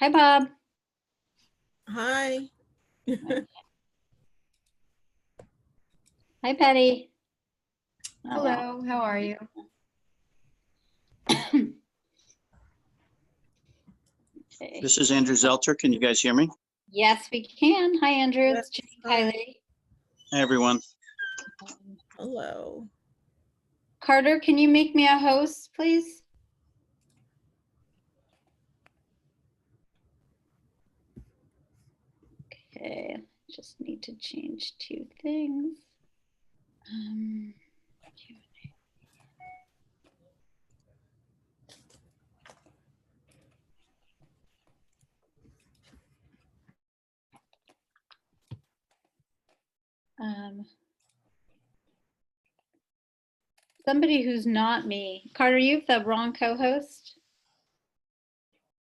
Hi, Bob. Hi. Hi, Patty. Hello, how are you? Okay. This is Andrew Zelter. Can you guys hear me? Yes, we can. Hi, Andrew. It's Yes, Jenny hi. Kiley. Hi, everyone. Hello. Carter, can you make me a host, please? Okay, just need to change two things. Somebody who's not me. Carter, you have the wrong co-host.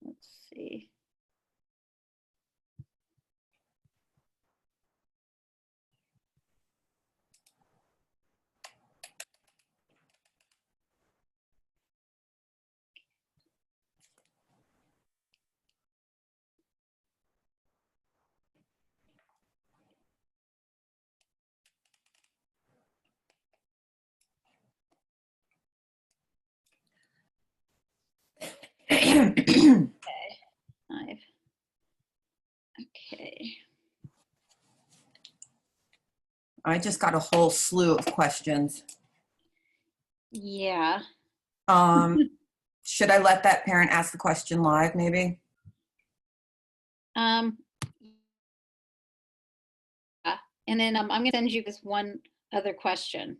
Let's see. Okay. I just got a whole slew of questions. Yeah. Should I let that parent ask the question live, maybe? Yeah. And then I'm going to send you this one other question.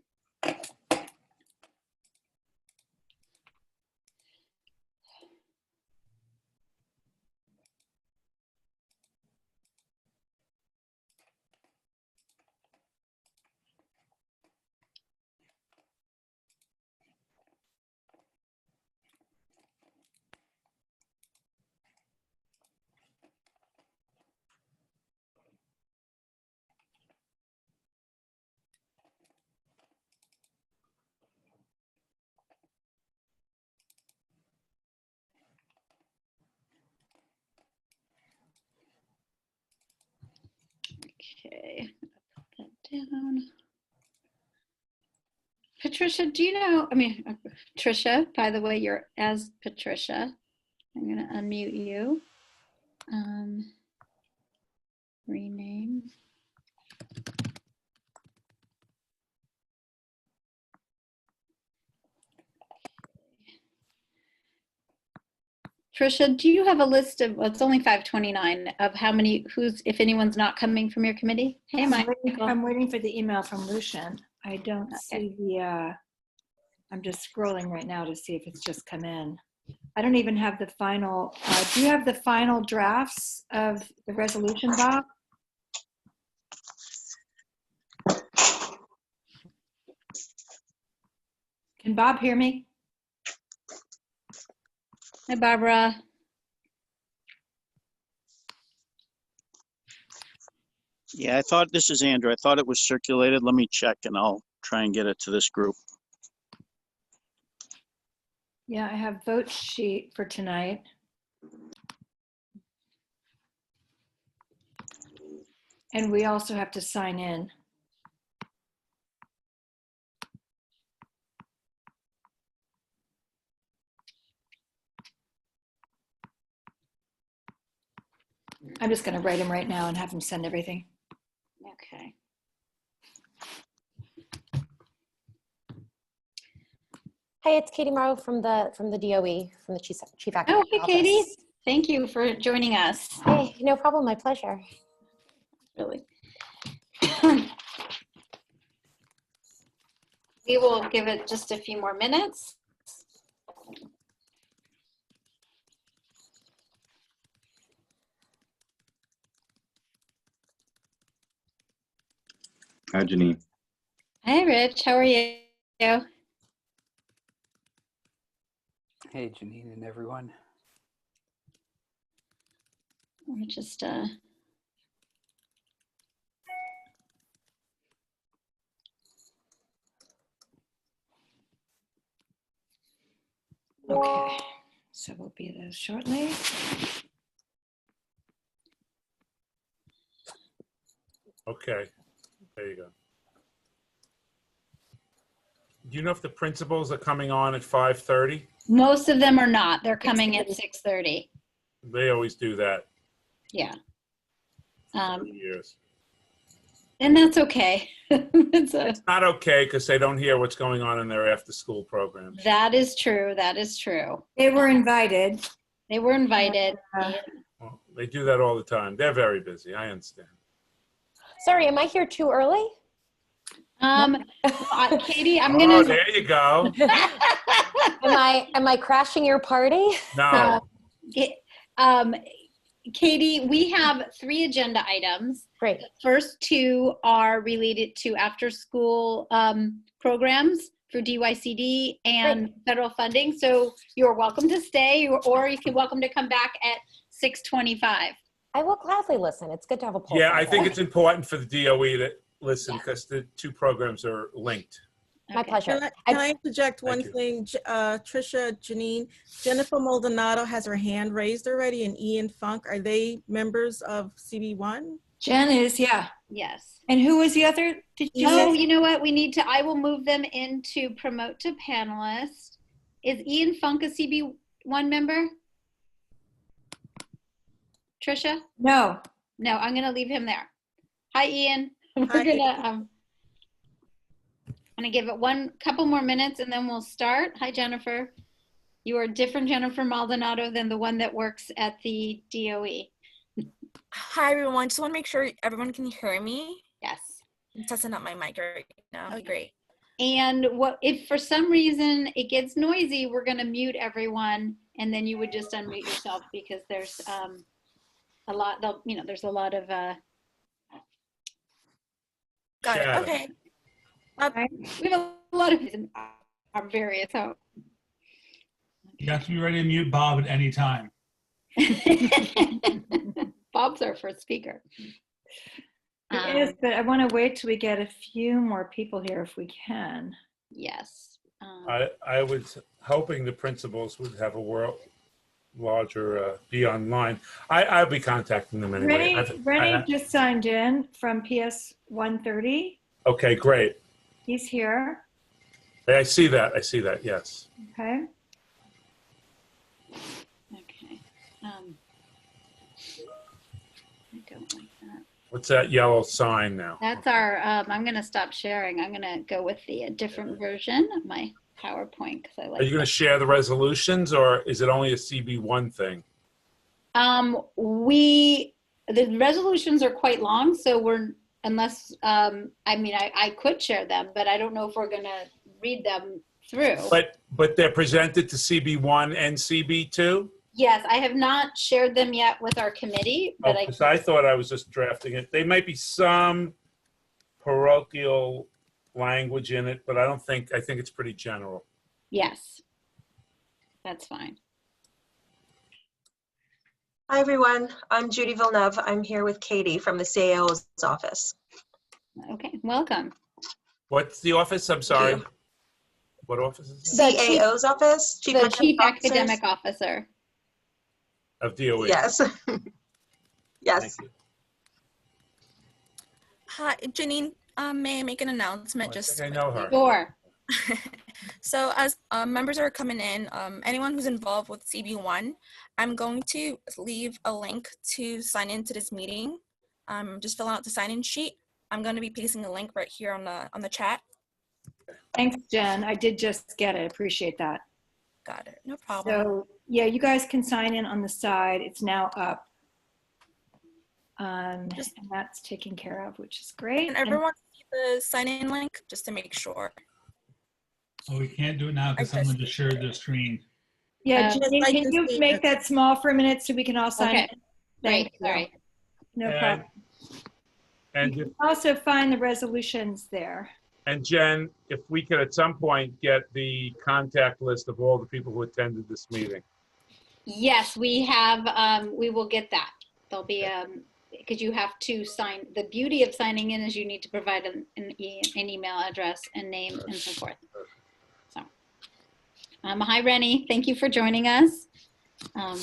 Okay, put that down. Patricia, do you know, Tricia, by the way, you're as Patricia. I'm going to unmute you. Rename. Tricia, do you have a list of, well, it's only 5:29, of how many, if anyone's not coming from your committee? Hey, Michael. I'm waiting for the email from Lucian. I don't see the, I'm just scrolling right now to see if it's just come in. I don't even have the final, do you have the final drafts of the resolution, Bob? Can Bob hear me? Hi, Barbara. Yeah, this is Andrew. I thought it was circulated. Let me check and I'll try and get it to this group. Yeah, I have vote sheet for tonight. And we also have to sign in. I'm just going to write him right now and have him send everything. Okay. Hey, it's Katie Morrow from the DOE, from the Chief Academic Oh, hey, Office. Katie. Thank you for joining us. Hey, no problem. My pleasure. Really. We will give it just a few more minutes. Hi, Janine. Hi, Rich. How are you? Hey, Janine and everyone. We're just Okay, so we'll be there shortly. Okay, there you go. Do you know if the principals are coming on at 5:30? Most of them are not. They're coming at 6:30. They always do that Yeah. for years. And that's okay. It's not okay because they don't hear what's going on in their after-school programs. That is true. That is true. They were invited. They were invited. Well, they do that all the time. They're very busy. I understand. Sorry, am I here too early? Katie, I'm Oh, gonna. there you go. Am I crashing your party? No. Katie, we have 3 agenda items. Great. The first 2 are related to after-school programs for DYCD and federal funding. So you're welcome to stay, or you can welcome to come back at 6:25. I will gladly listen. It's good to have a pulse. Yeah, on I it. think it's important for the DOE to listen because the 2 programs are linked. My Okay. pleasure. Can I interject one you. thing? Tricia, Janine, Jennifer Maldonado has her hand raised already, and Ian Funk, are they members of CB1? Jen is, yeah. Yes. And who was the other? Did you Oh, say? you know what? I will move them into promote to panelist. Is Ian Funk a CB1 member? Trisha? No. No, I'm going to leave him there. Hi, Ian. We're Hi. going to, I'm going to give it couple more minutes and then we'll start. Hi, Jennifer. You are a different Jennifer Maldonado than the one that works at the DOE. Hi everyone, just want to make sure everyone can hear me. Yes. I'm testing out my mic right now. Okay. Great. And if for some reason it gets noisy, we're going to mute everyone and then you would just unmute yourself because there's a lot, there's a lot of, Got Yeah. it. Okay. we have a lot of in our various homes. You have to be ready to mute Bob at any time. Bob's our first speaker. It is, but I want to wait till we get a few more people here if we can. Yes. I was hoping the principals would have a larger be online. I'll be contacting them anyway. Rennie just signed in from PS 130. Okay, great. He's here. I see that. Yes. Okay. Okay. I don't like that. What's that yellow sign now? That's our, I'm going to stop sharing. I'm going to go with the different version of my PowerPoint because I like Are you going to share the resolutions or is it only a CB1 thing? The resolutions are quite long, so I could share them, but I don't know if we're going to read them through. But they're presented to CB1 and CB2? Yes, I have not shared them yet with our committee, but Because I thought I was just drafting it. There might be some parochial language in it, but I think it's pretty general. yes, that's fine. Hi, everyone. I'm Judy Villeneuve. I'm here with Katie from the CAO's office. Okay, welcome. What's the office? I'm sorry. What office is it? CAO's office? The Chief Officers? Academic Officer. Of DOE. Yes. Yes. Thank you. Hi, Janine. May I make an announcement? I think I know her. Sure. So as members are coming in, anyone who's involved with CB1, I'm going to leave a link to sign into this meeting. Just fill out the sign-in sheet. I'm going to be pasting a link right here on the chat. Thanks, Jen. I did just get it. Appreciate that. Got it. No problem. So yeah, you guys can sign in on the side. It's now up. And that's taken care of, which is great. Can everyone see the sign-in link just to make sure? Oh, we can't do it now because someone just shared their screen. Yeah, Uh, Janine, I can can you see make it. that small for a minute so we can all sign Okay. in? Great. Thank you. Sorry. No And- problem. And You can also find the resolutions there. And Jen, if we could at some point get the contact list of all the people who attended this meeting. Yes, we have, we will get that. There'll be, because you have to sign, the beauty of signing in is you need to provide an email address and name and so forth. So, hi Rennie, thank you for joining us. Okay.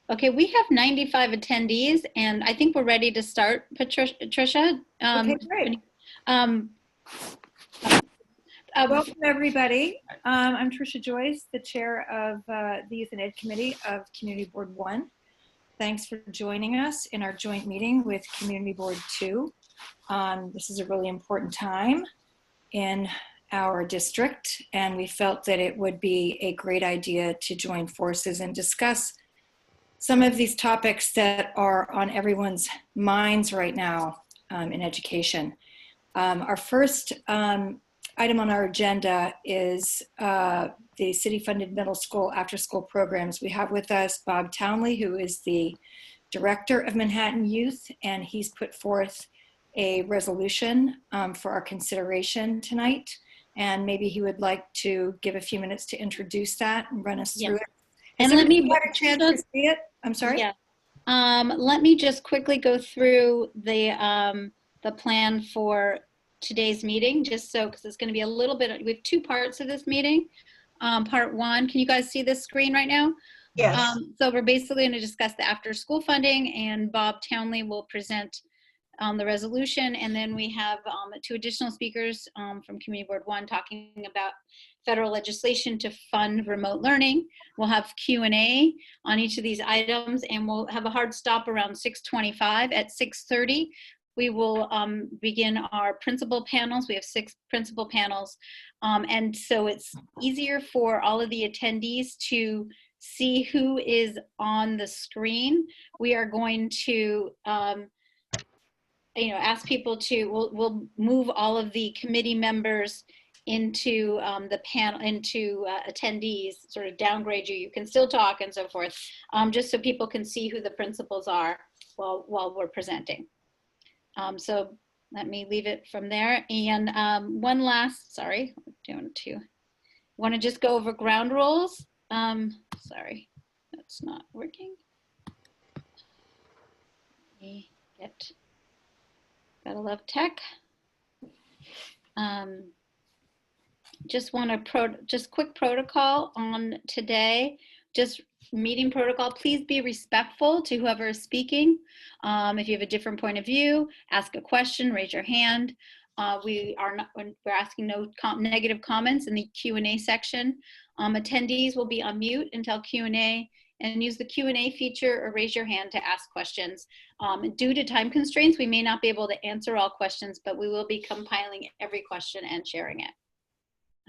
Okay, we have 95 attendees, and I think we're ready to start, Patricia. Okay, great. Um, Welcome, everybody. I'm Tricia Joyce, the chair of the Youth and Ed Committee of Community Board 1. Thanks for joining us in our joint meeting with Community Board 2. This is a really important time in our district, and we felt that it would be a great idea to join forces and discuss some of these topics that are on everyone's minds right now in education. Our first item on our agenda is the city-funded middle school after-school programs. We have with us Bob Townley, who is the director of Manhattan Youth, and he's put forth a resolution for our consideration tonight. And maybe he would like to give a few minutes to introduce that and run us through it. And let me had a chance to see it. I'm sorry. Yeah. Let me just quickly go through the plan for today's meeting, just so, because it's going to be a little bit. We have two parts of this meeting. Part one, can you guys see this screen right now? Yes. So we're basically going to discuss the after-school funding, and Bob Townley will present the resolution, and then we have two additional speakers from Community Board 1 talking about federal legislation to fund remote learning. We'll have Q&A on each of these items, and we'll have a hard stop around 6:25. At 6:30, we will begin our principal panels. We have 6 principal panels, and so it's easier for all of the attendees to see who is on the screen. We are going to ask people to, we'll move all of the committee members into the panel, into attendees, sort of downgrade you. You can still talk and so forth, just so people can see who the principals are while we're presenting. So let me leave it from there. And one last, sorry, want to just go over ground rules. Sorry, that's not working. Let me get. Gotta love tech. Just want to just quick protocol on today. Just meeting protocol. Please be respectful to whoever is speaking. If you have a different point of view, ask a question, raise your hand. We're asking no negative comments in the Q&A section. Attendees will be on mute until Q&A, and use the Q&A feature or raise your hand to ask questions. Due to time constraints, we may not be able to answer all questions, but we will be compiling every question and sharing it.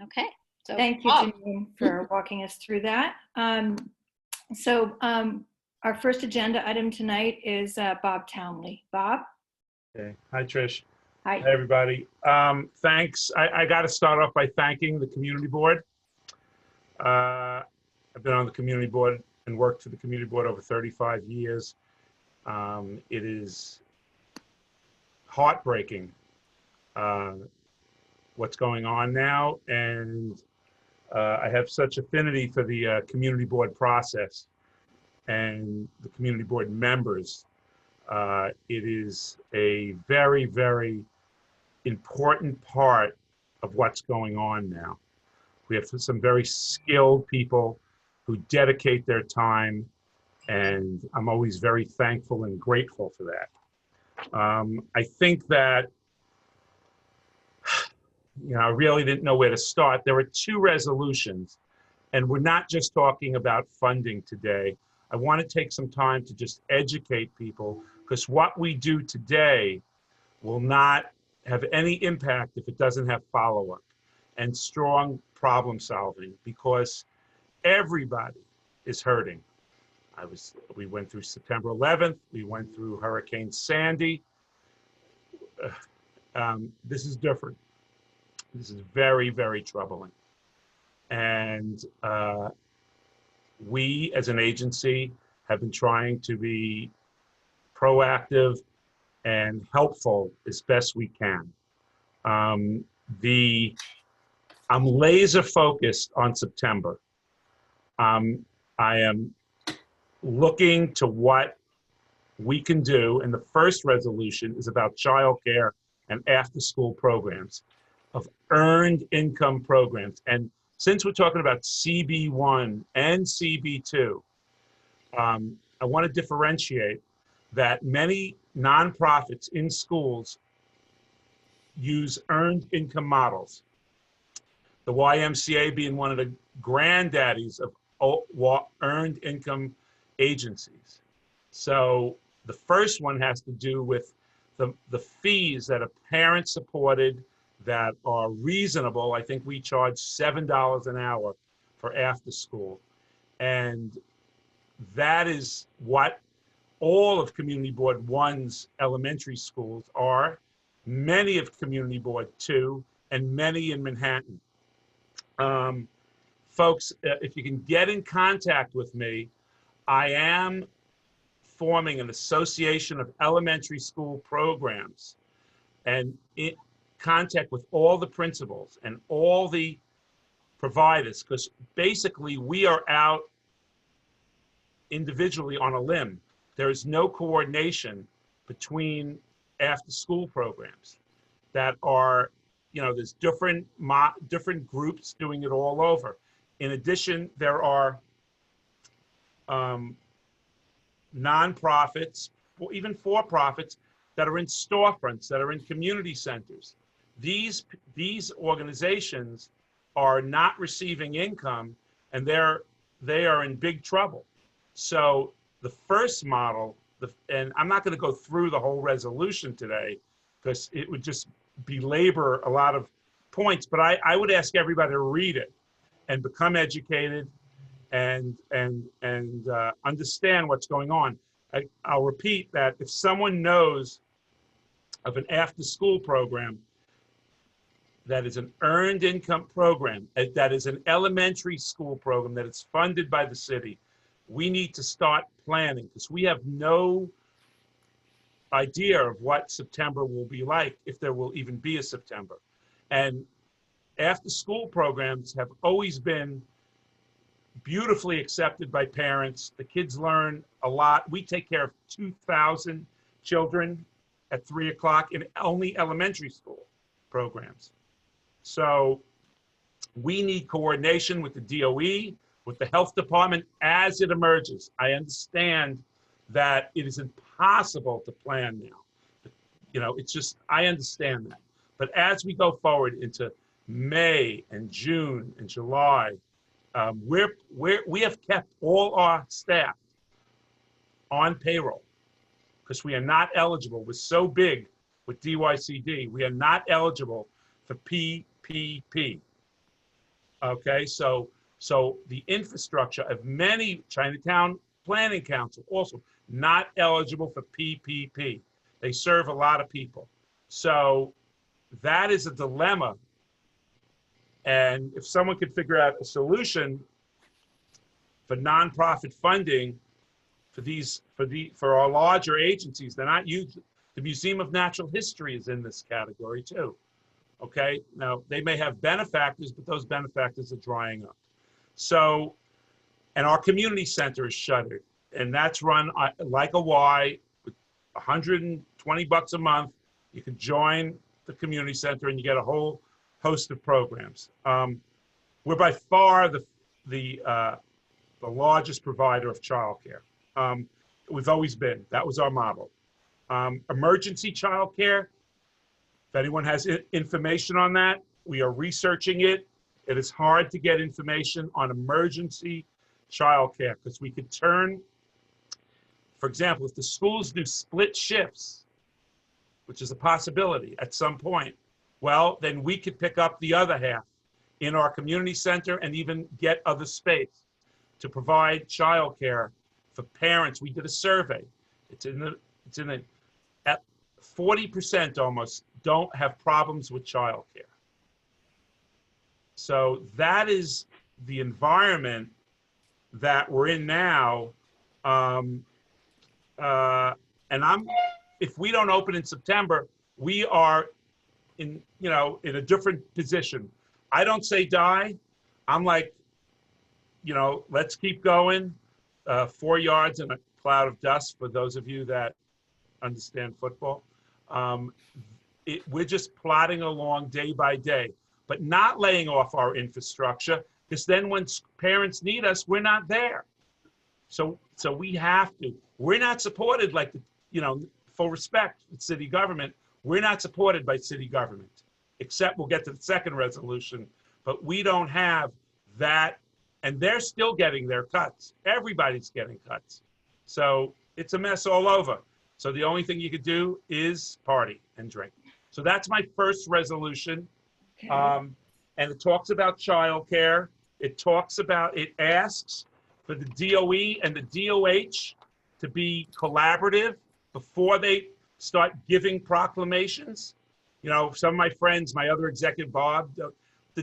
Okay. So thank you, Janine, for walking us through that. Our first agenda item tonight is Bob Townley. Bob? Okay. Hi, Trish. Hi. Hi, everybody. Thanks. I got to start off by thanking the community board. I've been on the community board and worked for the community board over 35 years. It is heartbreaking what's going on now, and I have such affinity for the community board process and the community board members. It is a very, very important part of what's going on now. We have some very skilled people who dedicate their time, and I'm always very thankful and grateful for that. I think that, I really didn't know where to start. There are 2 resolutions, and we're not just talking about funding today. I want to take some time to just educate people, because what we do today will not have any impact if it doesn't have follow-up and strong problem solving, because everybody is hurting. We went through September 11th. We went through Hurricane Sandy. This is different. This is very, very troubling. And we, as an agency, have been trying to be proactive and helpful as best we can. I'm laser focused on September. I am looking to what we can do, and the first resolution is about childcare and after-school programs, of earned income programs. And since we're talking about CB1 and CB2, I want to differentiate that many nonprofits in schools use earned income models. The YMCA being one of the granddaddies of earned income agencies. So the first one has to do with the fees that are parent supported that are reasonable. I think we charge $7 an hour for after school. And that is what all of Community Board 1's elementary schools are, many of Community Board 2, and many in Manhattan. Folks, if you can get in contact with me, I am forming an association of elementary school programs and in contact with all the principals and all the providers, because basically we are out individually on a limb. There is no coordination between after school programs that are, there's different groups doing it all over. In addition, there are nonprofits, or even for-profits, that are in storefronts, that are in community centers. These organizations are not receiving income, and they are in big trouble. So the first model, and I'm not going to go through the whole resolution today because it would just belabor a lot of points, but I would ask everybody to read it and become educated and understand what's going on. I'll repeat that if someone knows of an after-school program that is an earned income program, that is an elementary school program that is funded by the city, we need to start planning, because we have no idea of what September will be like, if there will even be a September. And after-school programs have always been beautifully accepted by parents. The kids learn a lot. We take care of 2,000 children at 3 o'clock in only elementary school programs. So we need coordination with the DOE, with the health department as it emerges. I understand that it is impossible to plan now. It's just, I understand that. But as we go forward into May and June and July, we have kept all our staff on payroll because we are not eligible. We're so big with DYCD, we are not eligible for PPP. Okay, so the infrastructure of many, Chinatown Planning Council also not eligible for PPP. They serve a lot of people. So that is a dilemma. And if someone could figure out a solution for nonprofit funding for our larger agencies, they're not huge. The Museum of Natural History is in this category too. Okay, now they may have benefactors, but those benefactors are drying up. So, and our community center is shuttered, and that's run like a Y with $120 a month. You can join the community center and you get a whole host of programs. We're by far the largest provider of childcare. We've always been. That was our model. Emergency childcare. If anyone has information on that, we are researching it. It is hard to get information on emergency childcare because we could turn, for example, if the schools do split shifts, which is a possibility at some point, well, then we could pick up the other half in our community center and even get other space to provide childcare for parents. We did a survey. It's in the at 40% almost don't have problems with childcare. So that is the environment that we're in now. If we don't open in September, we are in a different position. I don't say die. I'm like, let's keep going. 4 yards in a cloud of dust, for those of you that understand football. We're just plodding along day by day, but not laying off our infrastructure, because then when parents need us, we're not there. So we have to. We're not supported like, full respect, city government. We're not supported by city government, except we'll get to the second resolution, but we don't have that, and they're still getting their cuts. Everybody's getting cuts. So it's a mess all over. So the only thing you could do is party and drink. So that's my first resolution. Okay. And it talks about childcare. It asks for the DOE and the DOH to be collaborative before they start giving proclamations. Some of my friends, my other executive, Bob, the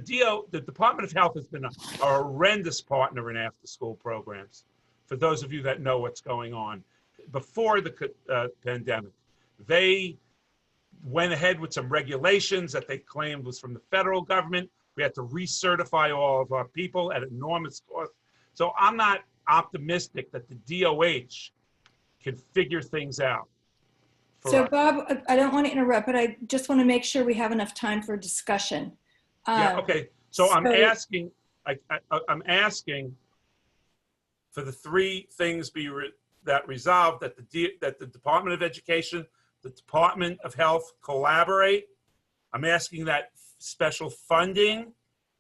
Department of Health has been a horrendous partner in after-school programs. For those of you that know what's going on, before the pandemic, they went ahead with some regulations that they claimed was from the federal government. We had to recertify all of our people at enormous cost. So I'm not optimistic that the DOH can figure things out. So Bob, I don't want to interrupt, but I just want to make sure we have enough time for discussion. Yeah, okay. So I'm asking, I'm asking for the three things that resolved, that the Department of Education, the Department of Health collaborate. I'm asking that special funding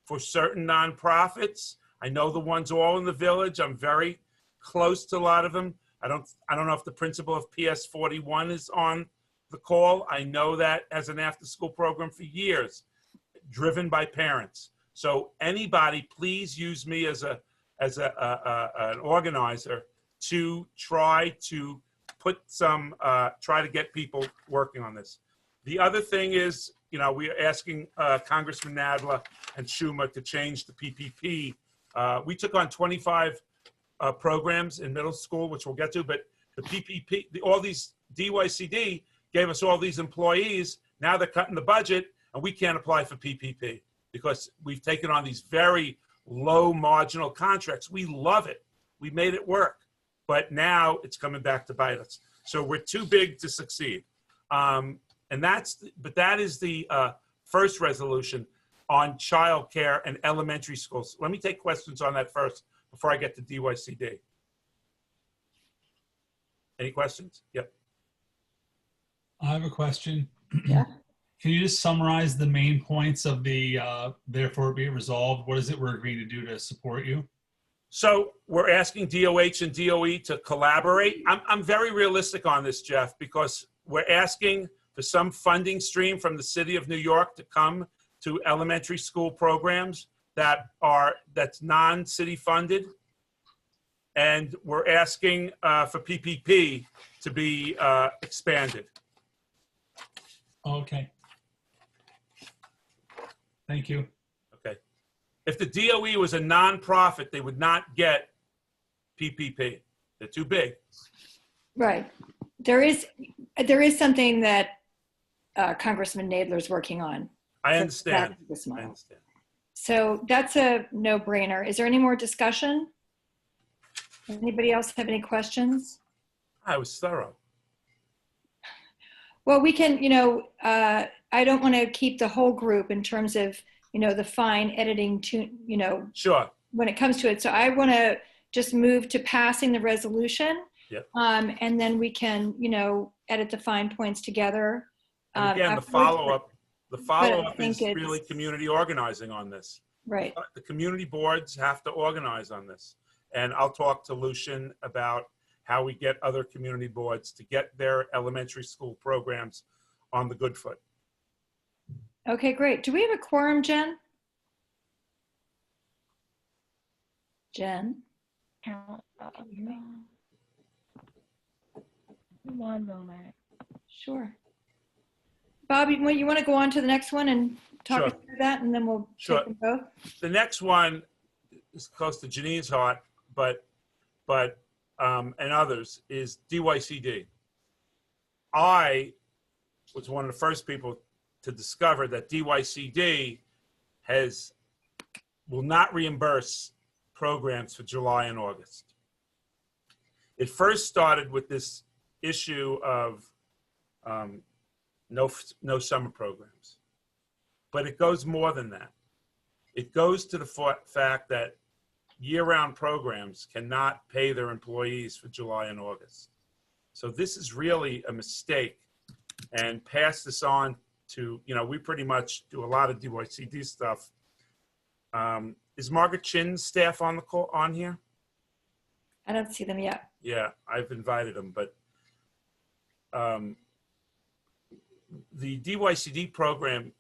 for certain nonprofits. I know the ones all in the village. I'm very close to a lot of them. I don't know if the principal of PS 41 is on the call. I know that as an after-school program for years, driven by parents. So anybody, please use me as an organizer to try to put some, try to get people working on this. The other thing is, we are asking Congressman Nadler and Schumer to change the PPP. We took on 25 programs in middle school, which we'll get to, but the PPP, all these DYCD gave us all these employees. Now they're cutting the budget and we can't apply for PPP because we've taken on these very low marginal contracts. We love it. We made it work, but now it's coming back to bite us. So we're too big to succeed. But that is the first resolution on childcare and elementary schools. Let me take questions on that first before I get to DYCD. Any questions? Yep. I have a question. Yeah. Can you just summarize the main points of the therefore be it resolved? What is it we're agreeing to do to support you? So we're asking DOH and DOE to collaborate. I'm very realistic on this, Jeff, because we're asking for some funding stream from the city of New York to come to elementary school programs that's non-city funded. And we're asking for PPP to be expanded. Okay. Thank you. Okay. If the DOE was a nonprofit, they would not get PPP. They're too big. Right. There is something that Congressman Nadler is working on. I understand. I understand. So that's a no-brainer. Is there any more discussion? Anybody else have any questions? I was thorough. Well, we can, I don't want to keep the whole group in terms of, the fine editing to, Sure. when it comes to it. So I want to just move to passing the resolution. Yep. And then we can, edit the fine points together. And again, the follow-up is really community organizing on this. Right. The community boards have to organize on this. And I'll talk to Lucian about how we get other community boards to get their elementary school programs on the good foot. Okay, great. Do we have a quorum, Jen? Jen? One moment. Sure. Bob, you want to go on to the next one and talk Sure. about that, and then we'll Sure. take them both? The next one is close to Janine's heart, but and others, is DYCD. I was one of the first people to discover that DYCD will not reimburse programs for July and August. It first started with this issue of no summer programs, but it goes more than that. It goes to the fact that year-round programs cannot pay their employees for July and August. So this is really a mistake, and pass this on to, we pretty much do a lot of DYCD stuff. Is Margaret Chin's staff on the call on here? I don't see them yet. Yeah, I've invited them, but the DYCD program,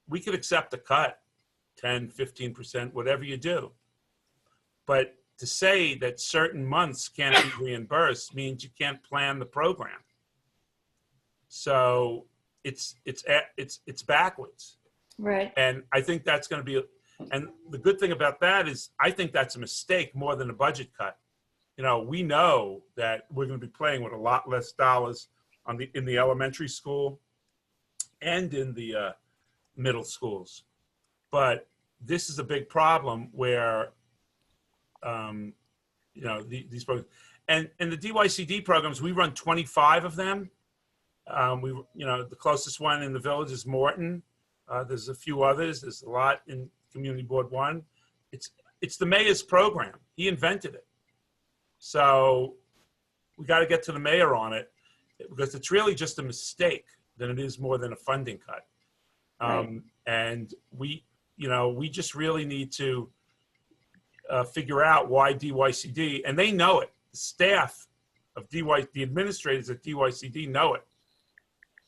we could accept a cut, 10, 15%, whatever you do. But to say that certain months can't be reimbursed means you can't plan the program. So it's backwards. Right. And I think that's going to be, and the good thing about that is I think that's a mistake more than a budget cut. We know that we're going to be playing with a lot less dollars in the elementary school and in the middle schools. But this is a big problem where, these programs, and the DYCD programs, we run 25 of them. The closest one in the village is Morton. There's a few others. There's a lot in Community Board 1. It's the mayor's program. He invented it. So we got to get to the mayor on it, because it's really just a mistake than it is more than a funding cut. Right. And we just really need to figure out why DYCD, and they know it. The staff of the administrators at DYCD know it,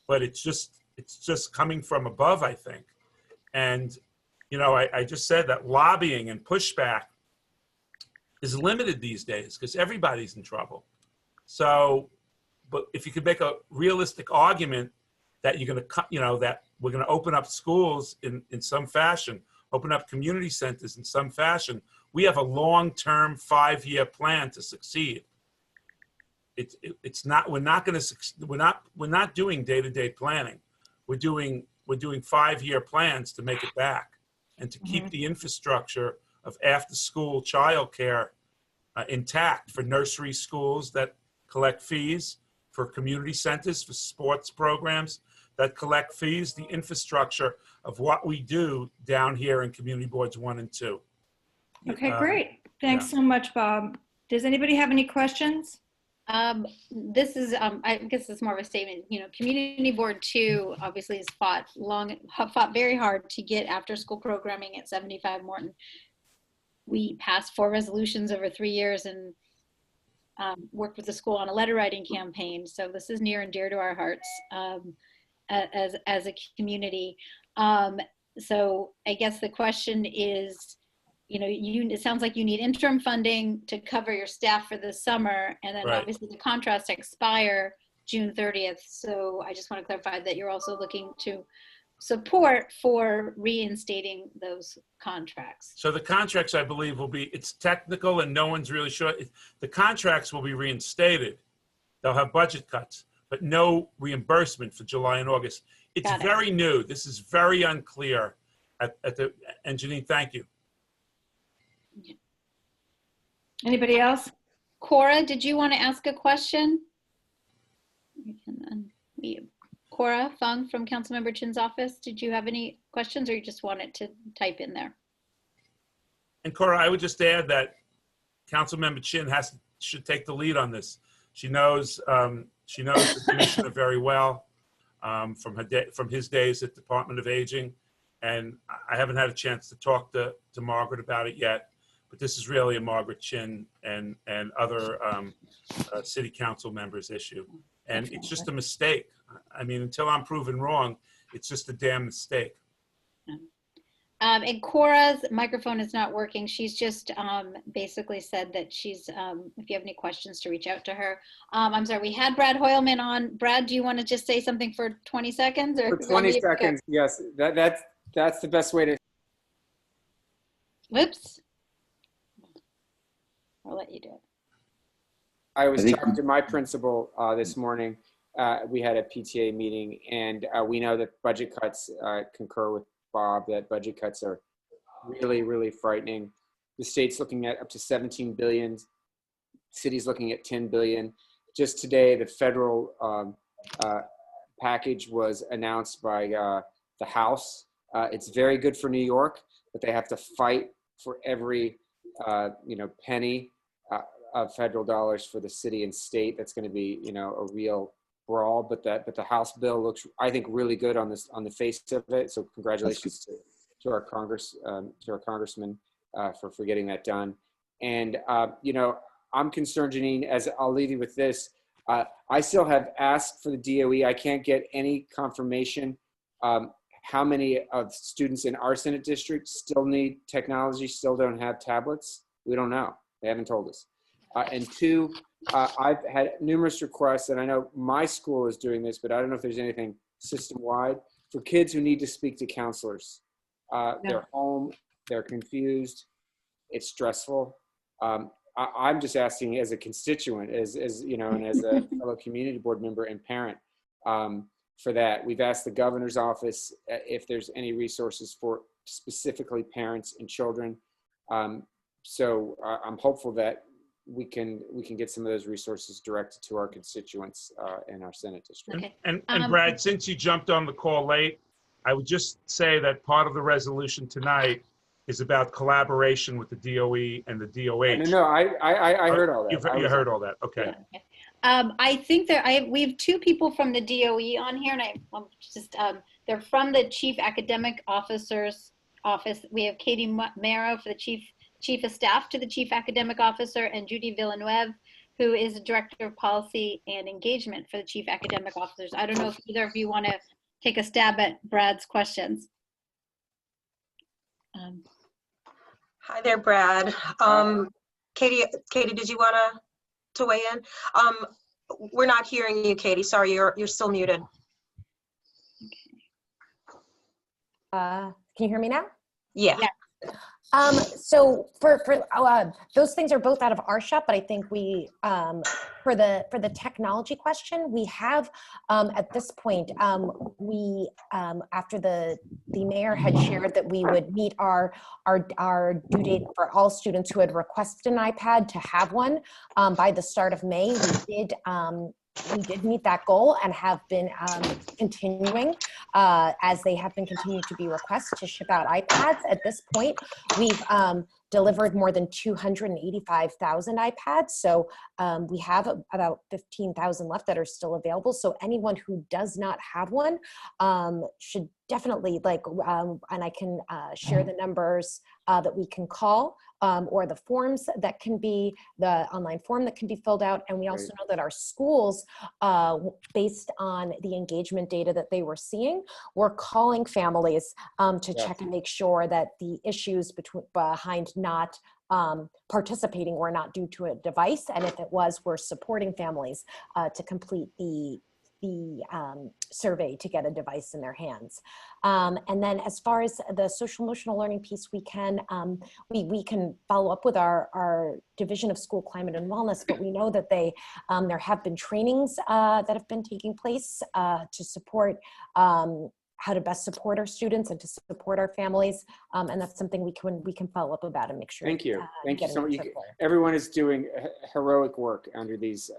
but it's just coming from above, I think. And I just said that lobbying and pushback is limited these days because everybody's in trouble. So, but if you could make a realistic argument that you're going to cut, that we're going to open up schools in some fashion, open up community centers in some fashion, we have a long-term 5-year plan to succeed. It's not, we're not doing day-to-day planning. We're doing 5-year plans to make it back and to keep the infrastructure of after-school childcare intact for nursery schools that collect fees, for community centers, for sports programs that collect fees, the infrastructure of what we do down here in Community Boards 1 and 2. Okay, great. Thanks so much, Bob. Does anybody have any questions? This is, I guess it's more of a statement. Community Board 2 obviously has fought very hard to get after-school programming at 75 Morton. We passed 4 resolutions over 3 years and worked with the school on a letter writing campaign. So this is near and dear to our hearts as a community. So I guess the question is, it sounds like you need interim funding to cover your staff for the summer, and then obviously the contracts expire June 30th. So I just want to clarify that you're also looking to support for reinstating those contracts. So the contracts, I believe, it's technical and no one's really sure. The contracts will be reinstated. They'll have budget cuts, but no reimbursement for July and August. It's very new. This is very unclear and Janine, thank you. Anybody else? Cora, did you want to ask a question? Cora Fung from Councilmember Chin's office. Did you have any questions, or you just wanted to type in there? And Cora, I would just add that Councilmember Chin should take the lead on this. She knows the commissioner very well from his days at Department of Aging, and I haven't had a chance to talk to Margaret about it yet. But this is really a Margaret Chin and other city council members issue. And it's just a mistake. I mean, until I'm proven wrong, it's just a damn mistake. And Cora's microphone is not working. She's just basically said that she's, if you have any questions, to reach out to her. I'm sorry, we had Brad Hoyleman on. Brad, do you want to just say something for 20 seconds? Or for 20 seconds, yes. That's the best way to. Whoops. I'll let you do it. I was talking to my principal this morning. We had a PTA meeting, and we know that budget cuts, concur with Bob, that budget cuts are really, really frightening. The state's looking at up to 17 billion. City's looking at 10 billion. Just today, the federal package was announced by the House. It's very good for New York, but they have to fight for every penny of federal dollars for the city and state. That's going to be, a real brawl. But the House bill looks, I think, really good on the face of it. So congratulations to our congressman for getting that done. And I'm concerned, Janine, as I'll leave you with this. I still have asked for the DOE. I can't get any confirmation how many of students in our Senate district still need technology, still don't have tablets. We don't know. They haven't told us. And two, I've had numerous requests, and I know my school is doing this, but I don't know if there's anything system-wide, for kids who need to speak to counselors. They're home, they're confused, it's stressful. I'm just asking as a constituent, as and as a fellow community board member and parent, for that. We've asked the governor's office if there's any resources for specifically parents and children. So I'm hopeful that we can get some of those resources directed to our constituents in our Senate district. Okay. And Brad, since you jumped on the call late, I would just say that part of the resolution tonight is about collaboration with the DOE and the DOH. No, I heard all that. You heard all that. Okay. Yeah. I think that we have two people from the DOE on here, and I'm just they're from the Chief Academic Officer's office. We have Katie Marrow for the Chief of Staff to the Chief Academic Officer, and Judy Villeneuve, who is the Director of Policy and Engagement for the Chief Academic Officers. I don't know if either of you want to take a stab at Brad's questions. Hi there, Brad. Katie, did you want to weigh in? We're not hearing you, Katie. Sorry, you're still muted. Can you hear me now? Yeah. So for those things are both out of our shop, but I think we, for the technology question, we have at this point, after the mayor had shared that we would meet our due date for all students who had requested an iPad to have one by the start of May, we did meet that goal and have been continuing as they have been continuing to be requests to ship out iPads. At this point, we've delivered more than 285,000 iPads. So we have about 15,000 left that are still available. So anyone who does not have one should definitely and I can share the numbers that we can call or the forms that can be, the online form that can be filled out. And we also know that our schools, based on the engagement data that they were seeing, were calling families to check and make sure that the issues behind not participating were not due to a device. And if it was, we're supporting families to complete the survey to get a device in their hands. And then as far as the social emotional learning piece, we can follow up with our Division of School Climate and Wellness, but we know that there have been trainings that have been taking place to support how to best support our students and to support our families. And that's something we can follow up about and make sure. Thank you. Thank you so much. Everyone is doing heroic work under these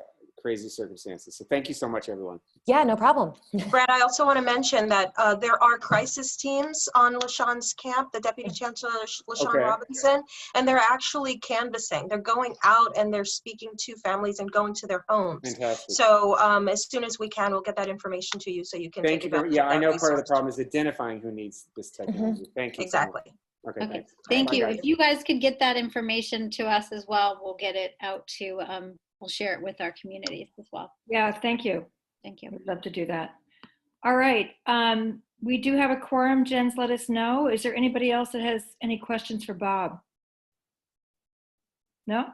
crazy circumstances. So thank you so much, everyone. Yeah, no problem. Brad, I also want to mention that there are crisis teams on LaShawn's camp, the Deputy Chancellor LaShawn Robinson, and they're actually canvassing. They're going out and they're speaking to families and going to their homes. Fantastic. So as soon as we can, we'll get that information to you so you can Thank you. Yeah, I know part of the problem is identifying who needs this technology. Thank you. Exactly. So much. Okay. Thank Bye, you. guys. If you guys could get that information to us as well, we'll get it out to, we'll share it with our communities as well. Yeah, thank you. Thank you. We'd love to do that. All right. We do have a quorum. Jen's let us know. Is there anybody else that has any questions for Bob? No?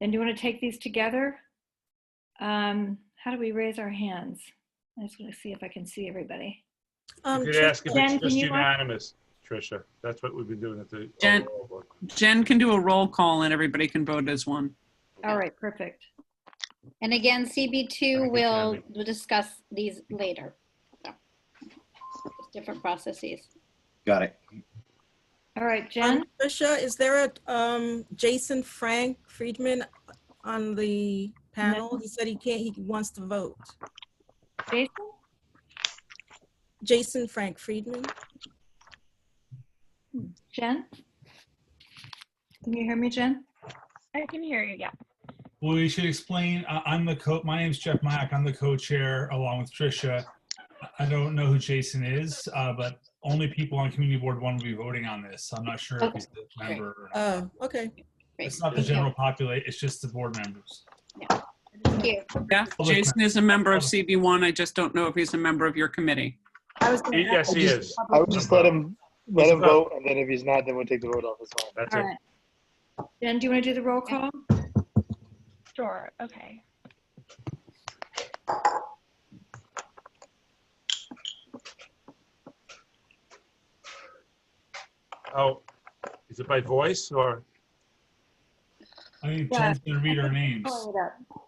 Then do you want to take these together? How do we raise our hands? I just want to see if I can see everybody. You could ask if Jen, it's just can you- unanimous, Tricia. That's what we've been doing at the Jen. overall board. Jen can do a roll call and everybody can vote as one. All right, perfect. And again, CB2 will discuss these later. So, different processes. Got it. All right, Jen. Tricia, is there a Jason Frank Friedman on the panel? No. He said he wants to vote. Jason? Jason Frank Friedman. Jen? Can you hear me, Jen? I can hear you, yeah. Well, you should explain, my name's Jeff Mack. I'm the co-chair along with Tricia. I don't know who Jason is, but only people on Community Board 1 will be voting on this. I'm not sure if he's a member or not. Oh, okay. It's not the general population, it's just the board members. Thank you. Yeah, Jason is a member of CB1. I just don't know if he's a member of your committee. Yes, he is. I would just let him vote, and then if he's not, then we'll take the vote off. That's fine. That's All it. right. Jen, do you want to do the roll call? Sure, okay. Oh, is it by voice or? I think Yeah. Jen's gonna read our names. Pull it up.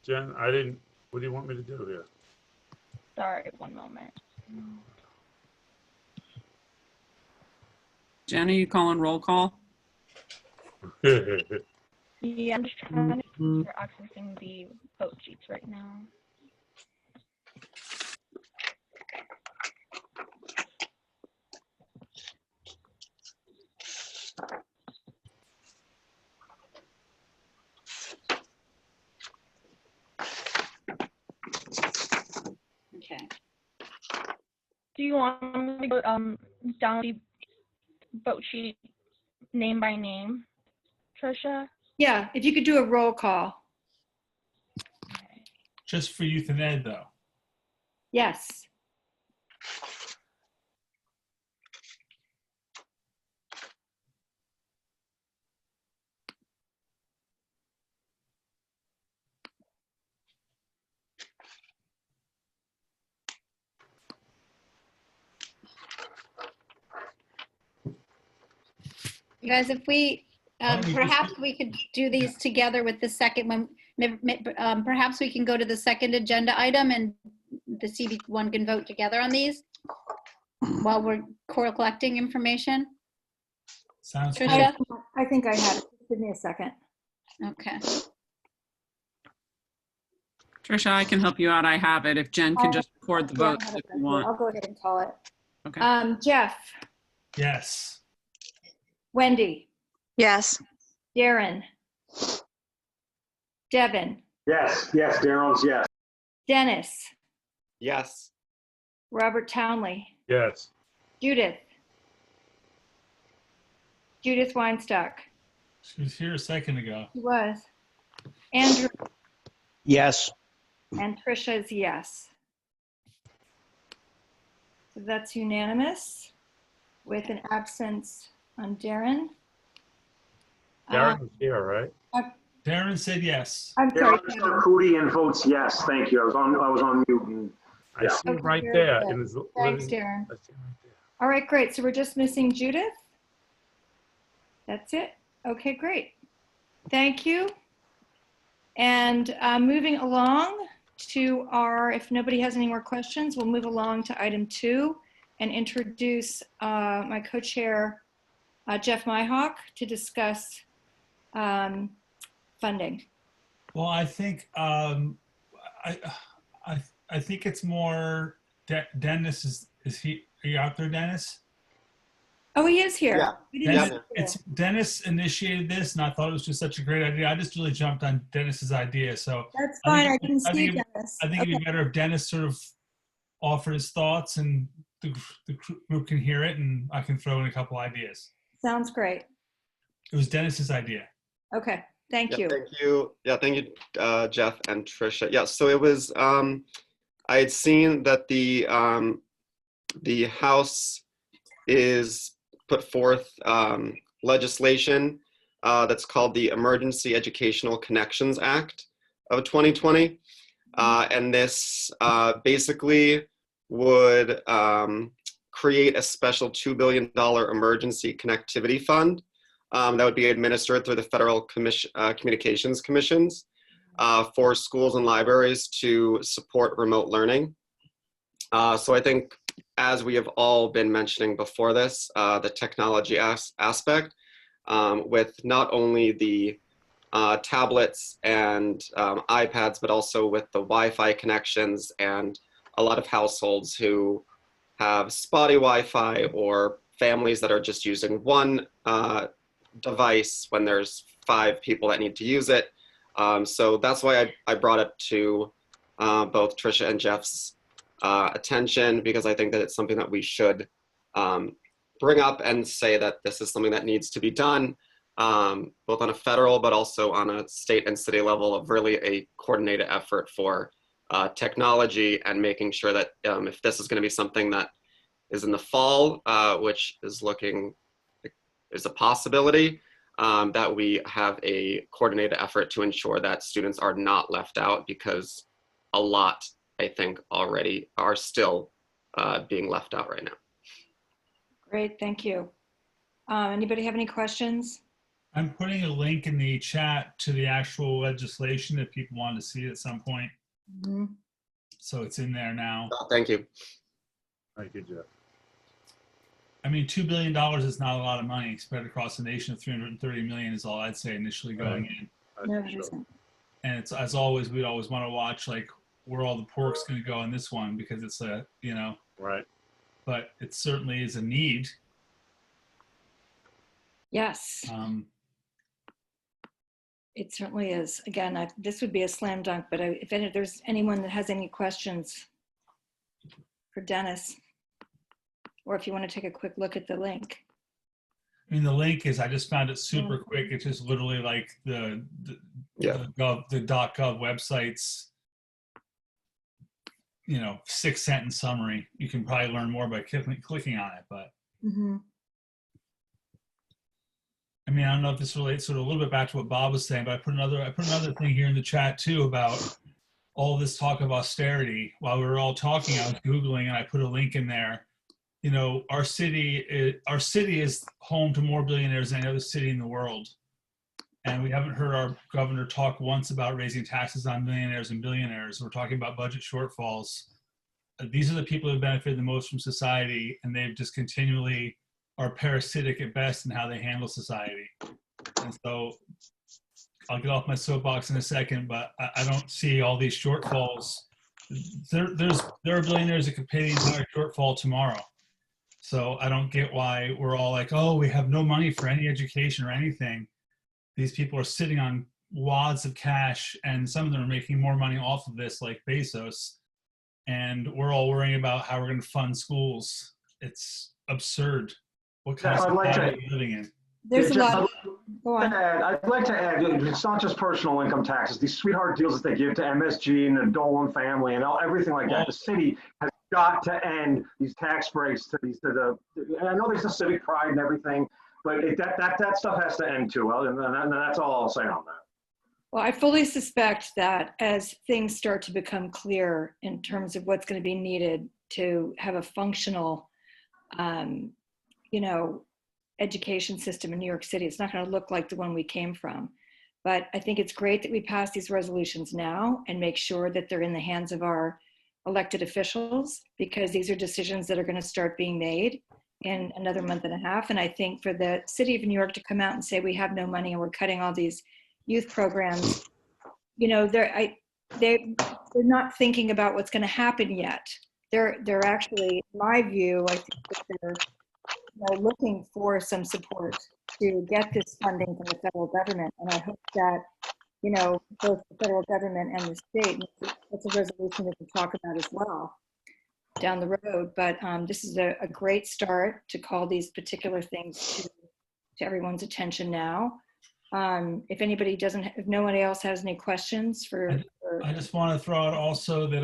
Jen, what do you want me to do here? Sorry, one moment. Jen, are you calling roll call? Yeah, I'm just trying to you're accessing the vote sheets right now. Okay. Do you want me to go down the vote sheet name by name, Tricia? Yeah, if you could do a roll call. Just for youth and ed, though. Yes. You guys, if we, Why don't we just perhaps we could do these together with the second one. Perhaps we can go to the second agenda item and the CB1 can vote together on these while we're collecting information. Sounds Tricia? good. I think I have it. Give me a second. Okay. Tricia, I can help you out. I have it. If Jen can just record the Yeah, I votes have if it you right here. I'll want. go ahead and call it. Okay. Jeff, Yes. Wendy, Yes. Darren, Devin, Yes, Daryl's yes. Dennis, Yes. Robert Townley, Yes. Judith Weinstock. She was here a second ago. She was. Andrew Yes. and Tricia is yes. So that's unanimous with an absence on Darren. Darren was here, right? Darren said yes. I'm sorry. Darren Mr. Cootie and votes yes. Thank you. I was on mute. And, I yeah. see him Okay, right very there. good. in his Thanks, living- Darren. I see him right there. All right, great. So we're just missing Judith. That's it. Okay, great. Thank you. And moving along to if nobody has any more questions, we'll move along to item 2 and introduce my co-chair, Jeff Myhawk, to discuss funding. Well, I think I think it's more Dennis is he? Are you out there, Dennis? Oh, he is here. Yeah. We didn't Dennis, see him. Dennis initiated this, and I thought it was just such a great idea. I just really jumped on Dennis's idea. So That's fine. I didn't I see think Dennis. I think it'd be better if Dennis sort of offered his thoughts, and the group can hear it, and I can throw in a couple ideas. Sounds great. It was Dennis's idea. Okay. Thank you. Thank you. Yeah, thank you, Jeff and Tricia. Yeah, so it was, I had seen that the House is put forth legislation that's called the Emergency Educational Connections Act of 2020. And this basically would create a special $2 billion emergency connectivity fund that would be administered through the Federal Communications Commissions for schools and libraries to support remote learning. So I think as we have all been mentioning before this, the technology aspect, with not only the tablets and iPads, but also with the Wi-Fi connections, and a lot of households who have spotty Wi-Fi, or families that are just using one device when there's 5 people that need to use it. So that's why I brought it to both Trisha and Jeff's attention, because I think that it's something that we should bring up and say that this is something that needs to be done, both on a federal but also on a state and city level, of really a coordinated effort for technology, and making sure that if this is going to be something that is in the fall, which is a possibility, that we have a coordinated effort to ensure that students are not left out, because a lot, I think, already are still being left out right now. Great, thank you. Anybody have any questions? I'm putting a link in the chat to the actual legislation if people want to see it at some point. Mm-hmm. So it's in there now. Oh, thank you. Thank you, Jeff. I mean, $2 billion is not a lot of money spread across the nation. Of 330 million is all I'd say initially going in. No, it isn't. And it's, as always, we'd always want to watch like where all the pork's going to go in this one, because it's a, you know, right. But it certainly is a need. Yes. It certainly is. Again, this would be a slam dunk, but if there's anyone that has any questions for Dennis, or if you want to take a quick look at the link. I mean, the link is, I just found it super quick. It's just literally like the .gov websites, you know, 6-sentence summary. You can probably learn more by clicking on it, but. Mm-hmm. I mean, I don't know if this relates sort of a little bit back to what Bob was saying, but I put another thing here in the chat too about all this talk of austerity. While we were all talking, I was Googling and I put a link in there. You know, our city is home to more billionaires than any other city in the world. And we haven't heard our governor talk once about raising taxes on millionaires and billionaires. We're talking about budget shortfalls. These are the people who benefit the most from society, and they've just continually are parasitic at best in how they handle society. And so I'll get off my soapbox in a second, but I don't see all these shortfalls. There are billionaires that could pay the entire shortfall tomorrow. So I don't get why we're all like, oh, we have no money for any education or anything. These people are sitting on wads of cash, and some of them are making more money off of this, like Bezos. And we're all worrying about how we're going to fund schools. It's absurd. What kind of society are we living in? There's a lot. Go on. I'd like to add, it's not just personal income taxes. These sweetheart deals that they give to MSG and the Dolan family and everything like that. The city has got to end these tax breaks to these. And I know there's a civic pride and everything, but that stuff has to end too. And that's all I'll say on that. Well, I fully suspect that as things start to become clear in terms of what's going to be needed to have a functional, you know, education system in New York City, it's not going to look like the one we came from. But I think it's great that we pass these resolutions now and make sure that they're in the hands of our elected officials, because these are decisions that are going to start being made in another month and a half. And I think for the city of New York to come out and say we have no money and we're cutting all these youth programs, you know, they're not thinking about what's going to happen yet. They're actually, in my view, I think that they're looking for some support to get this funding from the federal government. And I hope that, you know, both the federal government and the state, that's a resolution we can talk about as well down the road. But this is a great start to call these particular things to everyone's attention now. If anybody if nobody else has any questions I just want to throw out also that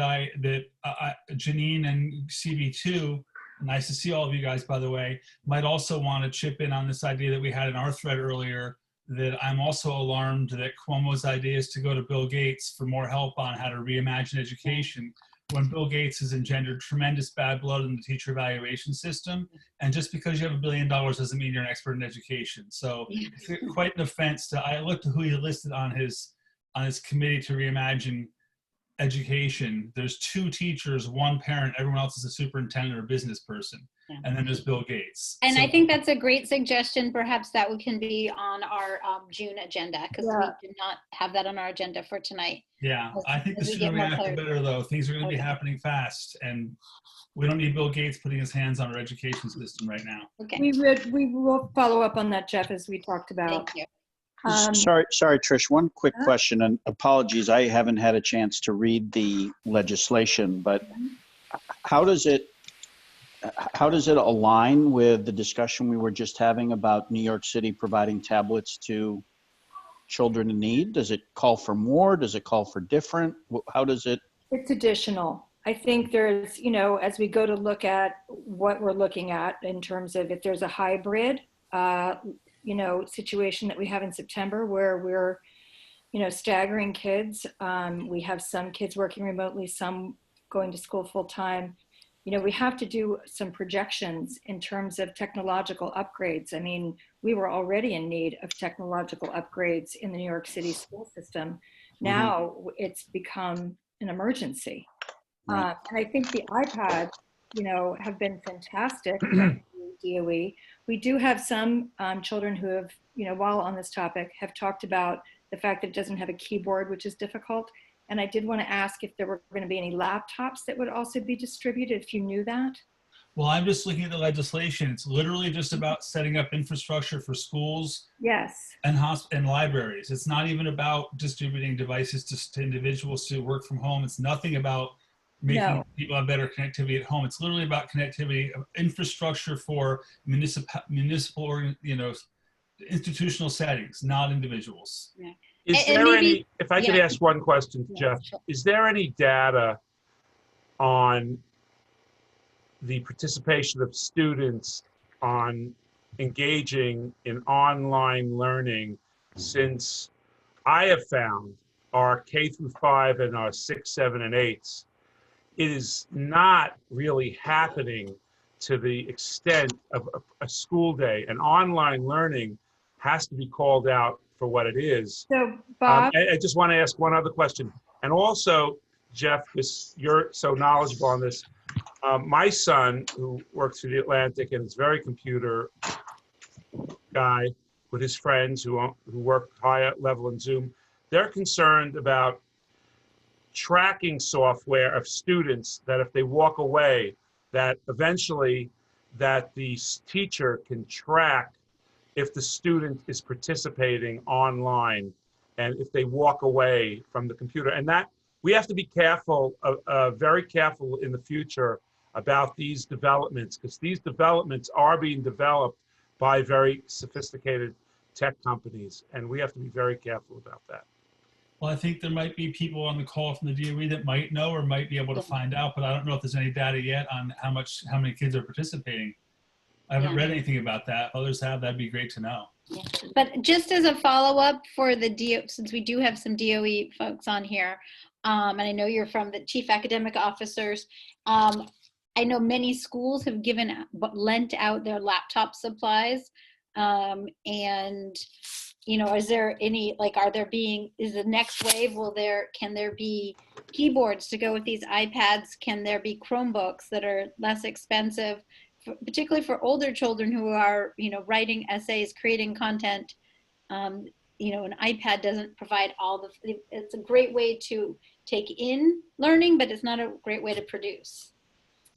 Janine and CB2, nice to see all of you guys, by the way, might also want to chip in on this idea that we had in our thread earlier, that I'm also alarmed that Cuomo's idea is to go to Bill Gates for more help on how to reimagine education, when Bill Gates has engendered tremendous bad blood in the teacher evaluation system. And just because you have $1 billion doesn't mean you're an expert in education. So it's quite an offense to, I looked at who he listed on his committee to reimagine education, there's 2 teachers, 1 parent, everyone else is a superintendent or business person. Yeah. And then there's Bill Gates. And So- I think that's a great suggestion. Perhaps that can be on our June agenda, because we did not have that on our agenda for tonight. Yeah, I think the as we sooner get we more act, the clarity. better, though. Things are going to be Okay. happening fast, and we don't need Bill Gates putting his hands on our education system right now. Okay. We will follow up on that, Jeff, as we talked about. Thank you. Sorry, Trish, one quick question, and apologies, I haven't had a chance to read the legislation, but how does it align with the discussion we were just having about New York City providing tablets to children in need? Does it call for more? Does it call for different? How does it? It's additional. I think there's, as we go to look at what we're looking at in terms of if there's a hybrid, situation that we have in September where we're, staggering kids. We have some kids working remotely, some going to school full time. We have to do some projections in terms of technological upgrades. I mean, we were already in need of technological upgrades in the New York City school system. Now it's become an emergency. And I think the iPads, have been fantastic. DOE. We do have some children who have, while on this topic, have talked about the fact that it doesn't have a keyboard, which is difficult. And I did want to ask if there were going to be any laptops that would also be distributed, if you knew that. Well, I'm just looking at the legislation. It's literally just about setting up infrastructure for schools. Yes. And libraries. It's not even about distributing devices to individuals to work from home. It's nothing about making people have better connectivity at home. It's literally about connectivity of infrastructure for municipal or institutional settings, not individuals. Yeah. Is there any, if I could ask one question, Jeff, is there any data on the participation of students on engaging in online learning, since I have found our K through 5 and our 6, 7, and 8s, it is not really happening to the extent of a school day. And online learning has to be called out for what it is. So, Bob? I just want to ask one other question. And also, Jeff, because you're so knowledgeable on this, my son, who works for the Atlantic and is very computer guy with his friends who work high level in Zoom, they're concerned about tracking software of students, that if they walk away, that eventually that the teacher can track if the student is participating online and if they walk away from the computer. And that we have to be careful, very careful in the future about these developments, because these developments are being developed by very sophisticated tech companies, and we have to be very careful about that. Well, I think there might be people on the call from the DOE that might know or might be able to find out, but I don't know if there's any data yet on how many kids are participating. I haven't read anything about that. Others have. That'd be great to know. Yeah. But just as a follow-up for the DOE, since we do have some DOE folks on here, and I know you're from the chief academic officers, I know many schools have lent out their laptop supplies, and is there any, is the next wave, can there be keyboards to go with these iPads? Can there be Chromebooks that are less expensive, particularly for older children who are, writing essays, creating content? An iPad doesn't provide it's a great way to take in learning, but it's not a great way to produce.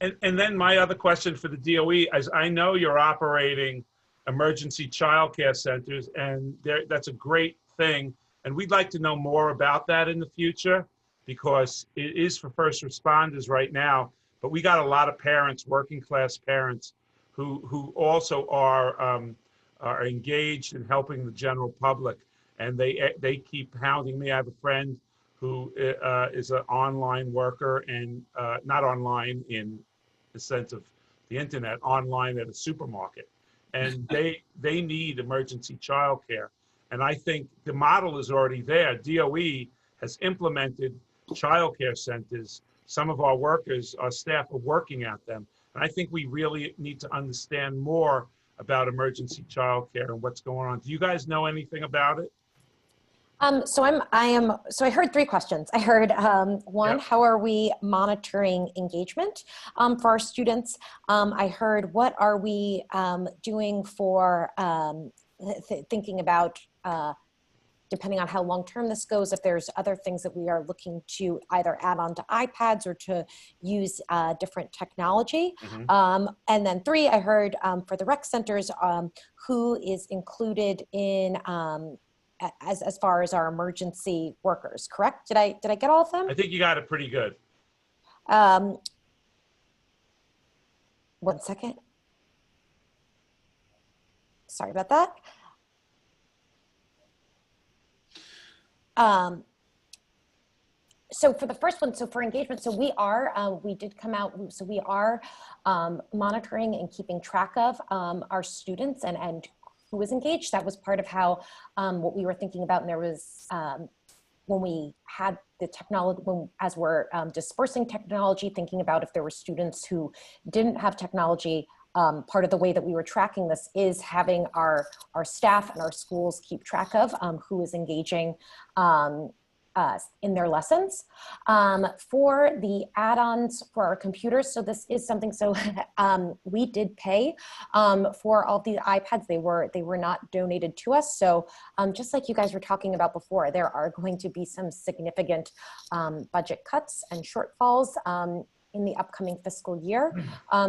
And then my other question for the DOE, as I know you're operating emergency childcare centers, and that's a great thing. And we'd like to know more about that in the future, because it is for first responders right now. But we got a lot of parents, working class parents, who also are engaged in helping the general public. And they keep hounding me. I have a friend who is an online worker, and not online in the sense of the internet, online at a supermarket. And they need emergency childcare. And I think the model is already there. DOE has implemented childcare centers. Some of our workers, our staff, are working at them. And I think we really need to understand more about emergency childcare and what's going on. Do you guys know anything about it? So I heard three questions. I heard one, how are we monitoring engagement for our students? I heard what are we doing for thinking about depending on how long-term this goes, if there's other things that we are looking to either add on to iPads or to use different technology. And then three, I heard for the rec centers, who is included in as far as our emergency workers, correct? Did I get all of them? I think you got it pretty good. 1 second. Sorry about that. So for the first one, so for engagement, so we did come out, so we are monitoring and keeping track of our students and who was engaged. That was part of how, what we were thinking about, and there was, when we had the technology, as we're dispersing technology, thinking about if there were students who didn't have technology, part of the way that we were tracking this is having our staff and our schools keep track of who is engaging in their lessons. For the add-ons for our computers, so this is something, so we did pay for all the iPads. They were not donated to us. So just like you guys were talking about before, there are going to be some significant budget cuts and shortfalls in the upcoming fiscal year.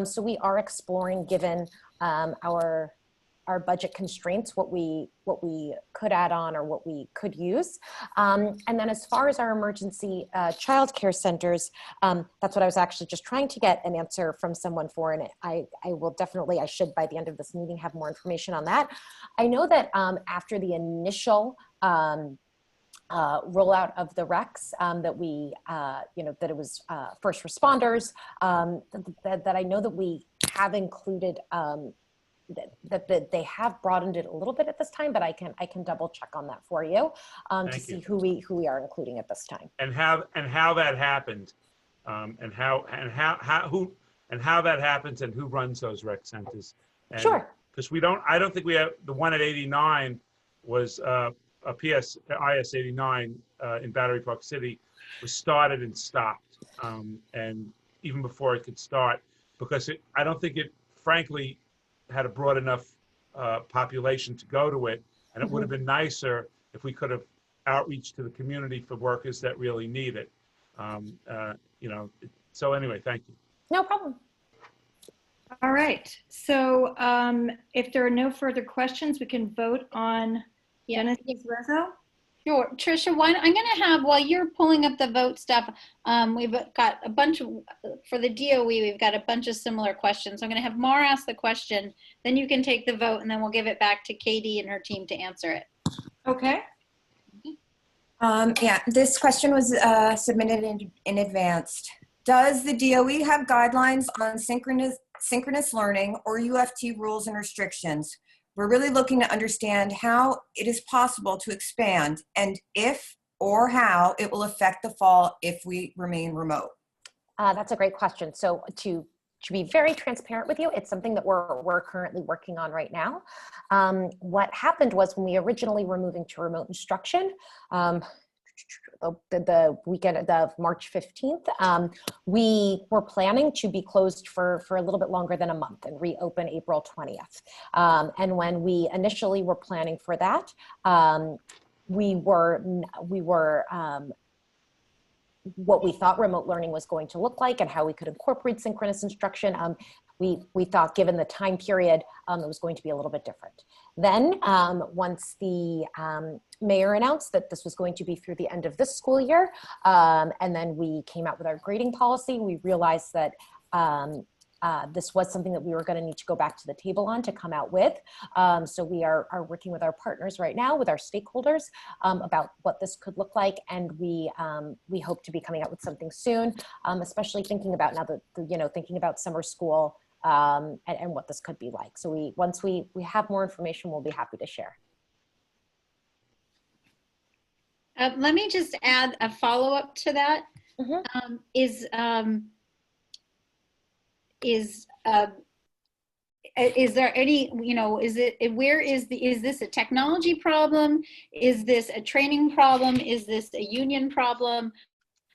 So we are exploring, given our budget constraints, what we could add on or what we could use. And then as far as our emergency childcare centers, that's what I was actually just trying to get an answer from someone for, and I will definitely, I should by the end of this meeting have more information on that. I know that after the initial rollout of the recs, that we, that it was first responders, that I know that we have included, that they have broadened it a little bit at this time, but I can double check on that for you to see who we are including at this time. And how that happened, and how that happens, and who runs those rec centers. And sure. Because I don't think we have, the one at 89 was a IS 89 in Battery Park City was started and stopped, and even before it could start, because I don't think it, frankly, had a broad enough population to go to it, and it would have been nicer if we could have outreach to the community for workers that really need it. So anyway, thank you. No problem. All right. So if there are no further questions, we can vote on Genesis Rezo. Sure. Tricia, I'm going to have, while you're pulling up the vote stuff, we've got a bunch of, for the DOE, we've got a bunch of similar questions. So I'm going to have Mar ask the question, then you can take the vote, and then we'll give it back to Katie and her team to answer it. Okay. Yeah, this question was submitted in advance. Does the DOE have guidelines on synchronous learning or UFT rules and restrictions? We're really looking to understand how it is possible to expand, and if or how it will affect the fall if we remain remote. That's a great question. So to be very transparent with you, it's something that we're currently working on right now. What happened was when we originally were moving to remote instruction, the weekend of March 15th, we were planning to be closed for a little bit longer than a month and reopen April 20th. And when we initially were planning for that, we were what we thought remote learning was going to look like and how we could incorporate synchronous instruction. We thought, given the time period, it was going to be a little bit different. Then once the mayor announced that this was going to be through the end of this school year, and then we came out with our grading policy, we realized that this was something that we were going to need to go back to the table on to come out with. So we are working with our partners right now, with our stakeholders, about what this could look like, and we hope to be coming out with something soon, especially thinking about now that, thinking about summer school, and what this could be like. So once we have more information, we'll be happy to share. Let me just add a follow-up to that. is there any, is this a technology problem? Is this a training problem? Is this a union problem?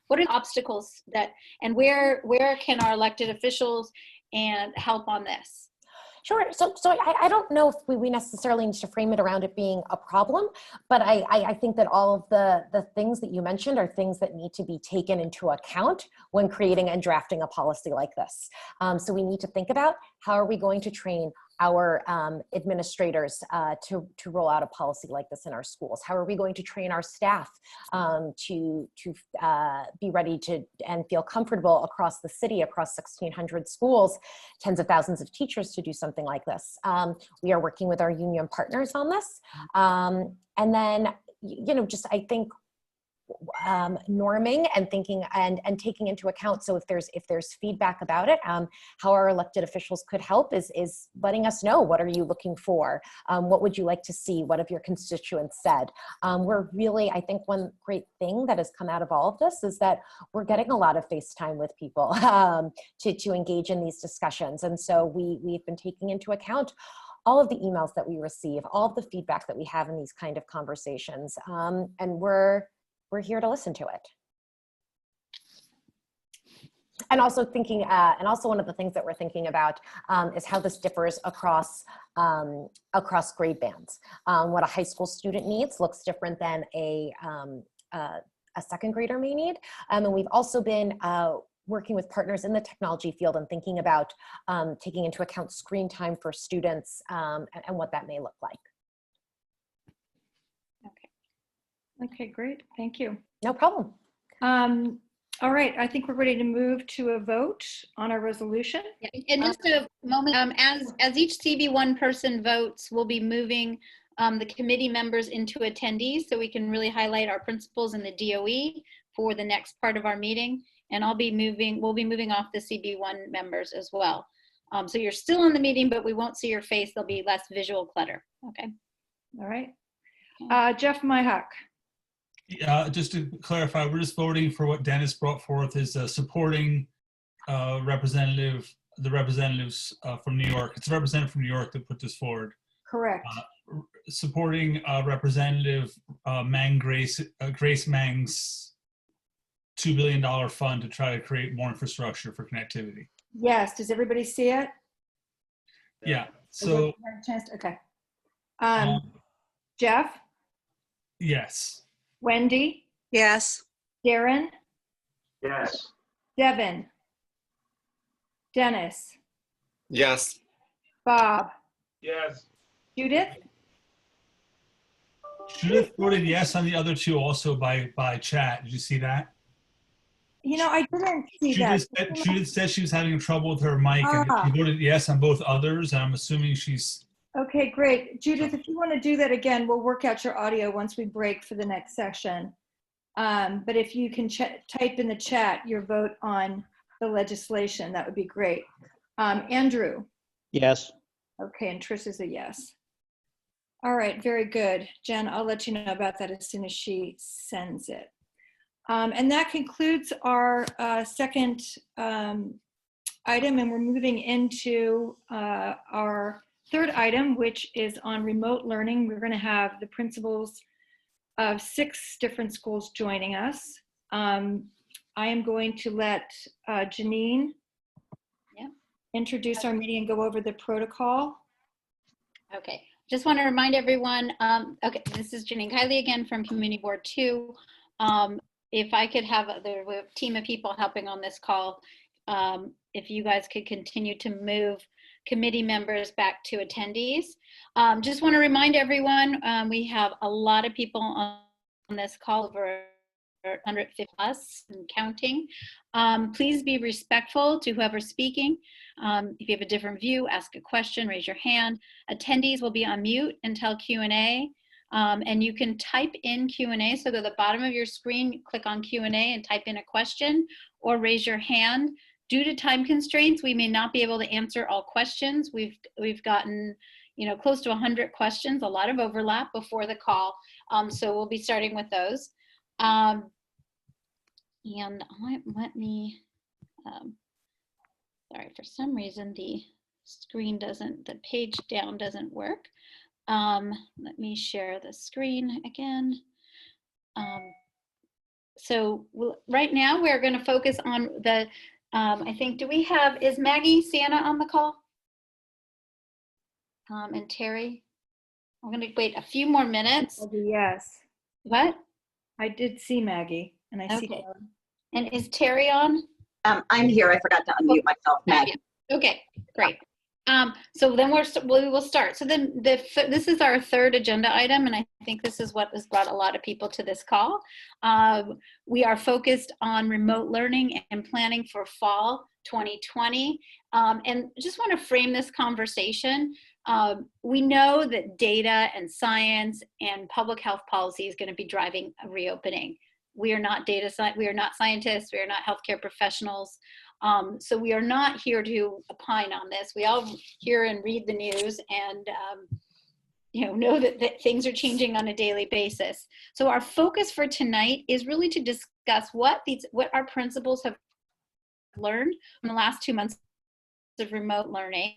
What are the obstacles and where can our elected officials and help on this? Sure. So I don't know if we necessarily need to frame it around it being a problem, but I think that all of the things that you mentioned are things that need to be taken into account when creating and drafting a policy like this. So we need to think about how are we going to train our administrators to roll out a policy like this in our schools? How are we going to train our staff to be ready to and feel comfortable across the city, across 1,600 schools, tens of thousands of teachers to do something like this? We are working with our union partners on this. And then, just I think norming and thinking and taking into account. So if there's feedback about it, how our elected officials could help is letting us know, what are you looking for? What would you like to see? What have your constituents said? We're really, I think one great thing that has come out of all of this is that we're getting a lot of FaceTime with people to engage in these discussions. And so we've been taking into account all of the emails that we receive, all of the feedback that we have in these kind of conversations. And we're here to listen to it. And also thinking, and also one of the things that we're thinking about is how this differs across grade bands. What a high school student needs looks different than a second grader may need. And we've also been working with partners in the technology field and thinking about taking into account screen time for students and what that may look like. Okay, great. Thank you. No problem. All right, I think we're ready to move to a vote on our resolution. Yeah, and just a moment, as each CB1 person votes, we'll be moving the committee members into attendees so we can really highlight our principals in the DOE for the next part of our meeting. And we'll be moving off the CB1 members as well. So you're still in the meeting, but we won't see your face. There'll be less visual clutter. Okay. All right. Jeff Myhock. Just to clarify, we're just voting for what Dennis brought forth is supporting the representatives from New York. It's a representative from New York that put this forward. Correct. Supporting Representative Grace Mang's $2 billion fund to try to create more infrastructure for connectivity. Yes. Does everybody see it? Yeah. So. Okay. Jeff? Yes. Wendy? Yes. Darren? Yes. Devin? Dennis? Yes. Bob? Yes. Judith? Judith voted yes on the other two also by chat. Did you see that? I didn't see Judith that. Judith said she was having trouble with her mic and she voted yes on both others. And I'm assuming she's. Okay, great. Judith, if you want to do that again, we'll work out your audio once we break for the next section. But if you can type in the chat your vote on the legislation, that would be great. Andrew? Yes. Okay, and Trish is a yes. All right, very good. Jen, I'll let you know about that as soon as she sends it. And that concludes our second item, and we're moving into our third item, which is on remote learning. We're going to have the principals of 6 different schools joining us. I am going to let Janine introduce our meeting and go over the protocol. Okay, just want to remind everyone, okay, this is Janine Kiley again from Community Board 2. If I could have a team of people helping on this call, if you guys could continue to move committee members back to attendees. Just want to remind everyone, we have a lot of people on this call, over 150 plus and counting. Please be respectful to whoever's speaking. If you have a different view, ask a question, raise your hand. Attendees will be on mute until Q&A. And you can type in Q&A. So go to the bottom of your screen, click on Q&A and type in a question or raise your hand. Due to time constraints, we may not be able to answer all questions. We've gotten, close to 100 questions, a lot of overlap before the call. So we'll be starting with those. And let me, sorry, for some reason the screen doesn't, the page down doesn't work. Let me share the screen again. So right now we're going to focus on the, I think, do we have, is Maggie Sienna on the call? And Terry? I'm going to wait a few more minutes. Yes. What? I did see Maggie, and I see. Okay. And is Terry on? I'm here. I forgot to unmute myself, Maggie. Okay, great. So then we will start. So then this is our third agenda item, and I think this is what has brought a lot of people to this call. We are focused on remote learning and planning for fall 2020. And just want to frame this conversation. We know that data and science and public health policy is going to be driving a reopening. We are not we are not scientists, we are not healthcare professionals. So we are not here to opine on this. We all hear and read the news and know that things are changing on a daily basis. So our focus for tonight is really to discuss what our principals have learned in the last 2 months of remote learning,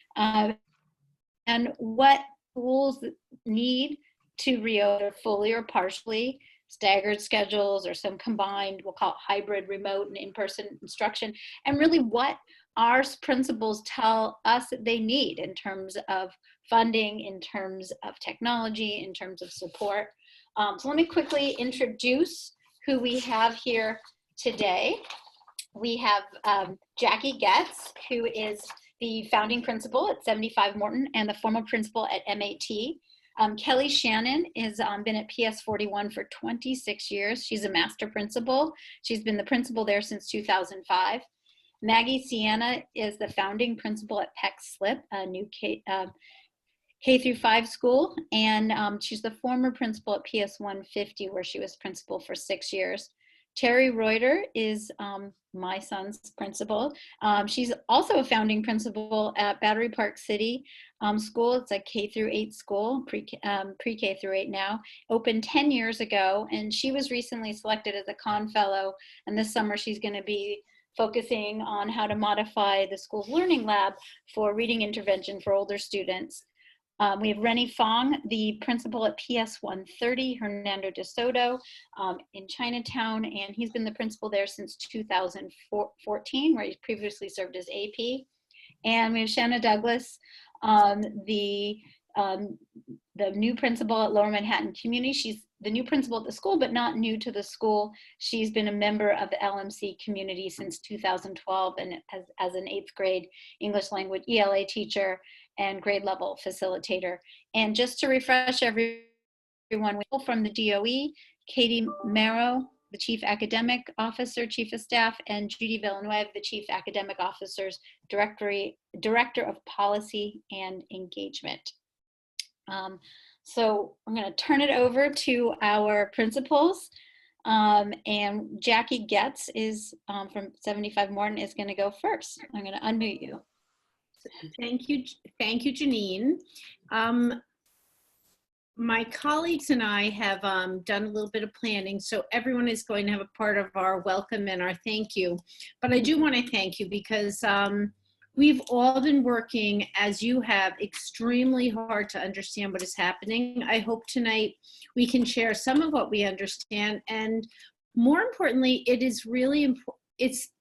and what schools need to reopen fully or partially, staggered schedules or some combined, we'll call it hybrid, remote and in-person instruction, and really what our principals tell us that they need in terms of funding, in terms of technology, in terms of support. So let me quickly introduce who we have here today. We have Jackie Getz, who is the founding principal at 75 Morton and the former principal at MAT. Kelly Shannon has been at PS 41 for 26 years. She's a master principal. She's been the principal there since 2005. Maggie Sienna is the founding principal at Peck Slip, a new K through 5 school, and she's the former principal at PS 150, where she was principal for 6 years. Terry Reuter is my son's principal. She's also a founding principal at Battery Park City School. It's a K through 8 school, pre-K through 8 now. Opened 10 years ago, and she was recently selected as a Conn Fellow, and this summer she's going to be focusing on how to modify the school's learning lab for reading intervention for older students. We have Rennie Fong, the principal at PS 130, Hernando de Soto in Chinatown, and he's been the principal there since 2014, where he's previously served as AP. And we have Shanna Douglas, the new principal at Lower Manhattan Community. She's the new principal at the school, but not new to the school. She's been a member of the LMC community since 2012, and as an 8th grade English language ELA teacher and grade level facilitator. And just to refresh everyone, from the DOE, Katie Marrow, the Chief Academic Officer, Chief of Staff, and Judy Villanueva, the Chief Academic Officer's Director of Policy and Engagement. So I'm going to turn it over to our principals, and Jackie Getz is from 75 Morton is going to go first. I'm going to unmute you. Thank you, Janine. My colleagues and I have done a little bit of planning, so everyone is going to have a part of our welcome and our thank you. But I do want to thank you because we've all been working, as you have, extremely hard to understand what is happening. I hope tonight we can share some of what we understand, and more importantly, it is really important.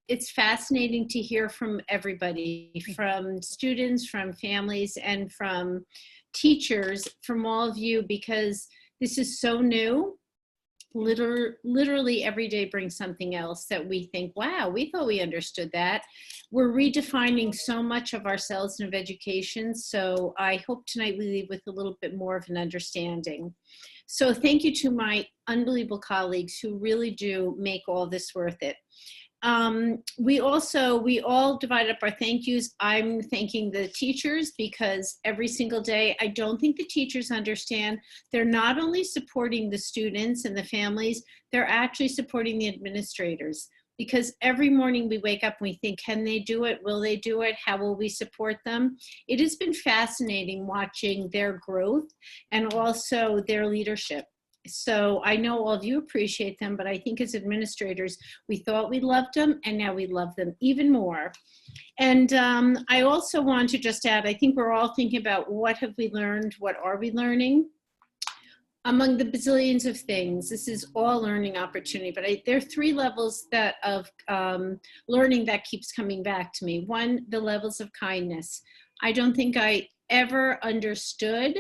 It's fascinating to hear from everybody, from students, from families, and from teachers, from all of you, because this is so new. Literally every day brings something else that we think, wow, we thought we understood that. We're redefining so much of ourselves and of education, so I hope tonight we leave with a little bit more of an understanding. So thank you to my unbelievable colleagues who really do make all this worth it. We all divide up our thank yous. I'm thanking the teachers because every single day, I don't think the teachers understand they're not only supporting the students and the families, they're actually supporting the administrators. Because every morning we wake up and we think, can they do it? Will they do it? How will we support them? It has been fascinating watching their growth and also their leadership. So I know all of you appreciate them, but I think as administrators, we thought we loved them, and now we love them even more. And I also want to just add, I think we're all thinking about what have we learned, what are we learning? Among the bazillions of things, this is all learning opportunity, but there are 3 levels of learning that keeps coming back to me. One, the levels of kindness. I don't think I ever understood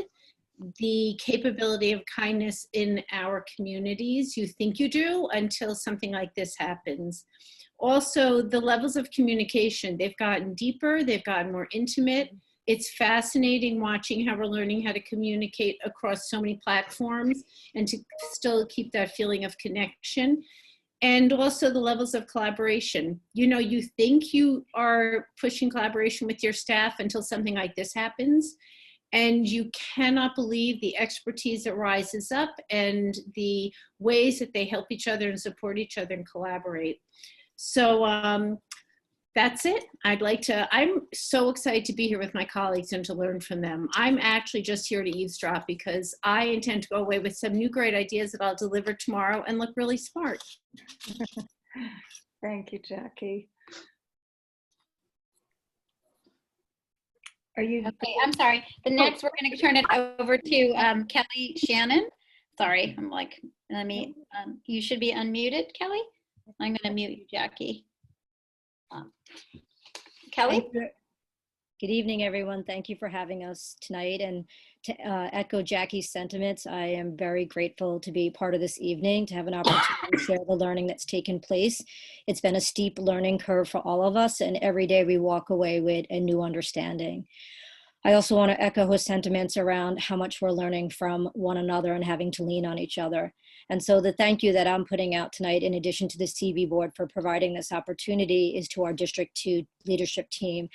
the capability of kindness in our communities. You think you do until something like this happens. Also, the levels of communication, they've gotten deeper, they've gotten more intimate. It's fascinating watching how we're learning how to communicate across so many platforms and to still keep that feeling of connection. And also the levels of collaboration. You know, you think you are pushing collaboration with your staff until something like this happens. And you cannot believe the expertise that rises up and the ways that they help each other and support each other and collaborate. So that's it. I'm so excited to be here with my colleagues and to learn from them. I'm actually just here to eavesdrop because I intend to go away with some new great ideas that I'll deliver tomorrow and look really smart. Thank you, Jackie. Are you? Okay, I'm sorry. The next, we're going to turn it over to Kelly Shannon. Sorry, I'm like, you should be unmuted, Kelly. I'm going to mute you, Jackie. Kelly? Good evening, everyone. Thank you for having us tonight. And to echo Jackie's sentiments, I am very grateful to be part of this evening, to have an opportunity to share the learning that's taken place. It's been a steep learning curve for all of us, and every day we walk away with a new understanding. I also want to echo her sentiments around how much we're learning from one another and having to lean on each other. And so the thank you that I'm putting out tonight, in addition to the CB board for providing this opportunity, is to our District 2 leadership team.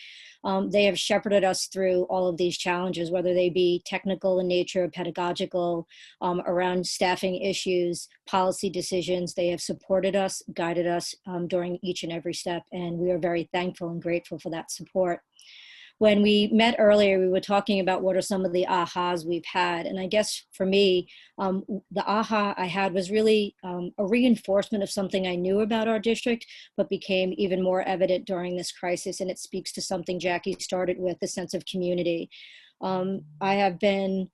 They have shepherded us through all of these challenges, whether they be technical in nature, pedagogical, around staffing issues, policy decisions. They have supported us, guided us during each and every step, and we are very thankful and grateful for that support. When we met earlier, we were talking about what are some of the ahas we've had. And I guess for me, the aha I had was really a reinforcement of something I knew about our district, but became even more evident during this crisis. And it speaks to something Jackie started with, the sense of community. I have been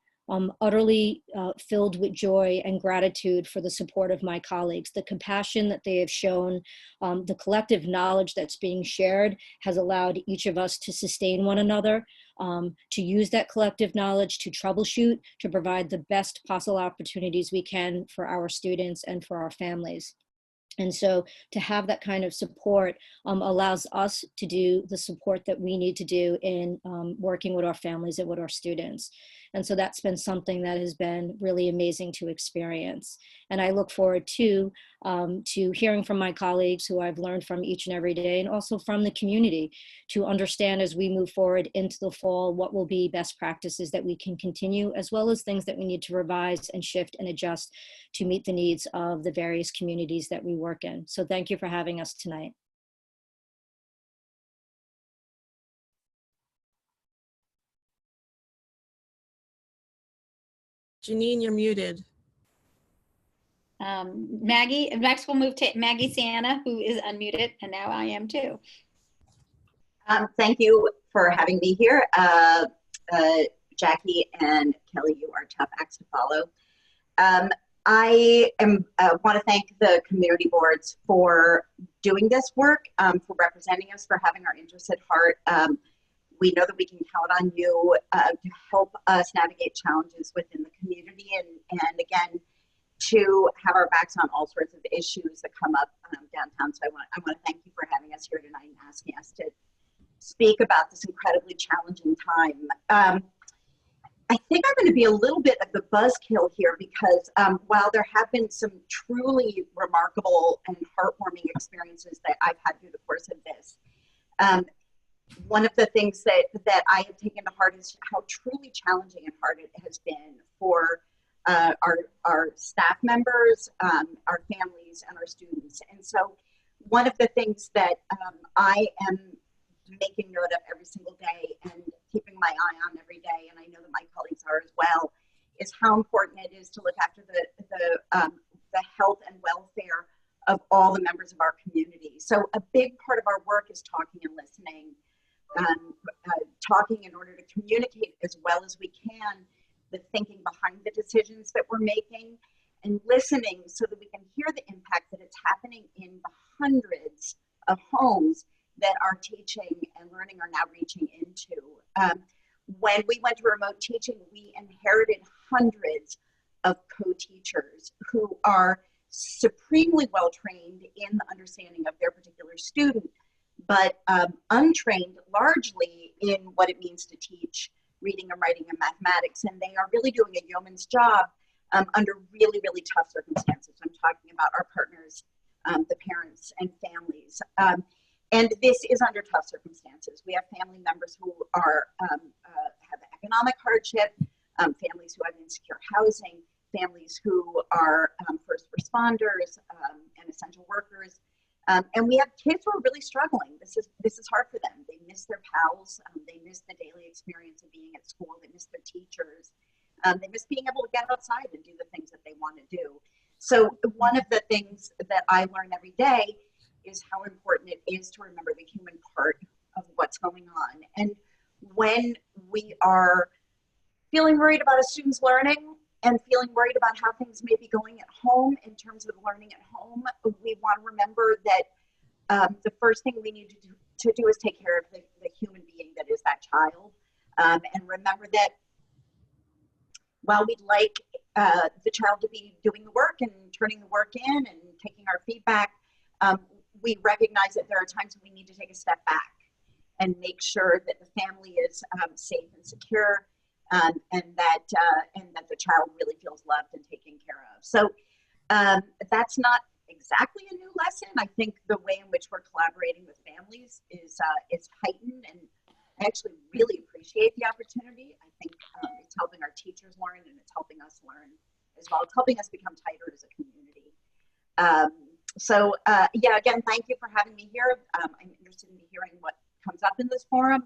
utterly filled with joy and gratitude for the support of my colleagues. The compassion that they have shown, the collective knowledge that's being shared has allowed each of us to sustain one another, to use that collective knowledge to troubleshoot, to provide the best possible opportunities we can for our students and for our families. And so to have that kind of support allows us to do the support that we need to do in working with our families and with our students. And so that's been something that has been really amazing to experience. And I look forward to hearing from my colleagues who I've learned from each and every day, and also from the community, to understand as we move forward into the fall what will be best practices that we can continue, as well as things that we need to revise and shift and adjust to meet the needs of the various communities that we work in. So thank you for having us tonight. Janine, you're muted. Next we'll move to Maggie Sienna, who is unmuted, and now I am too. Thank you for having me here. Jackie and Kelly, you are tough acts to follow. I want to thank the community boards for doing this work, for representing us, for having our interests at heart. We know that we can count on you to help us navigate challenges within the community, and again, to have our backs on all sorts of issues that come up downtown. So I want to thank you for having us here tonight and asking us to speak about this incredibly challenging time. I think I'm going to be a little bit of the buzzkill here because while there have been some truly remarkable and heartwarming experiences that I've had through the course of this, one of the things that I have taken to heart is how truly challenging and hard it has been for our staff members, our families, and our students. And so one of the things that I am making note of every single day and keeping my eye on every day, and I know that my colleagues are as well, is how important it is to look after the the health and welfare of all the members of our community. So a big part of our work is talking and listening, talking in order to communicate as well as we can the thinking behind the decisions that we're making, and listening so that we can hear the impact that it's happening in the hundreds of homes that our teaching and learning are now reaching into. When we went to remote teaching, we inherited hundreds of co-teachers who are supremely well trained in the understanding of their particular student, but untrained largely in what it means to teach reading and writing and mathematics. And they are really doing a yeoman's job under really, really tough circumstances. I'm talking about our partners, the parents and families. And this is under tough circumstances. We have family members who are have economic hardship, families who have insecure housing, families who are first responders and essential workers. And we have kids who are really struggling. This is hard for them. They miss their pals. They miss the daily experience of being at school. They miss their teachers. They miss being able to get outside and do the things that they want to do. So one of the things that I learn every day is how important it is to remember the human part of what's going on. And when we are feeling worried about a student's learning and feeling worried about how things may be going at home in terms of learning at home, we want to remember that the first thing we need to do is take care of the human being that is that child. And remember that while we'd like the child to be doing the work and turning the work in and taking our feedback, we recognize that there are times when we need to take a step back and make sure that the family is safe and secure, and that the child really feels loved and taken care of. So that's not exactly a new lesson. I think the way in which we're collaborating with families is heightened, and I actually really appreciate the opportunity. I think it's helping our teachers learn, and it's helping us learn as well. It's helping us become tighter as a community. Yeah, again, thank you for having me here. I'm interested in hearing what comes up in this forum,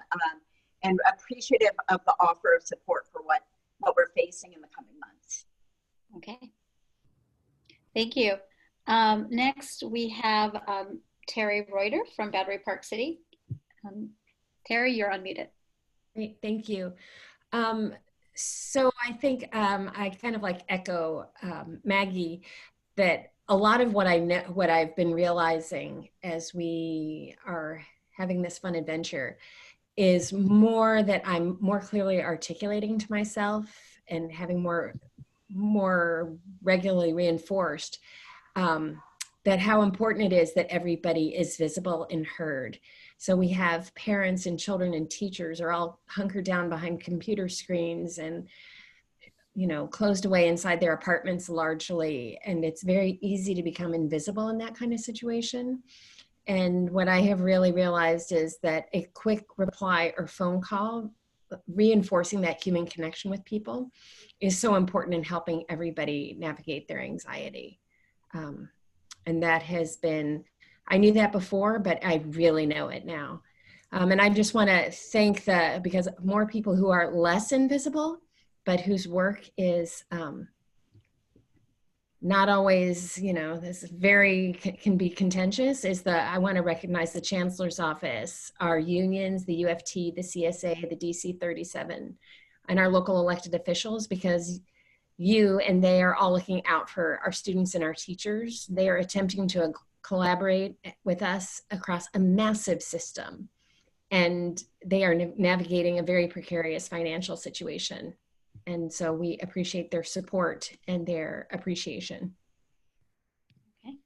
and appreciative of the offer of support for what we're facing in the coming months. Okay. Thank you. Next, we have Terry Reuter from Battery Park City. Terry, you're unmuted. Great, thank you. So I think I kind of like echo Maggie that a lot of what I've been realizing as we are having this fun adventure is more that I'm more clearly articulating to myself and having more regularly reinforced that how important it is that everybody is visible and heard. So we have parents and children and teachers are all hunkered down behind computer screens and closed away inside their apartments largely. And it's very easy to become invisible in that kind of situation. And what I have really realized is that a quick reply or phone call, reinforcing that human connection with people, is so important in helping everybody navigate their anxiety. And that has been, I knew that before, but I really know it now. And I just want to thank because more people who are less invisible, but whose work is not always, this can be contentious, I want to recognize the Chancellor's Office, our unions, the UFT, the CSA, the DC 37, and our local elected officials, because you and they are all looking out for our students and our teachers. They are attempting to collaborate with us across a massive system, and they are navigating a very precarious financial situation. And so we appreciate their support and their appreciation. Okay,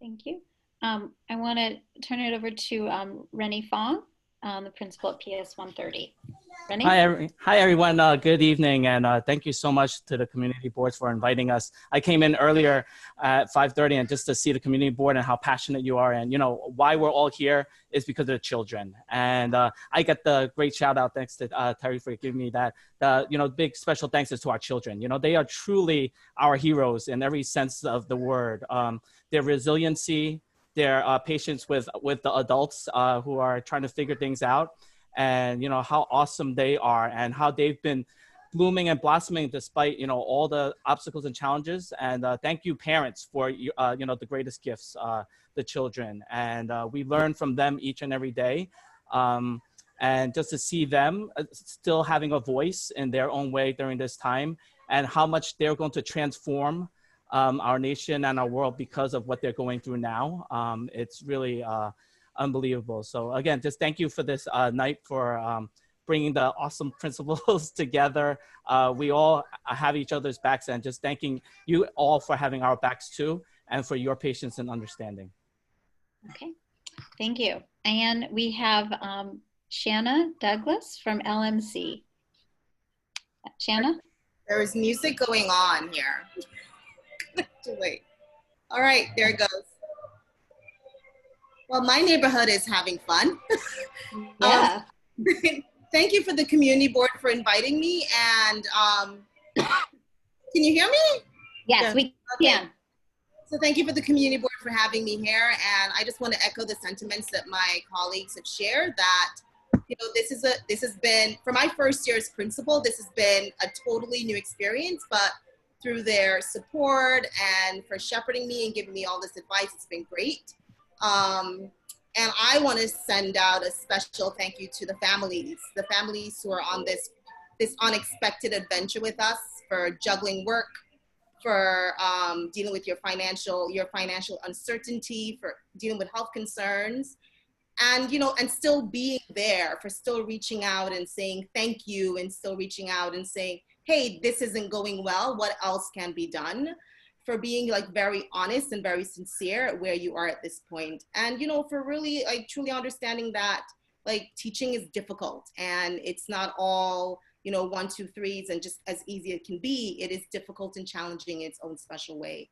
thank you. I want to turn it over to Rennie Fong, the principal at PS 130. Rennie? Hi everyone. Good evening, and thank you so much to the community boards for inviting us. I came in earlier at 5:30 and just to see the community board and how passionate you are, and why we're all here is because of the children. And I get the great shout out, thanks to Terry for giving me that. Big special thanks is to our children. They are truly our heroes in every sense of the word. Their resiliency, their patience with the adults who are trying to figure things out, and how awesome they are, and how they've been blooming and blossoming despite, all the obstacles and challenges. And thank you, parents, for, the greatest gifts, the children. And we learn from them each and every day. And just to see them still having a voice in their own way during this time, and how much they're going to transform our nation and our world because of what they're going through now. It's really unbelievable. So again, just thank you for this night, for bringing the awesome principals together. We all have each other's backs, and just thanking you all for having our backs too, and for your patience and understanding. Okay, thank you. And we have Shanna Douglas from LMC. Shanna? There is music going on here. Wait. All right, there it goes. Well, my neighborhood is having fun. Yeah. Thank you for the community board for inviting me. And can you hear me? Yes, we can. So thank you for the community board for having me here. And I just want to echo the sentiments that my colleagues have shared, that this has been, for my first year as principal, this has been a totally new experience, but through their support and for shepherding me and giving me all this advice, it's been great. And I want to send out a special thank you to the families who are on this unexpected adventure with us, for juggling work, for dealing with your financial uncertainty, for dealing with health concerns, and and still being there, for still reaching out and saying thank you, and still reaching out and saying, hey, this isn't going well, what else can be done? For being very honest and very sincere at where you are at this point. And for really truly understanding that teaching is difficult, and it's not all 1, 2, 3s and just as easy as it can be. It is difficult and challenging in its own special way.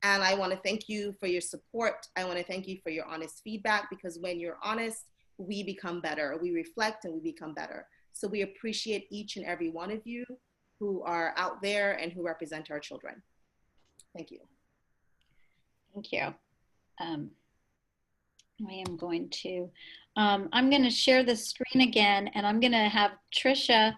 And I want to thank you for your support. I want to thank you for your honest feedback, because when you're honest, we become better. We reflect and we become better. So we appreciate each and every one of you who are out there and who represent our children. Thank you. Thank you. I am going to, I'm going to share the screen again, and I'm going to have Trisha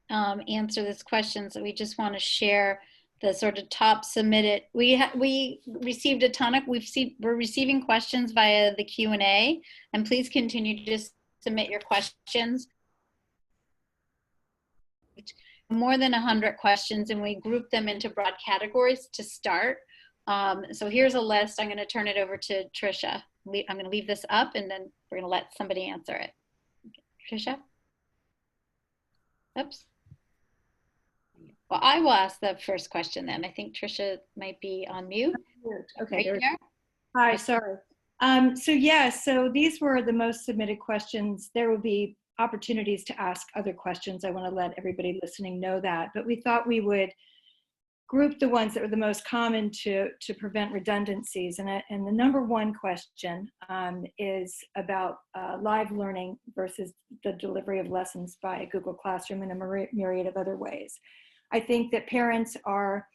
answer this question. So we just want to share the sort of top submitted. We received a ton of, we're receiving questions via the Q&A, and please continue to just submit your questions. More than 100 questions, and we grouped them into broad categories to start. So here's a list. I'm going to turn it over to Trisha. I'm going to leave this up, and then we're going to let somebody answer it. Trisha? Oops. Well, I will ask the first question then. I think Trisha might be on mute. Okay. Right here. Hi, sorry. So these were the most submitted questions. There will be opportunities to ask other questions. I want to let everybody listening know that. But we thought we would group the ones that were the most common to prevent redundancies. And the number one question is about live learning versus the delivery of lessons by Google Classroom in a myriad of other ways. I think that parents are,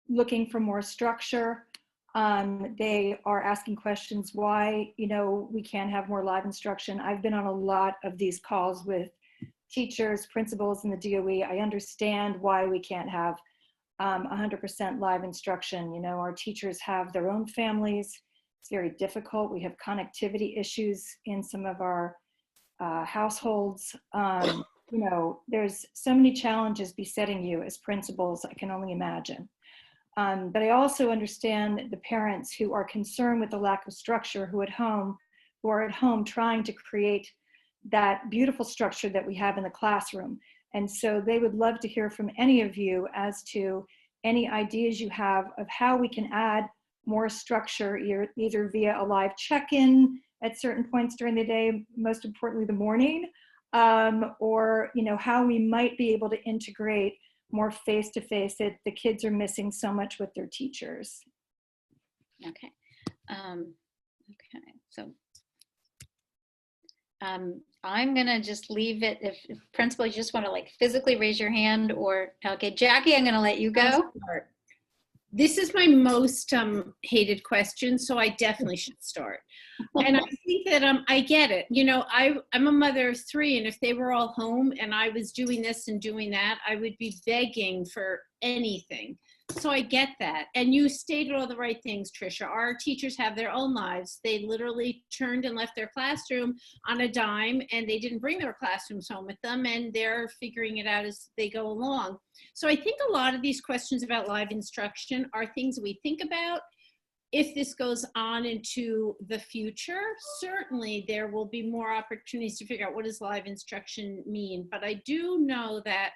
looking for more structure. They are asking questions why, we can't have more live instruction. I've been on a lot of these calls with teachers, principals in the DOE. I understand why we can't have 100% live instruction. Our teachers have their own families. It's very difficult. We have connectivity issues in some of our households. There's so many challenges besetting you as principals, I can only imagine. But I also understand the parents who are concerned with the lack of structure, who are at home trying to create that beautiful structure that we have in the classroom. And so they would love to hear from any of you as to any ideas you have of how we can add more structure, either via a live check-in at certain points during the day, most importantly the morning, or how we might be able to integrate more face-to-face. That the kids are missing so much with their teachers. Okay. So I'm gonna just leave it. If principal, you just want to physically raise your hand, or okay, Jackie, I'm gonna let you go. This is my most hated question, so I definitely should start. And I think that I get it. You know, I'm a mother of 3, and if they were all home and I was doing this and doing that, I would be begging for anything. So I get that. And you stated all the right things, Tricia. Our teachers have their own lives. They literally turned and left their classroom on a dime, and they didn't bring their classrooms home with them, and they're figuring it out as they go along. So I think a lot of these questions about live instruction are things we think about. If this goes on into the future, certainly there will be more opportunities to figure out what does live instruction mean. But I do know that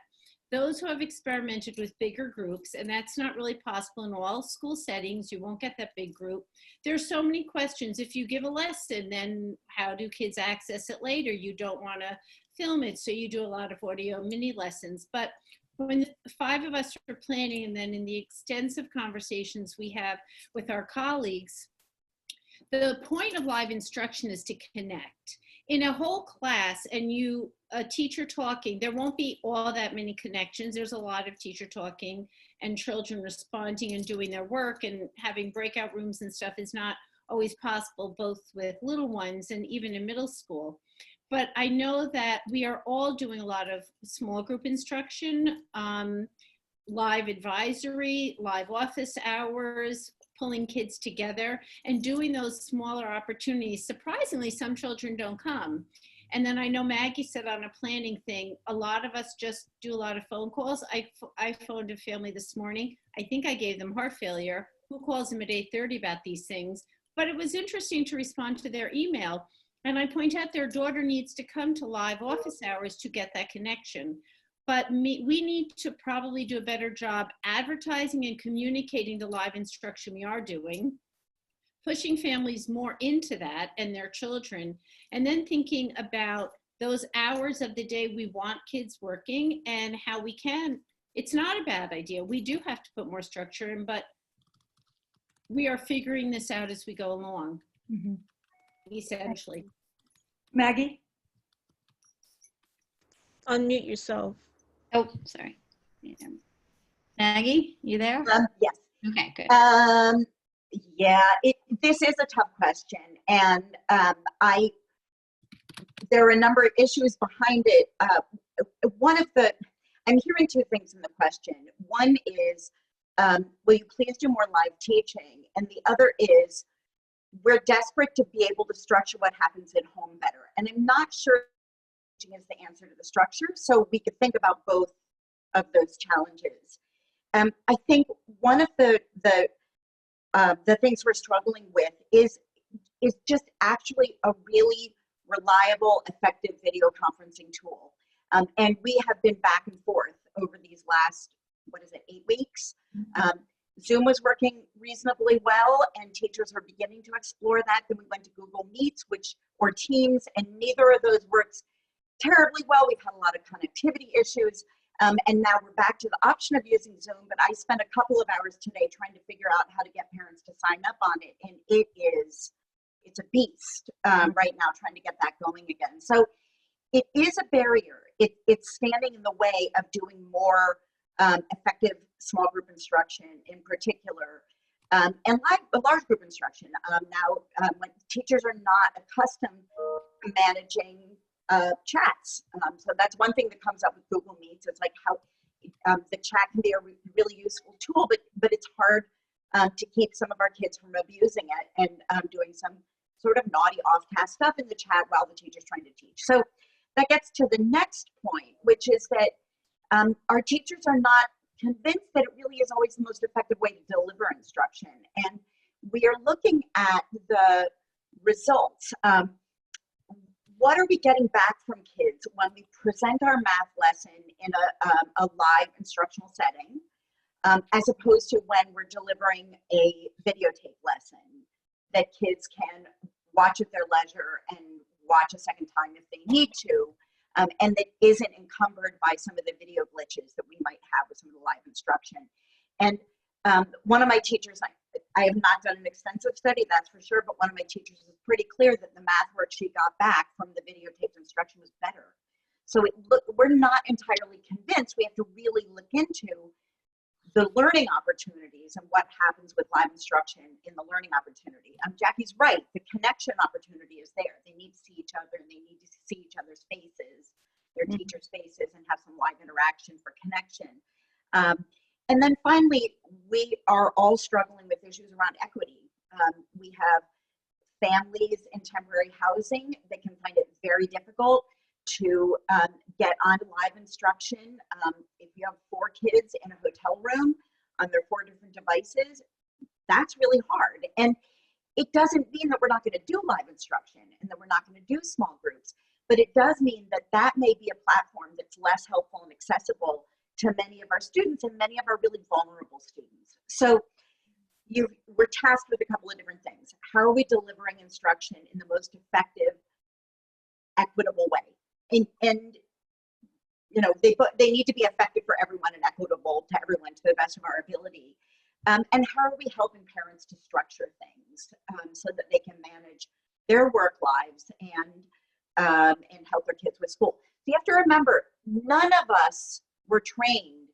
those who have experimented with bigger groups, and that's not really possible in all school settings, you won't get that big group. There's so many questions. If you give a lesson, then how do kids access it later? You don't want to film it, so you do a lot of audio mini lessons. But when the 5 of us are planning, and then in the extensive conversations we have with our colleagues, the point of live instruction is to connect. In a whole class, and a teacher talking, there won't be all that many connections. There's a lot of teacher talking and children responding and doing their work, and having breakout rooms and stuff is not always possible, both with little ones and even in middle school. But I know that we are all doing a lot of small group instruction, live advisory, live office hours, pulling kids together and doing those smaller opportunities. Surprisingly, some children don't come. And then I know Maggie said on a planning thing, a lot of us just do a lot of phone calls. I phoned a family this morning. I think I gave them heart failure. Who calls them at 8:30 about these things? But it was interesting to respond to their email. And I point out their daughter needs to come to live office hours to get that connection. But we need to probably do a better job advertising and communicating the live instruction we are doing, pushing families more into that and their children, and then thinking about those hours of the day we want kids working and how we can. It's not a bad idea. We do have to put more structure in, but we are figuring this out as we go along, essentially. Maggie? Unmute yourself. Oh, sorry. Maggie, you there? Yes. Okay, good. Yeah, this is a tough question, and there are a number of issues behind it. I'm hearing 2 things in the question. One is, will you please do more live teaching? And the other is, we're desperate to be able to structure what happens at home better. And I'm not sure teaching is the answer to the structure, so we could think about both of those challenges. I think one of the things we're struggling with is just actually a really reliable, effective video conferencing tool. And we have been back and forth over these last, 8 weeks? Zoom was working reasonably well, and teachers are beginning to explore that. Then we went to Google Meets, or Teams, and neither of those works terribly well. We've had a lot of connectivity issues. And now we're back to the option of using Zoom, but I spent a couple of hours today trying to figure out how to get parents to sign up on it. And it's a beast right now trying to get that going again. So it is a barrier. It's standing in the way of doing more effective small group instruction in particular, and large group instruction. Now, when teachers are not accustomed to managing chats. So that's one thing that comes up with Google Meets. It's like how the chat can be a really useful tool, but it's hard to keep some of our kids from abusing it and doing some sort of naughty off-task stuff in the chat while the teacher's trying to teach. So that gets to the next point, which is that our teachers are not convinced that it really is always the most effective way to deliver instruction. And we are looking at the results. What are we getting back from kids when we present our math lesson in a live instructional setting, as opposed to when we're delivering a videotape lesson that kids can watch at their leisure and watch a second time if they need to, and that isn't encumbered by some of the video glitches that we might have with some of the live instruction. And one of my teachers, I have not done an extensive study, that's for sure, but one of my teachers was pretty clear that the math work she got back from the videotaped instruction was better. So we're not entirely convinced. We have to really look into the learning opportunities and what happens with live instruction in the learning opportunity. Jackie's right, the connection opportunity is there. They need to see each other and they need to see each other's faces, their teachers' faces, and have some live interaction for connection. And then finally, we are all struggling with issues around equity. We have families in temporary housing that can find it very difficult to get onto live instruction. If you have 4 kids in a hotel room on their 4 different devices, that's really hard. And it doesn't mean that we're not going to do live instruction and that we're not going to do small groups, but it does mean that that may be a platform that's less helpful and accessible to many of our students and many of our really vulnerable students. So we're tasked with a couple of different things. How are we delivering instruction in the most effective, equitable way? And you know, they need to be effective for everyone and equitable to everyone to the best of our ability. And how are we helping parents to structure things so that they can manage their work lives and help their kids with school? So you have to remember, none of us were trained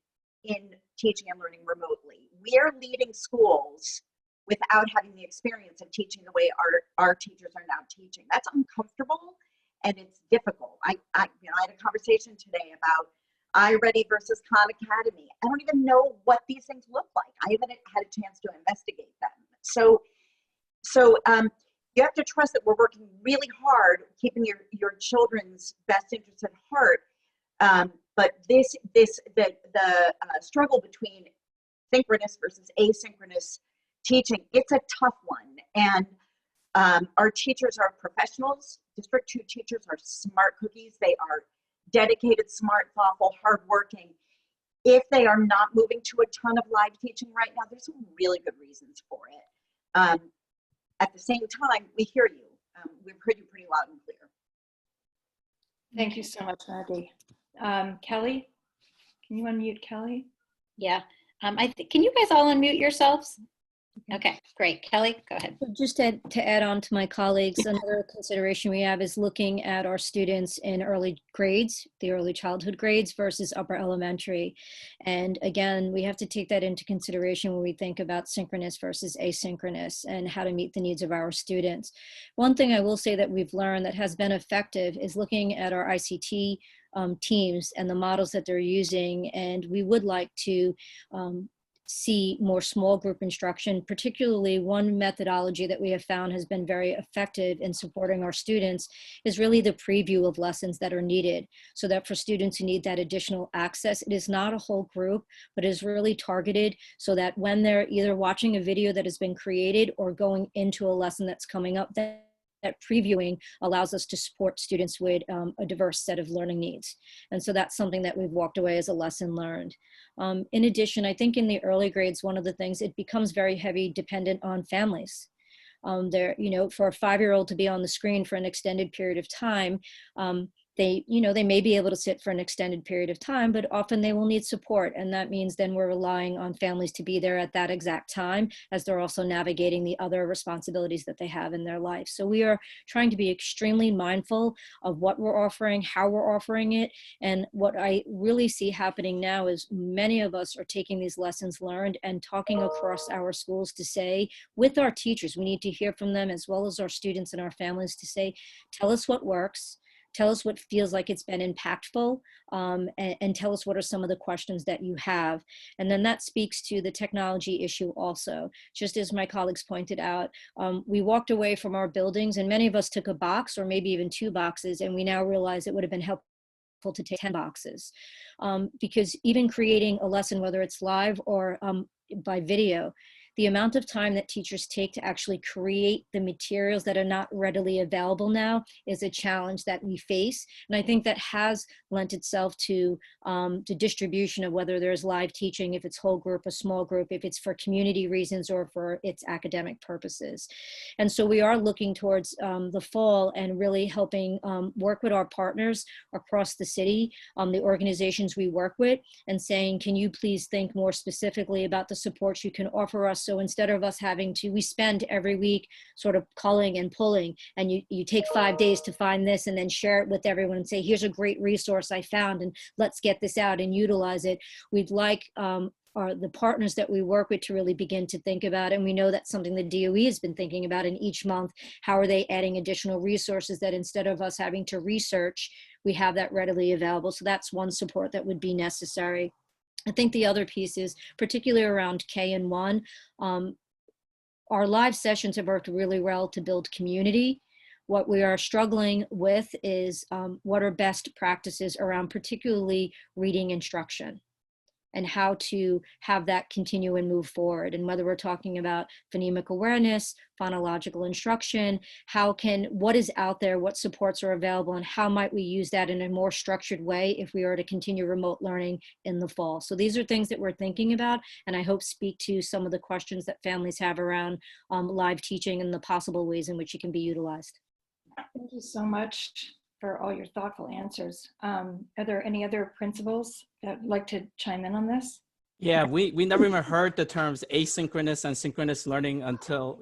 in teaching and learning remotely. We are leading schools without having the experience of teaching the way our teachers are now teaching. That's uncomfortable and it's difficult. I had a conversation today about iReady versus Khan Academy. I don't even know what these things look like. I haven't had a chance to investigate them. So you have to trust that we're working really hard, keeping your children's best interests at heart. But the struggle between synchronous versus asynchronous teaching, it's a tough one. And our teachers are professionals. District 2 teachers are smart cookies. They are dedicated, smart, thoughtful, hardworking. If they are not moving to a ton of live teaching right now, there's some really good reasons for it. At the same time, we hear you. We've heard you pretty loud and clear. Thank you so much, Maggie. Kelly, can you unmute Kelly? Yeah. Can you guys all unmute yourselves? Okay, great. Kelly, go ahead. Just to add on to my colleagues, another consideration we have is looking at our students in early grades, the early childhood grades versus upper elementary. And again, we have to take that into consideration when we think about synchronous versus asynchronous and how to meet the needs of our students. One thing I will say that we've learned that has been effective is looking at our ICT teams and the models that they're using. And we would like to see more small group instruction. Particularly, one methodology that we have found has been very effective in supporting our students is really the preview of lessons that are needed, so that for students who need that additional access, it is not a whole group, but is really targeted so that when they're either watching a video that has been created or going into a lesson that's coming up, that previewing allows us to support students with a diverse set of learning needs. And so that's something that we've walked away as a lesson learned. In addition, I think in the early grades, one of the things, it becomes very heavy dependent on families. For a 5-year-old to be on the screen for an extended period of time, they may be able to sit for an extended period of time, but often they will need support. And that means then we're relying on families to be there at that exact time as they're also navigating the other responsibilities that they have in their life. So we are trying to be extremely mindful of what we're offering, how we're offering it. And what I really see happening now is many of us are taking these lessons learned and talking across our schools to say, with our teachers, we need to hear from them as well as our students and our families to say, tell us what works. Tell us what feels like it's been impactful, and tell us what are some of the questions that you have. And then that speaks to the technology issue also. Just as my colleagues pointed out, we walked away from our buildings and many of us took a box or maybe even 2 boxes, and we now realize it would have been helpful to take 10 boxes. Because even creating a lesson, whether it's live or by video, the amount of time that teachers take to actually create the materials that are not readily available now is a challenge that we face. And I think that has lent itself to the distribution of whether there's live teaching, if it's whole group, a small group, if it's for community reasons or for its academic purposes. And so we are looking towards the fall and really helping work with our partners across the city, the organizations we work with, and saying, can you please think more specifically about the supports you can offer us? So instead of us having to, we spend every week sort of culling and pulling, and you take 5 days to find this and then share it with everyone and say, here's a great resource I found and let's get this out and utilize it. We'd like are the partners that we work with to really begin to think about. And we know that's something the DOE has been thinking about. And each month, how are they adding additional resources that instead of us having to research, we have that readily available. So that's one support that would be necessary. I think the other piece is particularly around K and 1. Our live sessions have worked really well to build community. What we are struggling with is what are best practices around particularly reading instruction and how to have that continue and move forward. And whether we're talking about phonemic awareness, phonological instruction, what is out there, what supports are available, and how might we use that in a more structured way if we are to continue remote learning in the fall. So these are things that we're thinking about, and I hope speak to some of the questions that families have around live teaching and the possible ways in which it can be utilized. Thank you so much for all your thoughtful answers. Are there any other principals that would like to chime in on this? Yeah, we never even heard the terms asynchronous and synchronous learning until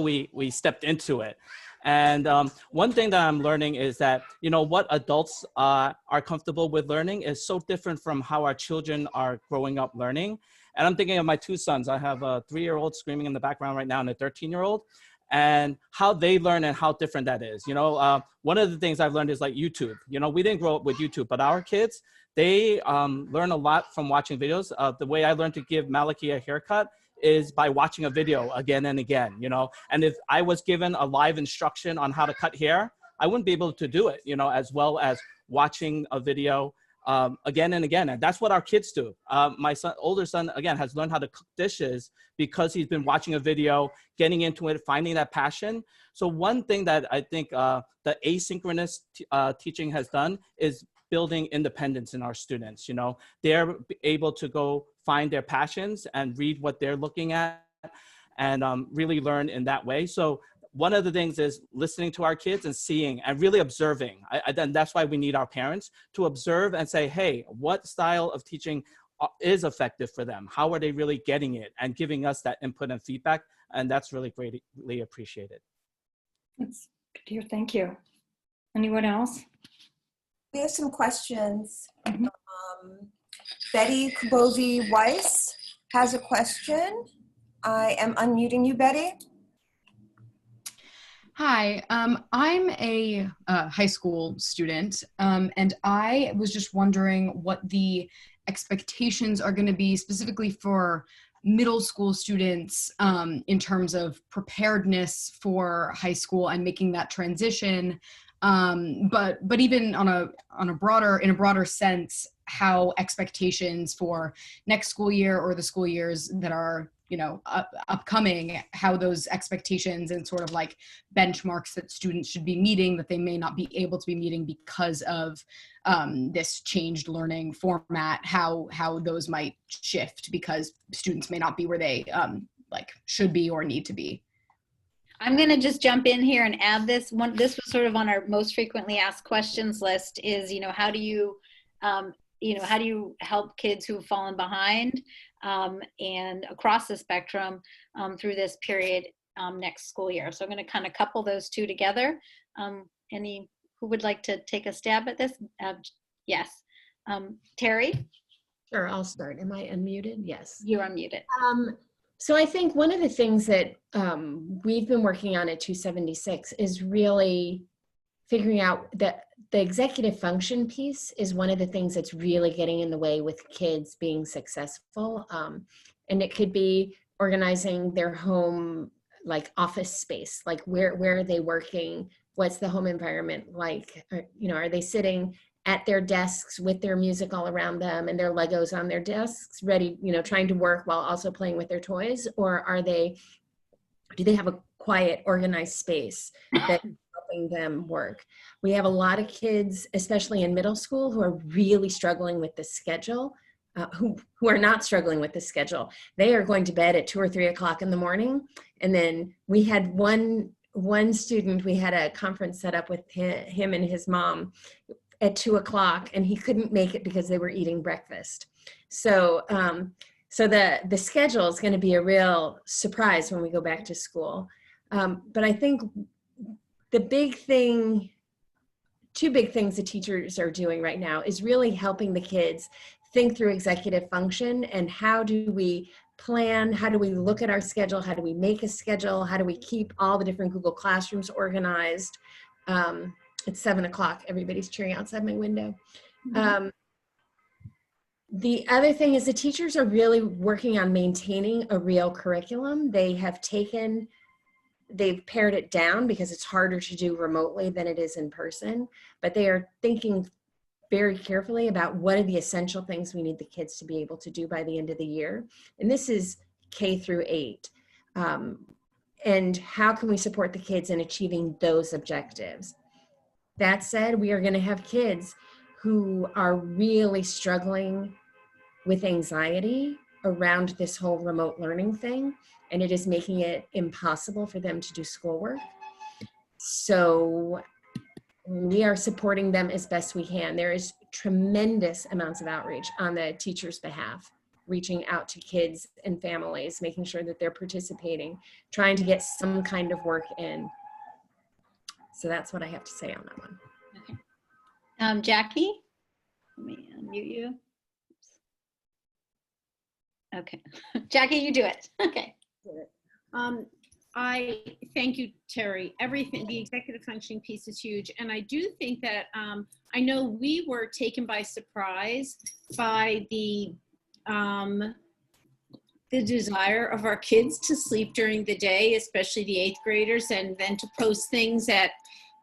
we stepped into it. And one thing that I'm learning is that, what adults are comfortable with learning is so different from how our children are growing up learning. And I'm thinking of my two sons. I have a 3-year-old screaming in the background right now and a 13-year-old. And how they learn and how different that is. One of the things I've learned is like YouTube. We didn't grow up with YouTube, but our kids, they learn a lot from watching videos. The way I learned to give Maliki a haircut is by watching a video again and again, And if I was given a live instruction on how to cut hair, I wouldn't be able to do it, as well as watching a video again and again. And that's what our kids do. My older son, again, has learned how to cook dishes because he's been watching a video, getting into it, finding that passion. So one thing that I think the asynchronous teaching has done is building independence in our students. They're able to go find their passions and read what they're looking at and really learn in that way. So one of the things is listening to our kids and seeing and really observing. And that's why we need our parents to observe and say, hey, what style of teaching is effective for them? How are they really getting it? And giving us that input and feedback. And that's really greatly appreciated. That's good to hear. Thank you. Anyone else? We have some questions. Betty Kubosi-Weiss has a question. I am unmuting you, Betty. Hi, I'm a high school student, and I was just wondering what the expectations are going to be specifically for middle school students in terms of preparedness for high school and making that transition. But even in a broader sense, how expectations for next school year or the school years that are upcoming, how those expectations and sort of like benchmarks that students should be meeting that they may not be able to be meeting because of this changed learning format, how those might shift because students may not be where they should be or need to be. I'm going to just jump in here and add this one. This was sort of on our most frequently asked questions list is, how do you help kids who've fallen behind and across the spectrum through this period next school year. So I'm going to kind of couple those two together. Who would like to take a stab at this? Yes. Terry? Sure, I'll start. Am I unmuted? Yes. You're unmuted. So I think one of the things that we've been working on at 276 is really figuring out that the executive function piece is one of the things that's really getting in the way with kids being successful. And it could be organizing their home, like office space, like where are they working? What's the home environment like? Are they sitting at their desks with their music all around them and their Legos on their desks, ready, trying to work while also playing with their toys? Or do they have a quiet, organized space that helping them work? We have a lot of kids, especially in middle school, who are really struggling with the schedule, who are not struggling with the schedule. They are going to bed at 2 or 3 o'clock in the morning. And then we had one student, we had a conference set up with him and his mom at 2 o'clock, and he couldn't make it because they were eating breakfast. So the schedule is going to be a real surprise when we go back to school. But I think two big things the teachers are doing right now is really helping the kids think through executive function and how do we plan, how do we look at our schedule, how do we make a schedule, how do we keep all the different Google Classrooms organized. It's 7 o'clock, everybody's cheering outside my window. The other thing is the teachers are really working on maintaining a real curriculum. They've pared it down because it's harder to do remotely than it is in person, but they are thinking very carefully about what are the essential things we need the kids to be able to do by the end of the year. And this is K through 8. And how can we support the kids in achieving those objectives? That said, we are going to have kids who are really struggling with anxiety around this whole remote learning thing, and it is making it impossible for them to do schoolwork. So we are supporting them as best we can. There is tremendous amounts of outreach on the teachers' behalf, reaching out to kids and families, making sure that they're participating, trying to get some kind of work in. So that's what I have to say on that one. Okay. Jackie, let me unmute you. Okay. Jackie, you do it. Okay. I thank you, Terry. Everything, the executive functioning piece is huge. And I do think that, I know we were taken by surprise by the desire of our kids to sleep during the day, especially the 8th graders, and then to post things at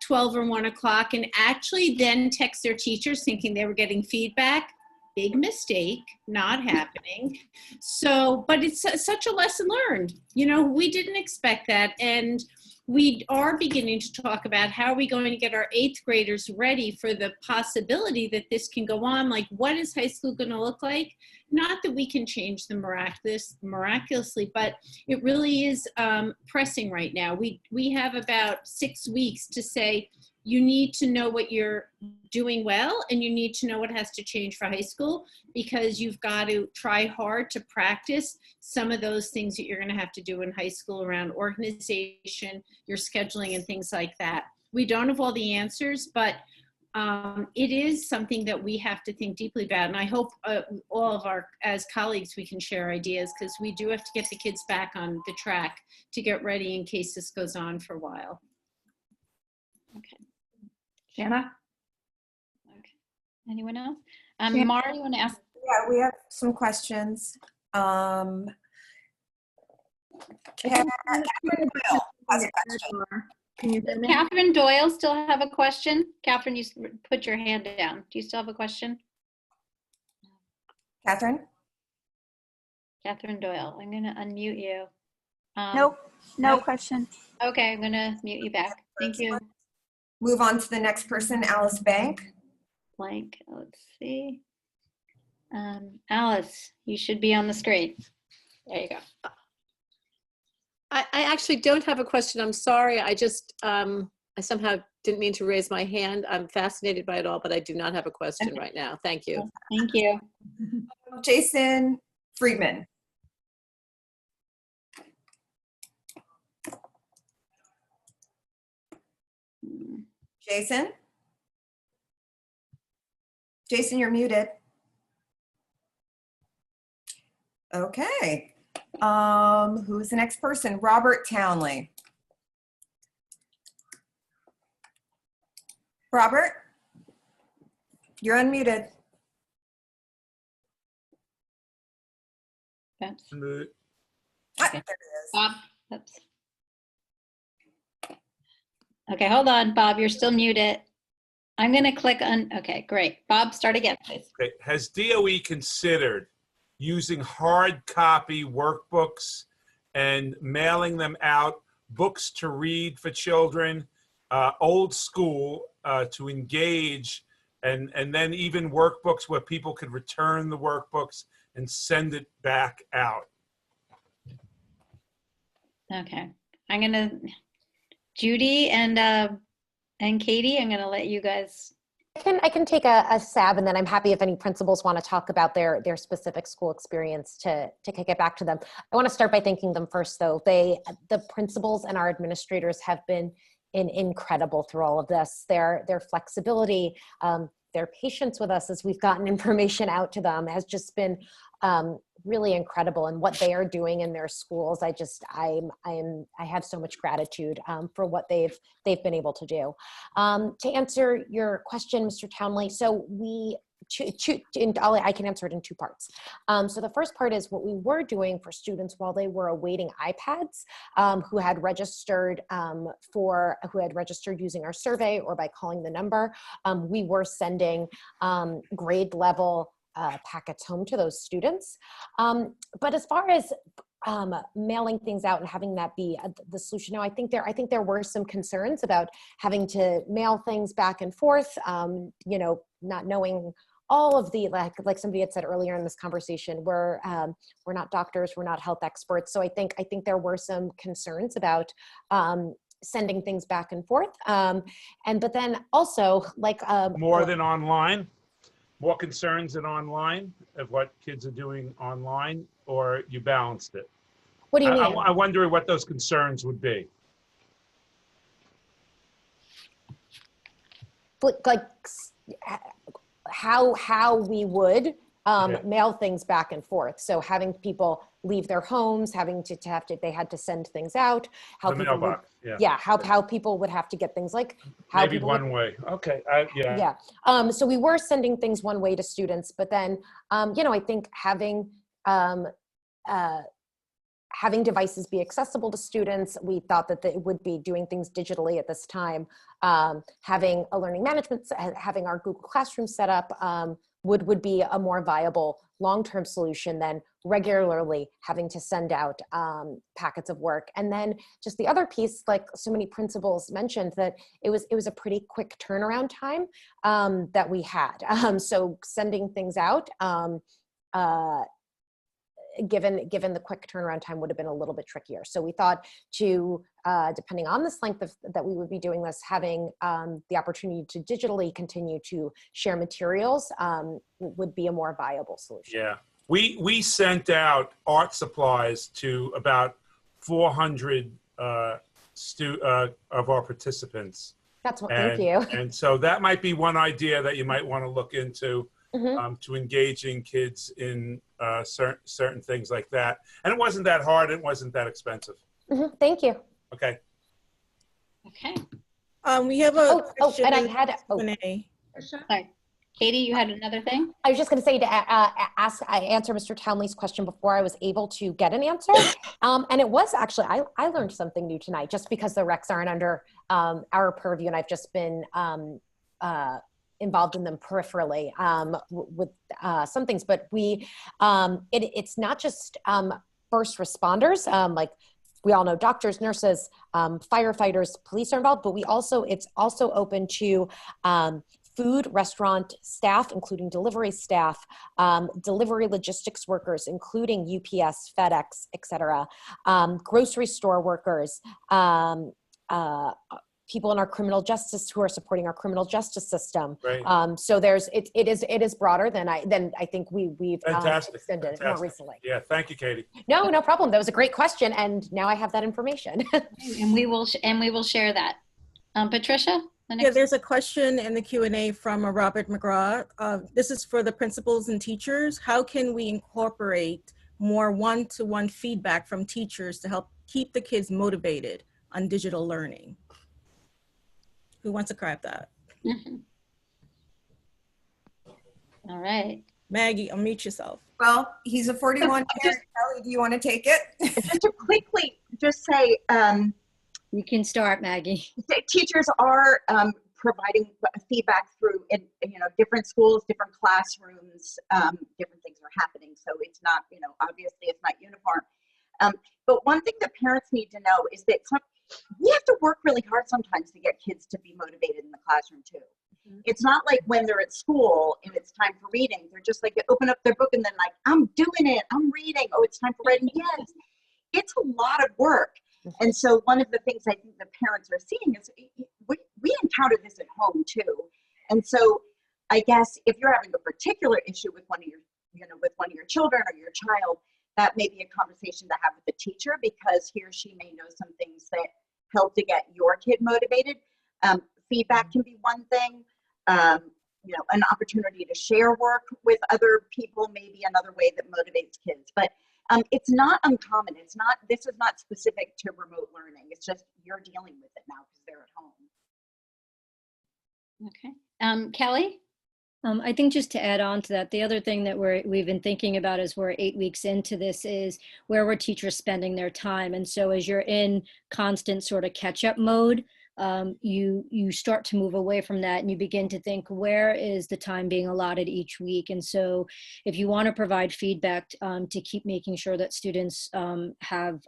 12 or 1 o'clock and actually then text their teachers thinking they were getting feedback. Big mistake, not happening. So, but it's such a lesson learned. You know, we didn't expect that. And we are beginning to talk about how are we going to get our 8th graders ready for the possibility that this can go on. Like, what is high school going to look like? Not that we can change them miraculously, but it really is pressing right now. We have about 6 weeks to say, you need to know what you're doing well, and you need to know what has to change for high school, because you've got to try hard to practice some of those things that you're going to have to do in high school around organization, your scheduling, and things like that. We don't have all the answers, but it is something that we have to think deeply about. And I hope all of our, as colleagues, we can share ideas, because we do have to get the kids back on the track to get ready in case this goes on for a while. Okay. Shanna? Okay. Anyone else? Mara, you want to ask? Yeah, we have some questions. Catherine Doyle has a question. Does Catherine Doyle still have a question? Catherine, you put your hand down. Do you still have a question? Catherine? Catherine Doyle, I'm going to unmute you. Nope, no question. Okay, I'm going to mute you back. Thank you. Move on to the next person, Alice Bank. Blank, let's see. Alice, you should be on the screen. There you go. I actually don't have a question. I'm sorry. I just, I somehow didn't mean to raise my hand. I'm fascinated by it all, but I do not have a question right now. Thank you. Thank you. Jason Friedman. Jason? Jason, you're muted. Okay. Who's the next person? Robert Townley. Robert, you're unmuted. Oops. Unmuted. Ah, there it is. Bob, oops. Okay, hold on, Bob, you're still muted. I'm going to click on, okay, great. Bob, start again, please. Okay. Has DOE considered using hard copy workbooks and mailing them out, books to read for children, old school to engage, and then even workbooks where people could return the workbooks and send it back out? Okay, I'm going to, Judy and Katie, I'm going to let you guys. I can take a stab, and then I'm happy if any principals want to talk about their specific school experience to kick it back to them. I want to start by thanking them first, though. The principals and our administrators have been incredible through all of this. Their flexibility, their patience with us as we've gotten information out to them has just been really incredible. And what they are doing in their schools, I have so much gratitude for what they've been able to do. To answer your question, Mr. Townley, so I can answer it in two parts. So the first part is what we were doing for students while they were awaiting iPads, who had registered using our survey or by calling the number. We were sending grade level packets home to those students. But as far as mailing things out and having that be the solution, no, I think there were some concerns about having to mail things back and forth, not knowing all of the, like somebody had said earlier in this conversation, we're not doctors, we're not health experts. So I think there were some concerns about sending things back and forth. But then also more than online, more concerns than online of what kids are doing online, or you balanced it? What do you mean? I wonder what those concerns would be. Like how we would mail things back and forth. So having people leave their homes, they had to send things out. How the people mailbox, would, how people would have to get things, like how maybe people one way. Okay, yeah. Yeah. So we were sending things one way to students, but then I think having devices be accessible to students, we thought that they would be doing things digitally at this time. Having a learning management, having our Google Classroom set up would be a more viable long-term solution than regularly having to send out packets of work. And then just the other piece, like so many principals mentioned, that it was a pretty quick turnaround time that we had. So sending things out, given the quick turnaround time, would have been a little bit trickier. So we thought depending on this length that we would be doing this, having the opportunity to digitally continue to share materials would be a more viable solution. Yeah, we sent out art supplies to about 400 of our participants. That's what, thank you. And so that might be one idea that you might want to look into. Mm-hmm. To engaging kids in certain things like that. And it wasn't that hard. It wasn't that expensive. Mm-hmm. Thank you. Okay. Okay. We have a question. And I had Sorry, Katie, you had another thing? I was just going to say answer Mr. Townley's question before I was able to get an answer. And it was actually, I learned something new tonight, just because the recs aren't under our purview, and I've just been involved in them peripherally with some things, but it's not just first responders, like we all know doctors, nurses, firefighters, police are involved, but it's also open to food, restaurant staff, including delivery staff, delivery logistics workers, including UPS, FedEx, etc., grocery store workers, people in our criminal justice who are supporting our criminal justice system. Right. So it is broader than I think we've extended it more recently. Yeah, thank you, Katie. No problem. That was a great question, and now I have that information. And we will share that. Patricia? Yeah, there's a question in the Q&A from Robert McGraw. This is for the principals and teachers. How can we incorporate more one-to-one feedback from teachers to help keep the kids motivated on digital learning? Who wants to grab that? Mm-hmm. All right. Maggie, unmute yourself. Well, he's a 41 parent. Kelly, do you want to take it? Just to quickly just say, you can start, Maggie. Teachers are providing feedback through different schools, different classrooms, different things are happening. So it's not, obviously it's not uniform. But one thing that parents need to know is that we have to work really hard sometimes to get kids to be motivated in the classroom too. Mm-hmm. It's not like when they're at school and it's time for reading, they're just like, they open up their book and then like, I'm doing it, I'm reading. Oh, it's time for writing. Yes, it's a lot of work. And so one of the things I think the parents are seeing is we encounter this at home too. And so I guess if you're having a particular issue with one of your children or your child, that may be a conversation to have with the teacher, because he or she may know some things that help to get your kid motivated. Feedback can be one thing. an opportunity to share work with other people, maybe another way that motivates kids. But it's not uncommon. This is not specific to remote learning. It's just you're dealing with it now because they're at home. Okay. Kelly? I think just to add on to that, the other thing that we've been thinking about as we're 8 weeks into this is where were teachers spending their time. And so as you're in constant sort of catch-up mode, you start to move away from that and you begin to think, where is the time being allotted each week? And so if you want to provide feedback to keep making sure that students have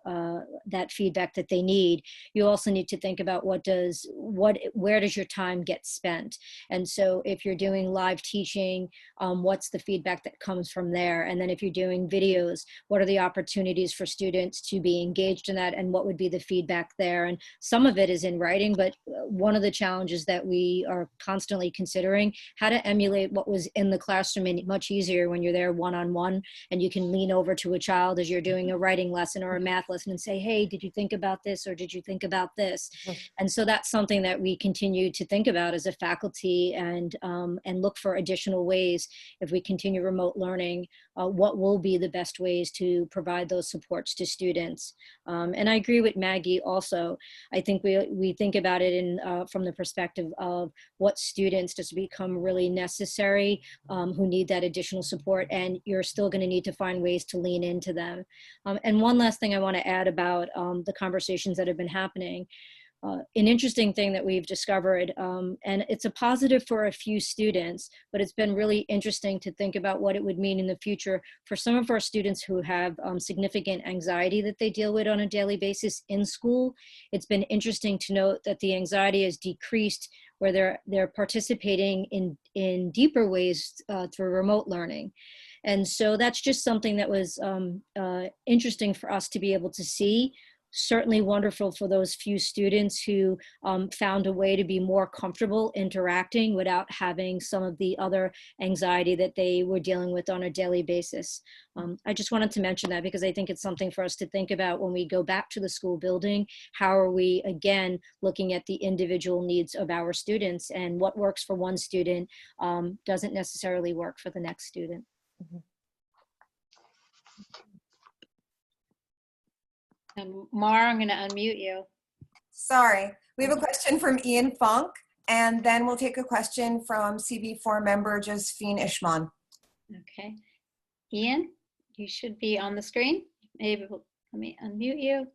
that feedback that they need, you also need to think about where does your time get spent? And so if you're doing live teaching, what's the feedback that comes from there? And then if you're doing videos, what are the opportunities for students to be engaged in that, and what would be the feedback there? And some of it is in writing, but one of the challenges that we are constantly considering, how to emulate what was in the classroom, and much easier when you're there one-on-one and you can lean over to a child as you're doing a writing lesson or a math lesson and say, hey, did you think about this, or did you think about this? And so that's something that we continue to think about as a faculty, and look for additional ways if we continue remote learning, what will be the best ways to provide those supports to students. And I agree with Maggie also. I think we think about it in from the perspective of what students just become really necessary, who need that additional support, and you're still going to need to find ways to lean into them. And one last thing I want to add about the conversations that have been happening. An interesting thing that we've discovered, and it's a positive for a few students, but it's been really interesting to think about what it would mean in the future for some of our students who have significant anxiety that they deal with on a daily basis in school. It's been interesting to note that the anxiety has decreased where they're participating in deeper ways through remote learning. And so that's just something that was interesting for us to be able to see. Certainly wonderful for those few students who found a way to be more comfortable interacting without having some of the other anxiety that they were dealing with on a daily basis. I just wanted to mention that because I think it's something for us to think about when we go back to the school building. How are we, again, looking at the individual needs of our students, and what works for one student doesn't necessarily work for the next student. And Mara, I'm going to unmute you. Sorry. We have a question from Ian Funk, and then we'll take a question from CB4 member Josephine Ishman. Okay. Ian, you should be on the screen. Maybe let me unmute you.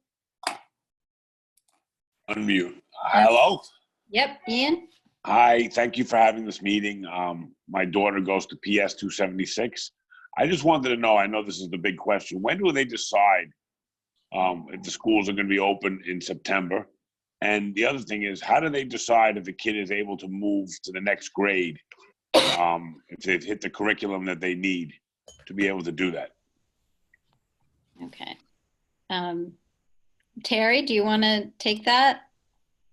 Unmute. Hello? Yep, Ian. Hi, thank you for having this meeting. My daughter goes to PS 276. I just wanted to know, I know this is the big question, when do they decide if the schools are going to be open in September? And the other thing is, how do they decide if a kid is able to move to the next grade, if they've hit the curriculum that they need to be able to do that? Okay. Terry, do you want to take that?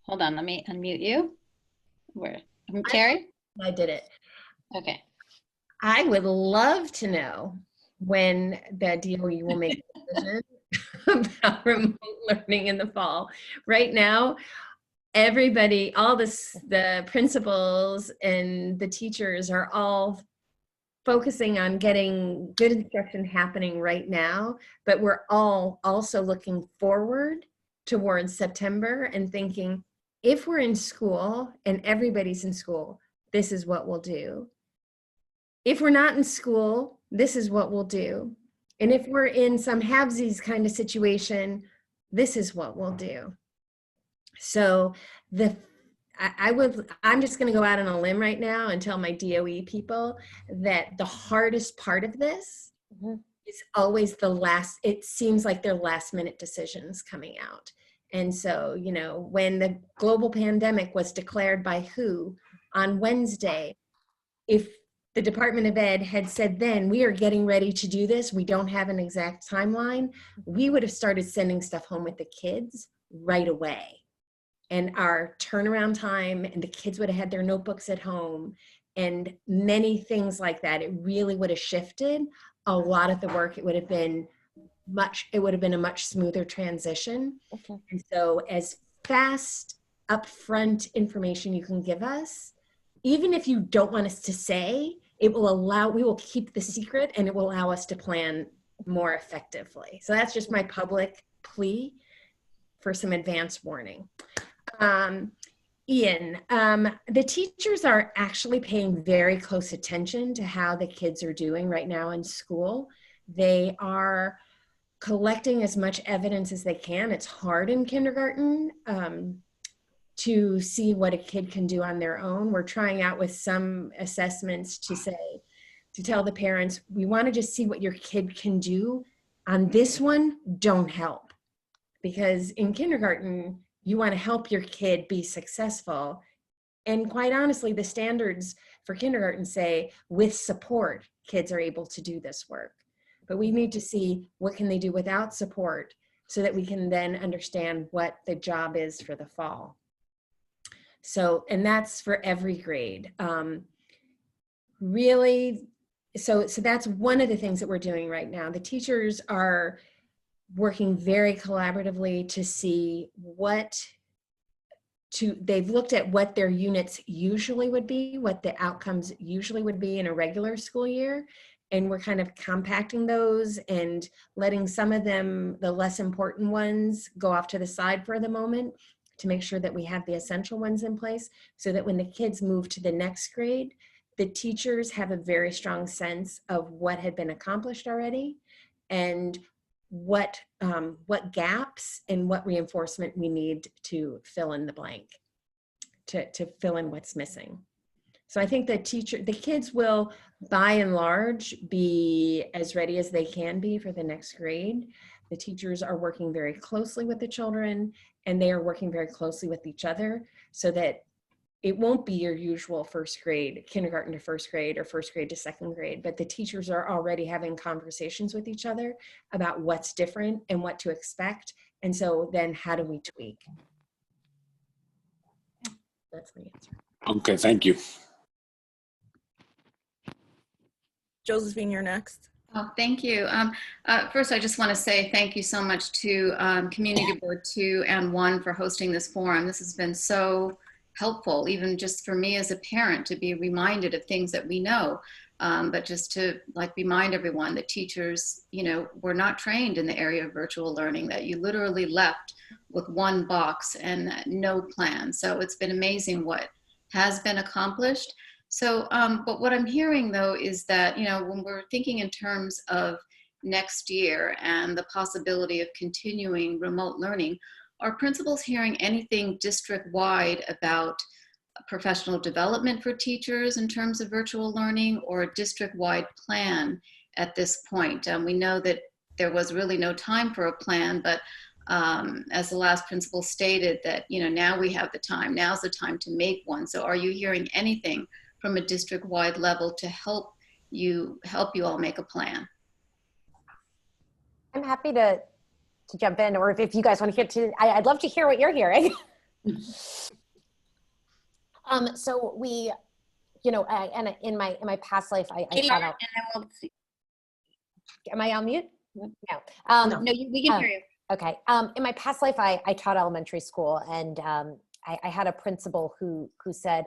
Hold on, let me unmute you. Where? Terry? I did it. Okay. I would love to know when the DOE will make a decision about remote learning in the fall. Right now, everybody, the principals and the teachers are all focusing on getting good instruction happening right now, but we're all also looking forward towards September and thinking, if we're in school and everybody's in school, this is what we'll do. If we're not in school, this is what we'll do. And if we're in some halvesies kind of situation, this is what we'll do. So I'm just going to go out on a limb right now and tell my DOE people that the hardest part of this is always it seems like they're last minute decisions coming out. And so, you know, when the global pandemic was declared by WHO on Wednesday, if the Department of Ed had said then, we are getting ready to do this, we don't have an exact timeline, we would have started sending stuff home with the kids right away. And our turnaround time, and the kids would have had their notebooks at home, and many things like that. It really would have shifted a lot of the work. It would have been a much smoother transition. And so as fast upfront information you can give us, even if you don't want us to say, we will keep the secret, and it will allow us to plan more effectively. So that's just my public plea for some advance warning. Ian, the teachers are actually paying very close attention to how the kids are doing right now in school. They are collecting as much evidence as they can. It's hard in kindergarten to see what a kid can do on their own. We're trying out with some assessments to tell the parents, we want to just see what your kid can do. On this one, don't help. Because in kindergarten, you want to help your kid be successful. And quite honestly, the standards for kindergarten say with support, kids are able to do this work. But we need to see what can they do without support so that we can then understand what the job is for the fall. So, and that's for every grade. Really, so that's one of the things that we're doing right now. The teachers are working very collaboratively to see they've looked at what their units usually would be, what the outcomes usually would be in a regular school year. And we're kind of compacting those and letting some of them, the less important ones, go off to the side for the moment to make sure that we have the essential ones in place so that when the kids move to the next grade, the teachers have a very strong sense of what had been accomplished already and what gaps and what reinforcement we need to fill in the blank, to fill in what's missing. So I think the kids will, by and large, be as ready as they can be for the next grade. The teachers are working very closely with the children, and they are working very closely with each other so that it won't be your usual first grade, kindergarten to first grade or first grade to second grade, but the teachers are already having conversations with each other about what's different and what to expect. And so then how do we tweak? That's the answer. Okay, thank you. Josephine, you're next. Oh, thank you. First, I just want to say thank you so much to Community Board 2 and 1 for hosting this forum. This has been so helpful, even just for me as a parent, to be reminded of things that we know, but just to remind everyone that teachers, were not trained in the area of virtual learning, that you literally left with one box and no plan. So it's been amazing what has been accomplished. So, but what I'm hearing though is that, when we're thinking in terms of next year and the possibility of continuing remote learning, are principals hearing anything district-wide about professional development for teachers in terms of virtual learning, or a district-wide plan at this point? We know that there was really no time for a plan, but as the last principal stated that, now we have the time, now's the time to make one. So are you hearing anything from a district-wide level to help you all make a plan? I'm happy to jump in, or if you guys want to hear I'd love to hear what you're hearing. So we, and in my past life, I taught out. Am I on mute? No. No, we can hear you. Okay. In my past life, I taught elementary school, and I had a principal who said,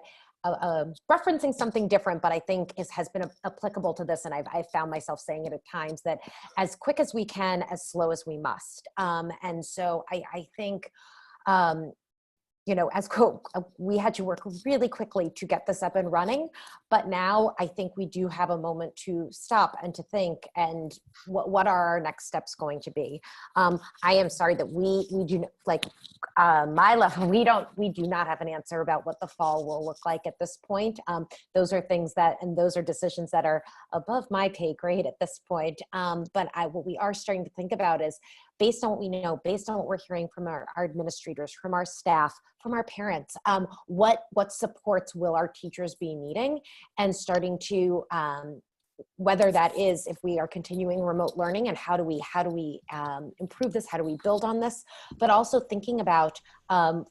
referencing something different, but I think has been applicable to this, and I've found myself saying it at times, that as quick as we can, as slow as we must. And so I think, we had to work really quickly to get this up and running, but now I think we do have a moment to stop and to think, and what are our next steps going to be? I am sorry that we do, my level, we do not have an answer about what the fall will look like at this point. Those are things and those are decisions that are above my pay grade at this point. But what we are starting to think about is, based on what we know, based on what we're hearing from our administrators, from our staff, from our parents, what supports will our teachers be needing, and starting to, whether that is if we are continuing remote learning, and how do we improve this, how do we build on this, but also thinking about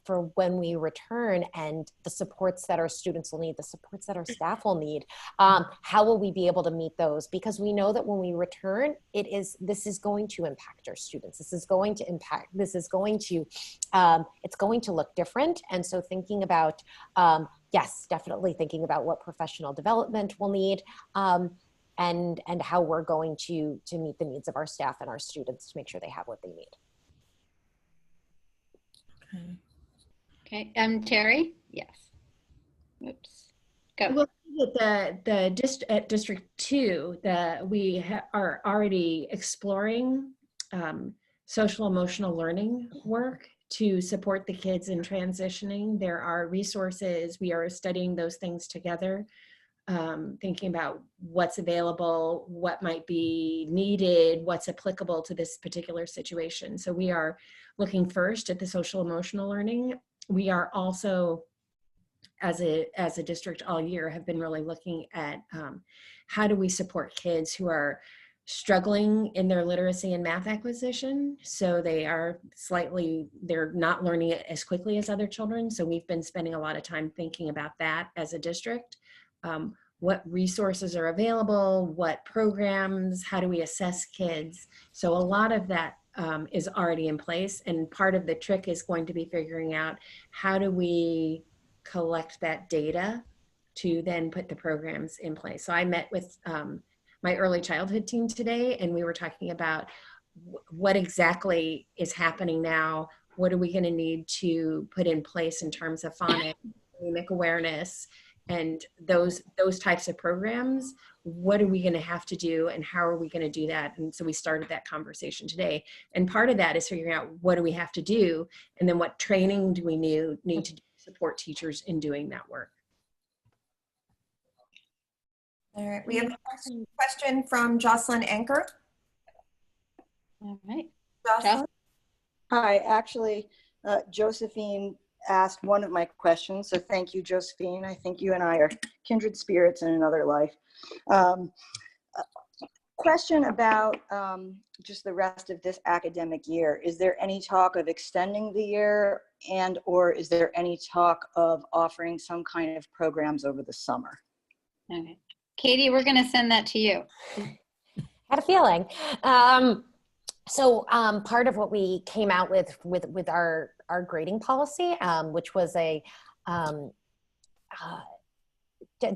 for when we return and the supports that our students will need, the supports that our staff will need, how will we be able to meet those? Because we know that when we return, this is going to impact our students. It's going to look different. And so thinking about yes, definitely thinking about what professional development we'll need, and how we're going to meet the needs of our staff and our students to make sure they have what they need. Okay, Terry? Yes. Oops. Go. Well, at District 2, we are already exploring social emotional learning work to support the kids in transitioning. There are resources. We are studying those things together, thinking about what's available, what might be needed, what's applicable to this particular situation. So we are looking first at the social emotional learning. We are also, as a district all year, have been really looking at how do we support kids who are struggling in their literacy and math acquisition. So they're not learning it as quickly as other children. So we've been spending a lot of time thinking about that as a district. What resources are available, what programs, how do we assess kids? So a lot of that is already in place. And part of the trick is going to be figuring out how do we collect that data to then put the programs in place. So I met with my early childhood team today, and we were talking about what exactly is happening now. What are we going to need to put in place in terms of phonics, phonemic awareness, and those types of programs? What are we going to have to do, and how are we going to do that? And so we started that conversation today. And part of that is figuring out what do we have to do, and then what training do we need to support teachers in doing that work. All right, we have a question from Jocelyn Anker. All right. Jocelyn? Hi, actually, Josephine asked one of my questions, so thank you, Josephine. I think you and I are kindred spirits in another life. Question about just the rest of this academic year. Is there any talk of extending the year, and or is there any talk of offering some kind of programs over the summer? Okay. Katie, we're going to send that to you. Had a feeling. So part of what we came out with our grading policy, which was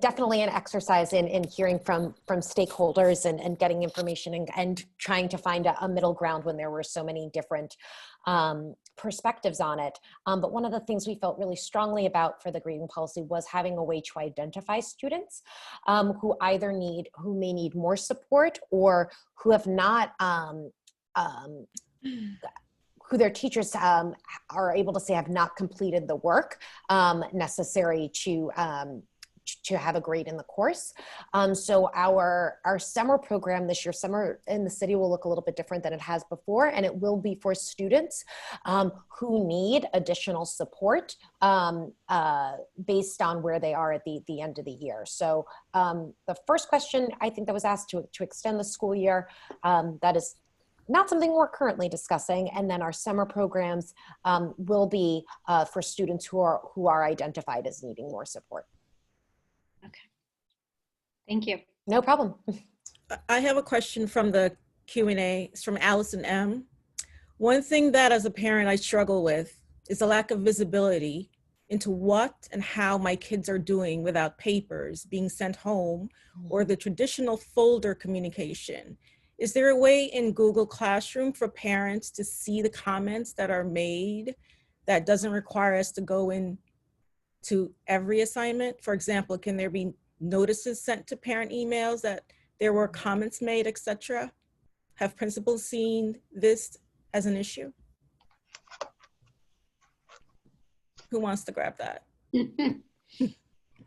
definitely an exercise in hearing from stakeholders and getting information and trying to find a middle ground when there were so many different perspectives on it. But one of the things we felt really strongly about for the grading policy was having a way to identify students who may need more support, or who have not, who their teachers are able to say have not completed the work necessary to have a grade in the course. So our summer program this year, Summer in the City, will look a little bit different than it has before, and it will be for students who need additional support based on where they are at the end of the year. So the first question I think that was asked to extend the school year, that is not something we're currently discussing. And then our summer programs will be for students who are identified as needing more support. Okay. Thank you. No problem. I have a question from the Q&A. It's from Allison M. One thing that as a parent I struggle with is the lack of visibility into what and how my kids are doing without papers being sent home or the traditional folder communication. Is there a way in Google Classroom for parents to see the comments that are made that doesn't require us to go in to every assignment? For example, can there be notices sent to parent emails that there were comments made, etc.? Have principals seen this as an issue? Who wants to grab that?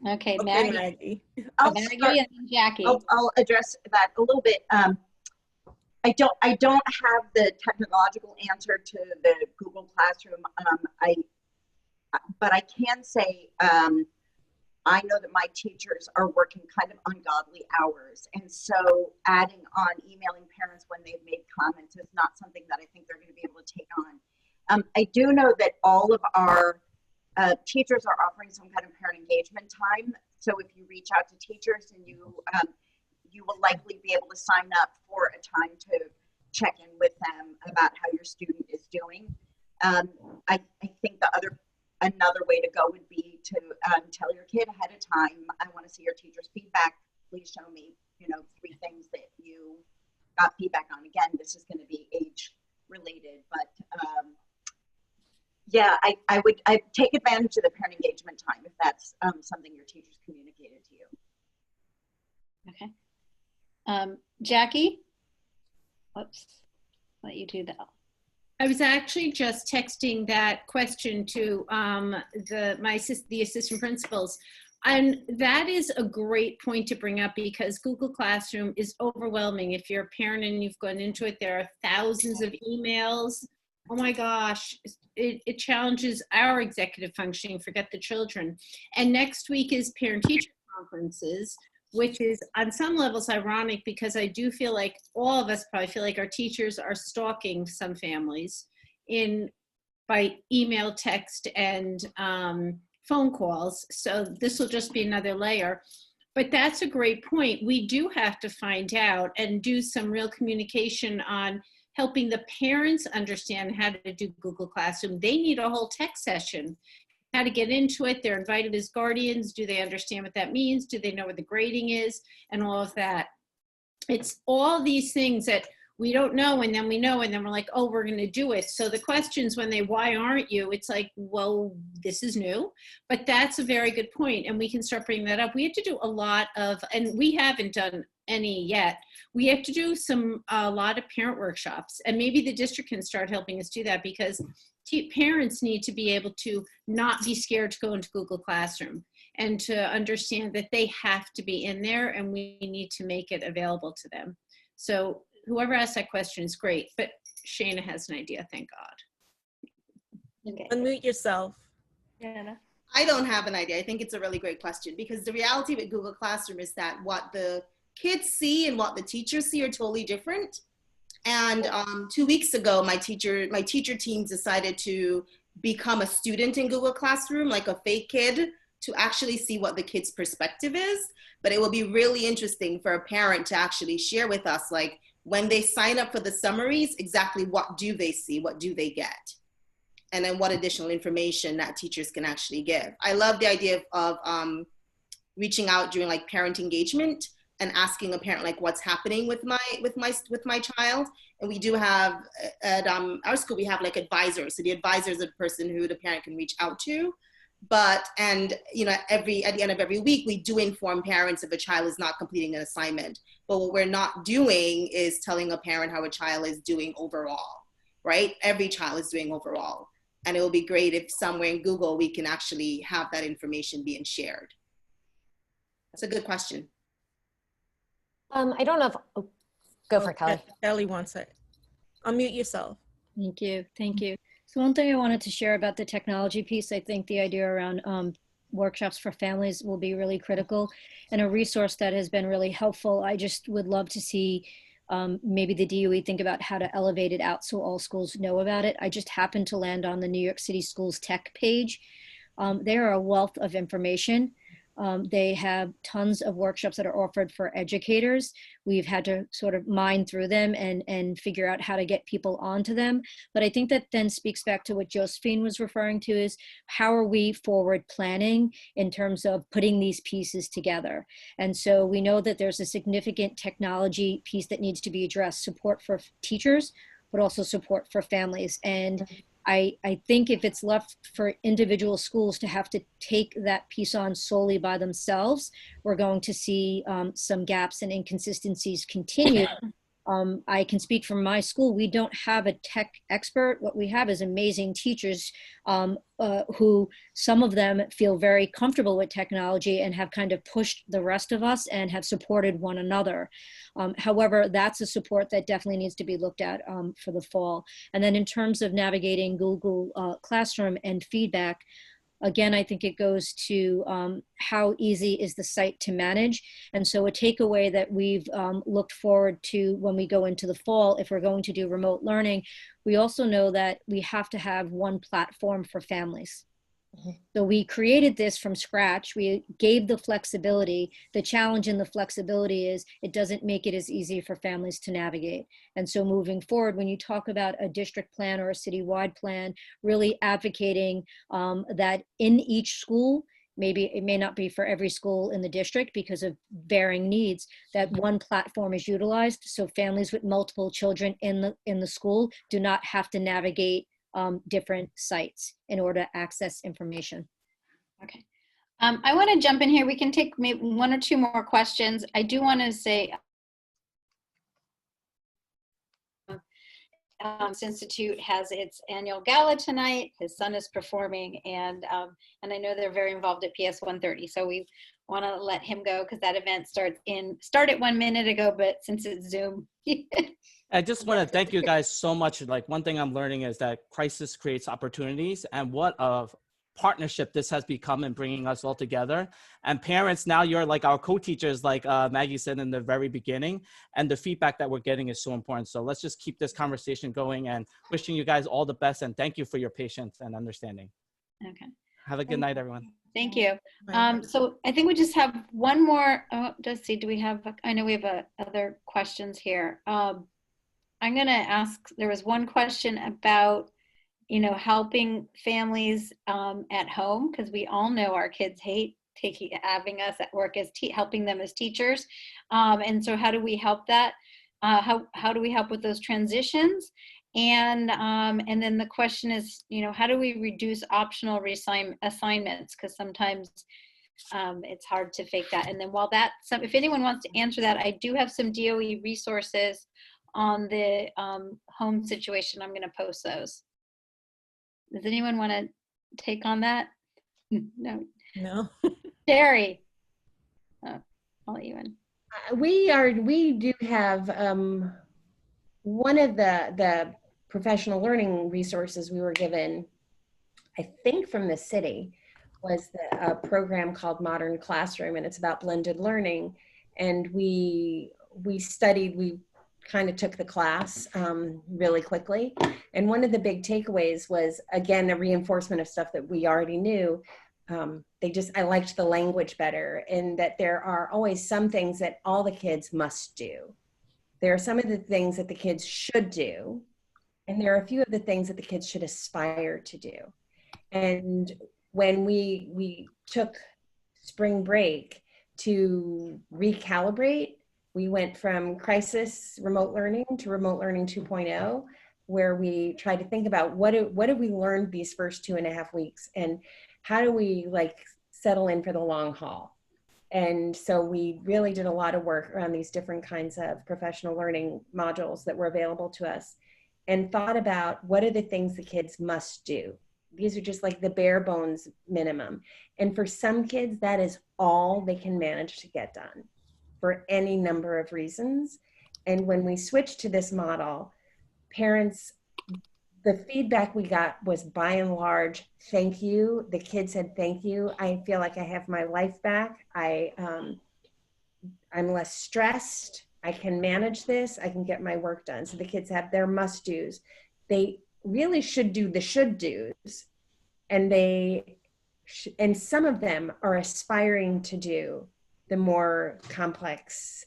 Okay, Maggie. Maggie. Maggie and then Jackie. I'll address that a little bit. I don't have the technological answer to the Google Classroom. But I can say I know that my teachers are working kind of ungodly hours, and so adding on emailing parents when they've made comments is not something that I think they're going to be able to take on. I do know that all of our teachers are offering some kind of parent engagement time. So if you reach out to teachers, and you will likely be able to sign up for a time to check in with them about how your student is doing. I think the other another way to go would be to tell your kid ahead of time, I want to see your teacher's feedback. Please show me, 3 things that you got feedback on. Again, this is going to be age related, but yeah, I'd take advantage of the parent engagement time if that's something your teachers communicated to you. Okay. Jackie? Whoops, let you do that. I was actually just texting that question to the assistant principals. And that is a great point to bring up because Google Classroom is overwhelming. If you're a parent and you've gone into it, there are thousands of emails. Oh my gosh, it challenges our executive functioning, forget the children. And next week is parent-teacher conferences, which is on some levels ironic because I do feel like all of us probably feel like our teachers are stalking some families by email, text, and phone calls. So this will just be another layer. But that's a great point. We do have to find out and do some real communication on helping the parents understand how to do Google Classroom. They need a whole tech session, how to get into it. They're invited as guardians. Do they understand what that means? Do they know what the grading is? And all of that. It's all these things that we don't know, and then we know, and then we're like, oh, we're going to do it. So the questions when why aren't you? It's like, well, this is new, but that's a very good point, and we can start bringing that up. We have to do a lot of, and we haven't done any yet. We have to do a lot of parent workshops, and maybe the district can start helping us do that because parents need to be able to not be scared to go into Google Classroom and to understand that they have to be in there, and we need to make it available to them. So whoever asked that question is great, but Shayna has an idea, thank God. Okay. Unmute yourself. Anna. I don't have an idea. I think it's a really great question because the reality with Google Classroom is that what the kids see and what the teachers see are totally different. And 2 weeks ago, my teacher teams decided to become a student in Google Classroom, like a fake kid, to actually see what the kid's perspective is. But it will be really interesting for a parent to actually share with us, like, when they sign up for the summaries, exactly what do they see? What do they get? And then what additional information that teachers can actually give. I love the idea of reaching out during like parent engagement and asking a parent like what's happening with my child. And we do have at our school, we have like advisors. So the advisor is a person who the parent can reach out to. And at the end of every week, we do inform parents if a child is not completing an assignment. But what we're not doing is telling a parent how a child is doing overall, right? Every child is doing overall. And it will be great if somewhere in Google, we can actually have that information being shared. That's a good question. I don't know if, go for it, Kelly. Kelly wants it. Unmute yourself. Thank you. Thank you. So one thing I wanted to share about the technology piece, I think the idea around workshops for families will be really critical and a resource that has been really helpful. I just would love to see maybe the DOE think about how to elevate it out so all schools know about it. I just happened to land on the New York City Schools Tech page. They are a wealth of information. They have tons of workshops that are offered for educators. We've had to sort of mine through them and figure out how to get people onto them. But I think that then speaks back to what Josephine was referring to is how are we forward planning in terms of putting these pieces together? And so we know that there's a significant technology piece that needs to be addressed, support for teachers, but also support for families. And I think if it's left for individual schools to have to take that piece on solely by themselves, we're going to see some gaps and inconsistencies continue. I can speak from my school. We don't have a tech expert. What we have is amazing teachers who some of them feel very comfortable with technology and have kind of pushed the rest of us and have supported one another. However, that's a support that definitely needs to be looked at for the fall. And then in terms of navigating Google Classroom and feedback, again, I think it goes to how easy is the site to manage. And so a takeaway that we've looked forward to when we go into the fall, if we're going to do remote learning, we also know that we have to have one platform for families. So we created this from scratch. We gave the flexibility. The challenge in the flexibility is it doesn't make it as easy for families to navigate. And so moving forward, when you talk about a district plan or a citywide plan, really advocating that in each school, maybe it may not be for every school in the district because of varying needs, that one platform is utilized so families with multiple children in the school do not have to navigate different sites in order to access information. Okay. I want to jump in here. We can take maybe one or two more questions. I do want to say Institute has its annual gala tonight. His son is performing, and I know they're very involved at PS 130. So we want to let him go because that event started 1 minute ago, but since it's Zoom. I just want to thank you guys so much. Like, one thing I'm learning is that crisis creates opportunities, and what a partnership this has become in bringing us all together. And parents, now you're like our co-teachers, like Maggie said in the very beginning, and the feedback that we're getting is so important. So let's just keep this conversation going, and wishing you guys all the best, and thank you for your patience and understanding. Okay. Have a good night, everyone. Thank you. So I think we just have one more. Let's see. Do we have? I know we have other questions here. I'm going to ask. There was one question about, helping families at home, because we all know our kids hate having us at work as helping them as teachers. And so, how do we help that? How do we help with those transitions? And then the question is, how do we reduce optional assignments? Because sometimes it's hard to fake that. And then if anyone wants to answer that, I do have some DOE resources on the home situation. I'm going to post those. Does anyone want to take on that? No. No. Sherry. I'll let you in. We do have one of the professional learning resources we were given, I think from the city, was a program called Modern Classroom, and it's about blended learning. And we kind of took the class really quickly. And one of the big takeaways was, again, a reinforcement of stuff that we already knew. I liked the language better, and that there are always some things that all the kids must do. There are some of the things that the kids should do, and there are a few of the things that the kids should aspire to do. And when we took spring break to recalibrate, we went from crisis remote learning to remote learning 2.0, where we tried to think about what did we learn these first 2.5 weeks, and how do we settle in for the long haul. And so we really did a lot of work around these different kinds of professional learning modules that were available to us, and thought about what are the things the kids must do. These are just like the bare bones minimum. And for some kids, that is all they can manage to get done for any number of reasons. And when we switched to this model, parents, the feedback we got was by and large, thank you. The kids said, thank you. I feel like I have my life back. I'm less stressed. I can manage this. I can get my work done. So the kids have their must-dos. They really should do the should-dos. And some of them are aspiring to do the more complex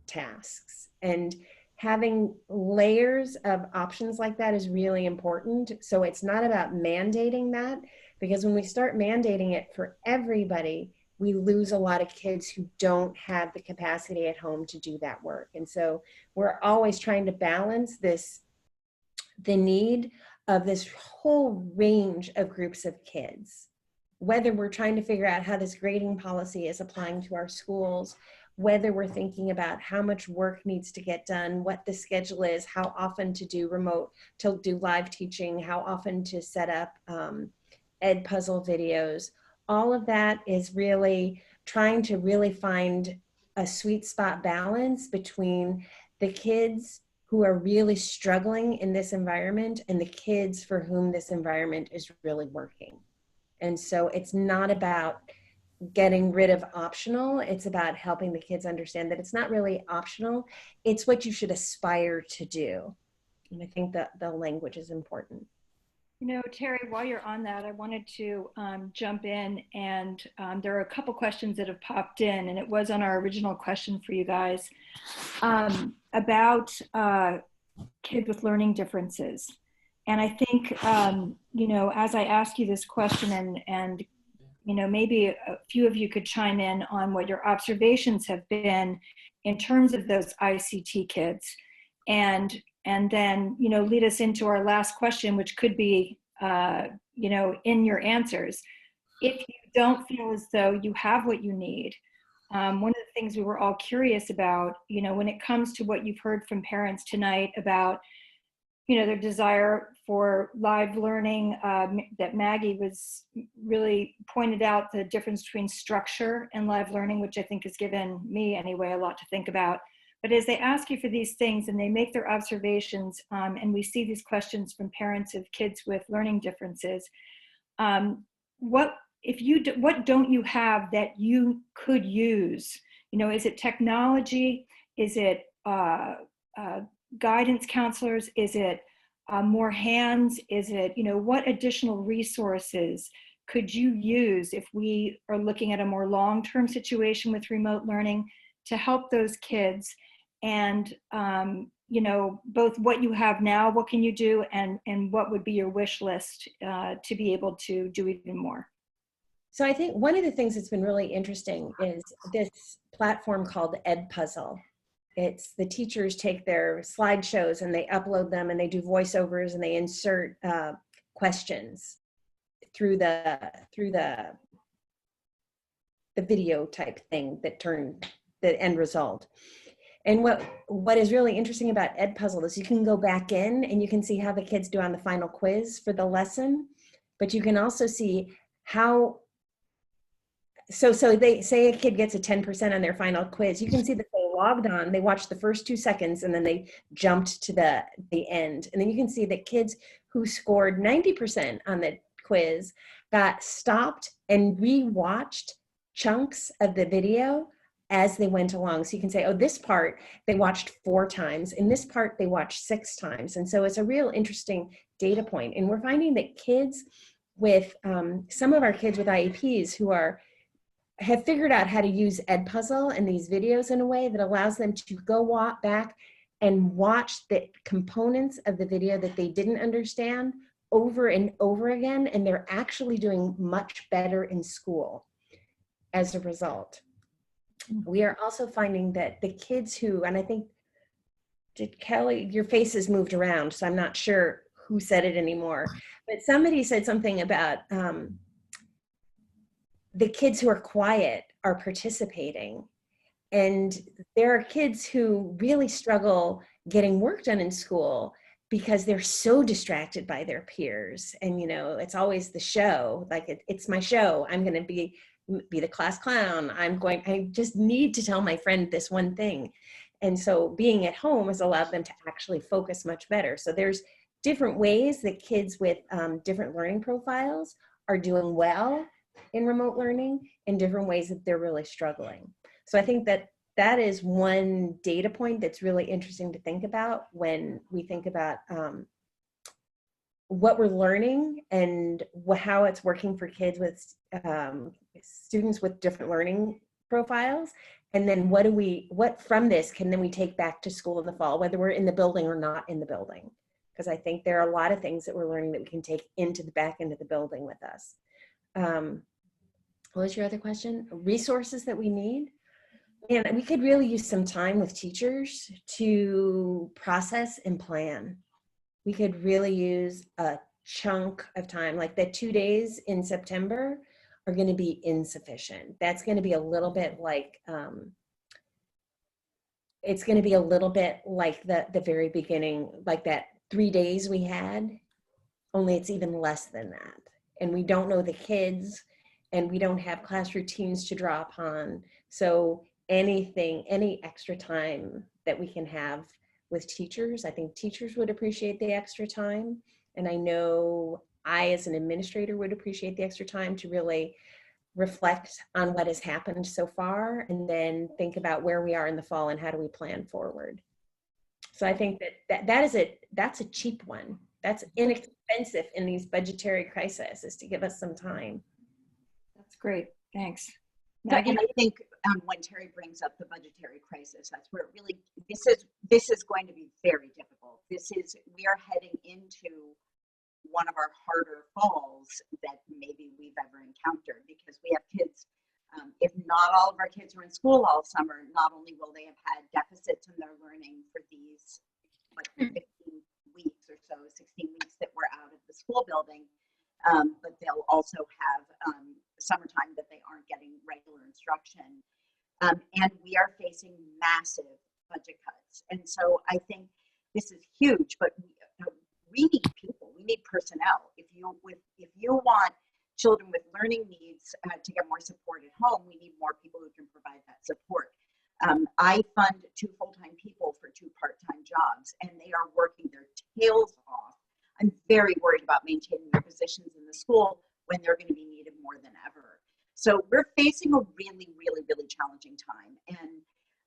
tasks. And having layers of options like that is really important. So it's not about mandating that, because when we start mandating it for everybody, we lose a lot of kids who don't have the capacity at home to do that work. And so we're always trying to balance the need of this whole range of groups of kids, whether we're trying to figure out how this grading policy is applying to our schools, whether we're thinking about how much work needs to get done, what the schedule is, how often to do live teaching, how often to set up ed puzzle videos. All of that is really trying to really find a sweet spot balance between the kids who are really struggling in this environment and the kids for whom this environment is really working. And so it's not about getting rid of optional. It's about helping the kids understand that it's not really optional. It's what you should aspire to do. And I think that the language is important. You know, Terry, while you're on that, I wanted to jump in, and there are a couple questions that have popped in, and it was on our original question for you guys about kids with learning differences. And I think, you know, as I ask you this question, and you know, maybe a few of you could chime in on what your observations have been in terms of those ICT kids, and then, you know, lead us into our last question, which could be, you know, in your answers. If you don't feel as though you have what you need, one of the things we were all curious about, you know, when it comes to what you've heard from parents tonight about, you know, their desire for live learning, that Maggie was really pointed out the difference between structure and live learning, which I think has given me anyway a lot to think about. But as they ask you for these things and they make their observations, and we see these questions from parents of kids with learning differences, what don't you have that you could use? You know, is it technology? Is it guidance counselors? Is it more hands? Is it, you know, what additional resources could you use if we are looking at a more long-term situation with remote learning to help those kids? And, you know, both what you have now, what can you do, and what would be your wish list to be able to do even more? So I think one of the things that's been really interesting is this platform called Edpuzzle. It's the teachers take their slideshows and they upload them and they do voiceovers and they insert questions through the video type thing that turned the end result. And what is really interesting about Edpuzzle is you can go back in and you can see how the kids do on the final quiz for the lesson, but you can also see how, so they say a kid gets a 10% on their final quiz. You can see that they logged on, they watched the first 2 seconds, and then they jumped to the end. And then you can see that kids who scored 90% on the quiz got stopped and re-watched chunks of the video as they went along. So you can say, oh, this part they watched 4 times, and this part they watched 6 times. And so it's a real interesting data point. And we're finding that kids with, some of our kids with IEPs who have figured out how to use Edpuzzle and these videos in a way that allows them to go back and watch the components of the video that they didn't understand over and over again, and they're actually doing much better in school as a result. We are also finding that the kids who, and I think, did Kelly, your face has moved around, so I'm not sure who said it anymore, but somebody said something about the kids who are quiet are participating. And there are kids who really struggle getting work done in school because they're so distracted by their peers. And, you know, it's always the show, like it's my show. I'm going to be the class clown. I just need to tell my friend this one thing. And so being at home has allowed them to actually focus much better. So there's different ways that kids with different learning profiles are doing well in remote learning, in different ways that they're really struggling. So I think that is one data point that's really interesting to think about when we think about what we're learning and how it's working for kids with students with different learning profiles. And then what from this can then we take back to school in the fall, whether we're in the building or not in the building. Because I think there are a lot of things that we're learning that we can take into the back end of the building with us. What was your other question? Resources that we need? And we could really use some time with teachers to process and plan. We could really use a chunk of time, like the 2 days in September are going to be insufficient. That's going to be a little bit like, it's going to be a little bit like the very beginning, like that 3 days we had, only it's even less than that. And we don't know the kids, and we don't have class routines to draw upon. So any extra time that we can have with teachers, I think teachers would appreciate the extra time. And I know I, as an administrator, would appreciate the extra time to really reflect on what has happened so far, and then think about where we are in the fall and how do we plan forward. So I think that's a cheap one. That's inexpensive in these budgetary crises, is to give us some time. That's great. Thanks. And I think when Terry brings up the budgetary crisis, that's where it really, this is going to be very difficult. We are heading into one of our harder falls that maybe we've ever encountered, because we have kids, if not all of our kids were in school all summer, not only will they have had deficits in their learning for these 15 weeks or so, 16 weeks that we're out of the school building, but they'll also have summertime that they aren't getting regular instruction. And we are facing massive budget cuts. And so I think this is huge, but we need people, we need personnel. If you want children with learning needs to get more support at home, we need more people who can provide that support. I fund 2 full-time people for 2 part-time jobs, and they are working their tails off. I'm very worried about maintaining their positions in the school when they're going to be needed more than ever. So we're facing a really, really, really challenging time.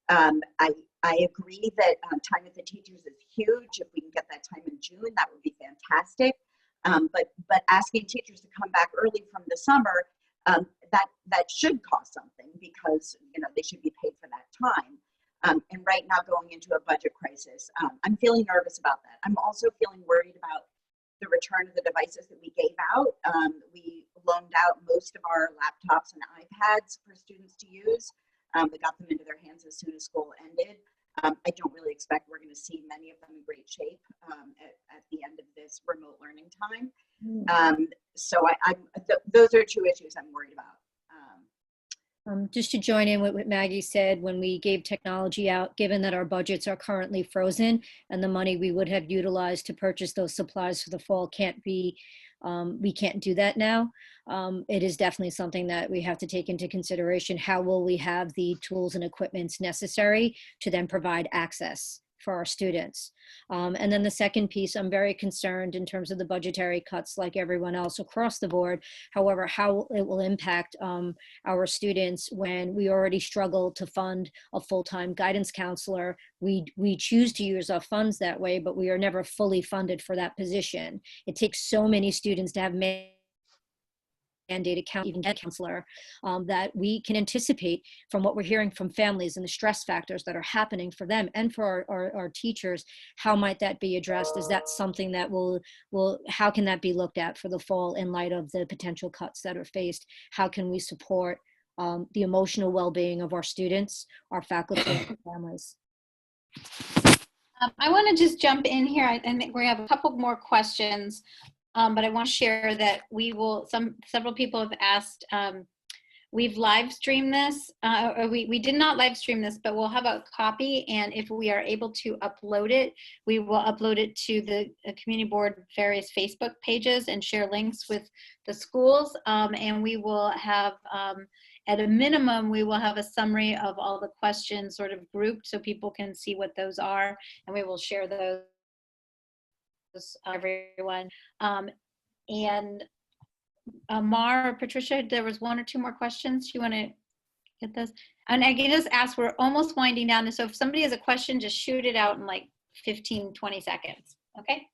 And I agree that time with the teachers is huge. If we can get that time in June, that would be fantastic. But asking teachers to come back early from the summer, that should cost something, because they should be paid for that time. And right now, going into a budget crisis, I'm feeling nervous about that. I'm also feeling worried about the return of the devices that we gave out. We loaned out most of our laptops and iPads for students to use. We got them into their hands as soon as school ended. I don't really expect we're going to see many of them in great shape at the end of this remote learning time. So those are 2 issues I'm worried about. Just to join in with what Maggie said, when we gave technology out, given that our budgets are currently frozen and the money we would have utilized to purchase those supplies for the fall can't be, we can't do that now. It is definitely something that we have to take into consideration. How will we have the tools and equipments necessary to then provide access for our students? And then the second piece, I'm very concerned in terms of the budgetary cuts, like everyone else across the board. However, how it will impact our students when we already struggle to fund a full-time guidance counselor. We choose to use our funds that way, but we are never fully funded for that position. It takes so many students to have mandated even counselor, that we can anticipate from what we're hearing from families and the stress factors that are happening for them and for our teachers. How might that be addressed? Is that something that how can that be looked at for the fall in light of the potential cuts that are faced? How can we support the emotional well-being of our students, our faculty, and families? I want to just jump in here. I think we have a couple more questions. But I want to share that several people have asked, we've live streamed this, or we did not live stream this, but we'll have a copy, and if we are able to upload it, we will upload it to the community board various Facebook pages and share links with the schools, and we will have, at a minimum, we will have a summary of all the questions sort of grouped so people can see what those are, and we will share those everyone. And Mar or Patricia, there was 1 or 2 more questions. You want to get those? And I can just ask, we're almost winding down. So if somebody has a question, just shoot it out in like 15, 20 seconds. Okay.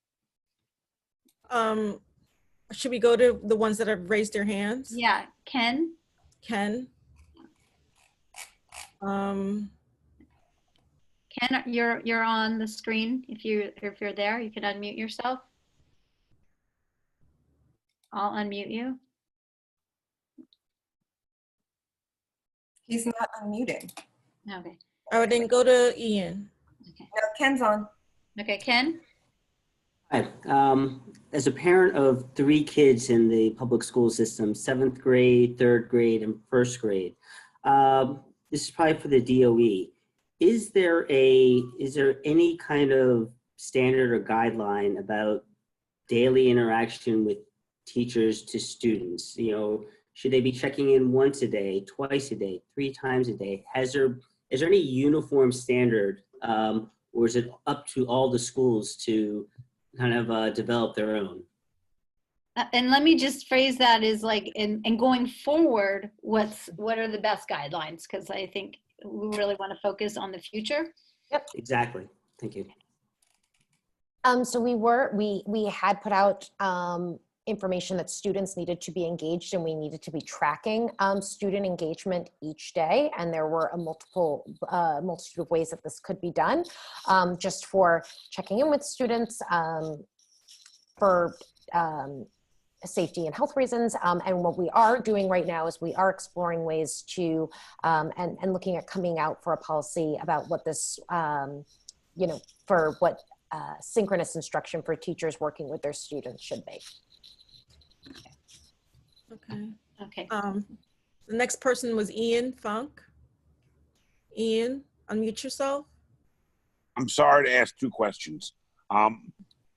Should we go to the ones that have raised their hands? Yeah, Ken. Ken, you're on the screen. If you're there, you can unmute yourself. I'll unmute you. He's not unmuted. Okay. All right, then go to Ian. Okay. No, Ken's on. Okay, Ken. Hi. As a parent of 3 kids in the public school system, 7th grade, 3rd grade, and 1st grade, this is probably for the DOE. Is there any kind of standard or guideline about daily interaction with teachers to students? Should they be checking in once a day, twice a day, 3 times a day? Is there any uniform standard, or is it up to all the schools to kind of develop their own? And let me just phrase that as like, and going forward, what are the best guidelines? Because I think we really want to focus on the future. Yep. Exactly. Thank you. So we had put out information that students needed to be engaged, and we needed to be tracking student engagement each day. And there were a multitude of ways that this could be done, just for checking in with students, for safety and health reasons. And what we are doing right now is we are exploring ways to, and looking at coming out for a policy about what this, for what synchronous instruction for teachers working with their students should be. Okay. Okay. The next person was Ian Funk. Ian, unmute yourself. I'm sorry to ask two questions.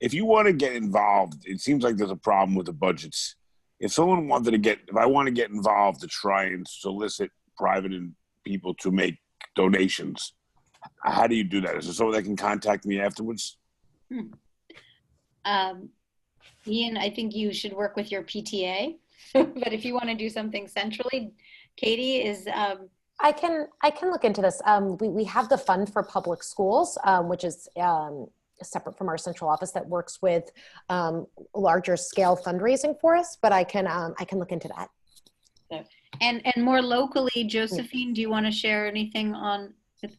If you want to get involved, it seems like there's a problem with the budgets. If I want to get involved to try and solicit private people to make donations, how do you do that? Is there someone that can contact me afterwards? Ian, I think you should work with your PTA, but if you want to do something centrally, Katie is. I can look into this. We have the Fund for Public Schools, which is separate from our central office, that works with larger scale fundraising for us. But I can look into that. So, and more locally, Josephine, do you want to share anything on with,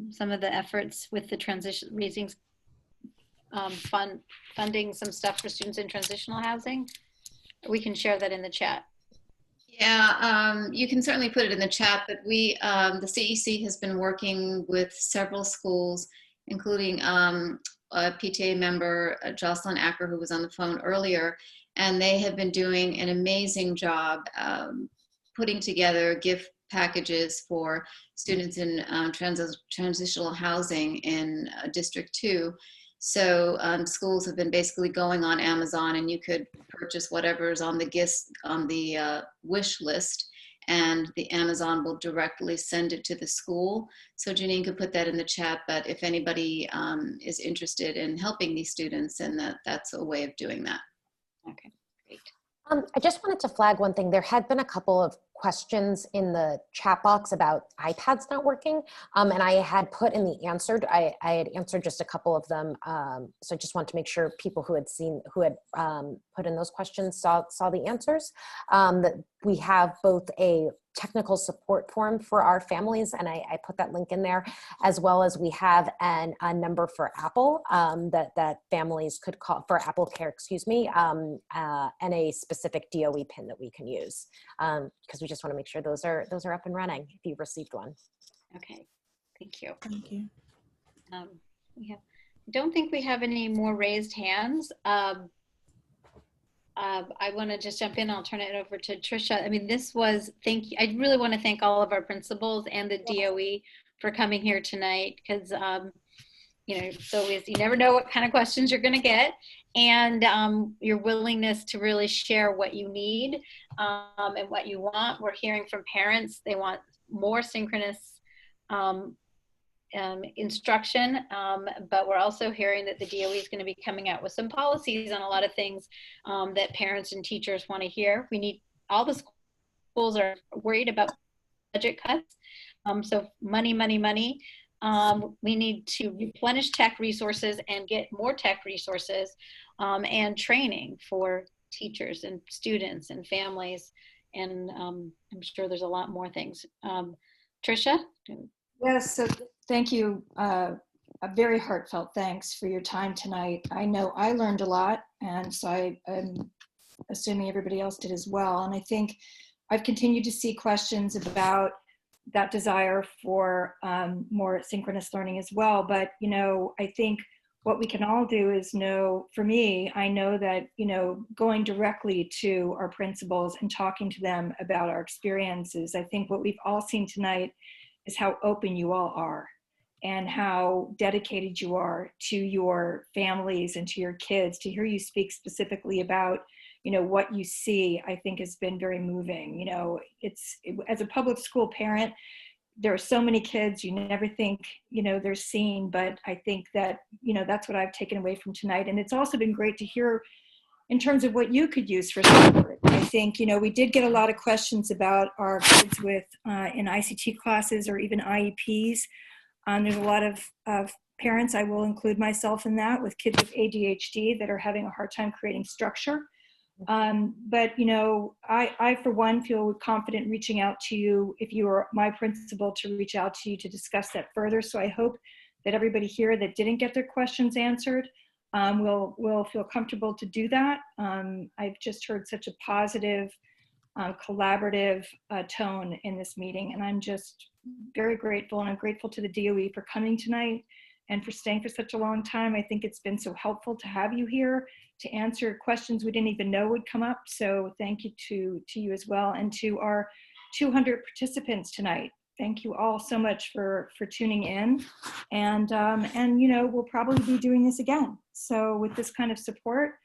some of the efforts with the transition, raising funding some stuff for students in transitional housing? We can share that in the chat. Yeah, you can certainly put it in the chat, but the CEC has been working with several schools, including a PTA member, Jocelyn Acker, who was on the phone earlier, and they have been doing an amazing job putting together gift packages for students in transitional housing in District 2. So schools have been basically going on Amazon, and you could purchase whatever is on the wish list, and the Amazon will directly send it to the school. So Janine could put that in the chat, but if anybody is interested in helping these students, and that's a way of doing that. Okay, great. I just wanted to flag one thing. There had been a couple of questions in the chat box about iPads not working, and I had put in the answered. I had answered just a couple of them, so I just want to make sure people who had put in those questions saw the answers. That we have both a technical support form for our families, and I put that link in there, as well as we have a number for Apple that families could call for Apple Care, excuse me, and a specific DOE pin that we can use, because we just want to make sure those are up and running if you've received one. Okay, thank you. Thank you. I don't think we have any more raised hands. I want to just jump in. I'll turn it over to Trisha. I mean, thank you. I really want to thank all of our principals and the DOE for coming here tonight, because, so you never know what kind of questions you're going to get, and your willingness to really share what you need and what you want. We're hearing from parents. They want more synchronous instruction, but we're also hearing that the DOE is going to be coming out with some policies on a lot of things that parents and teachers want to hear. All the schools are worried about budget cuts, so money. We need to replenish tech resources and get more tech resources and training for teachers and students and families, and I'm sure there's a lot more things. Tricia? Yes, so thank you. A very heartfelt thanks for your time tonight. I know I learned a lot, and so I'm assuming everybody else did as well. And I think I've continued to see questions about that desire for more synchronous learning as well. But, I think what we can all do is for me, I know that, going directly to our principals and talking to them about our experiences, I think what we've all seen tonight is how open you all are and how dedicated you are to your families and to your kids. To hear you speak specifically about, what you see, I think has been very moving. As a public school parent, there are so many kids you never think, they're seen, but I think that, that's what I've taken away from tonight. And it's also been great to hear in terms of what you could use for support. I think, we did get a lot of questions about our kids in ICT classes or even IEPs. There's a lot of parents, I will include myself in that, with kids with ADHD that are having a hard time creating structure. But, you know, I, for one, feel confident reaching out to you if you are my principal to reach out to you to discuss that further. So I hope that everybody here that didn't get their questions answered will feel comfortable to do that. I've just heard such a positive, collaborative tone in this meeting, and I'm just very grateful, and I'm grateful to the DOE for coming tonight and for staying for such a long time. I think it's been so helpful to have you here to answer questions we didn't even know would come up. So thank you to you as well, and to our 200 participants tonight. Thank you all so much for tuning in, and you know, we'll probably be doing this again. So with this kind of support,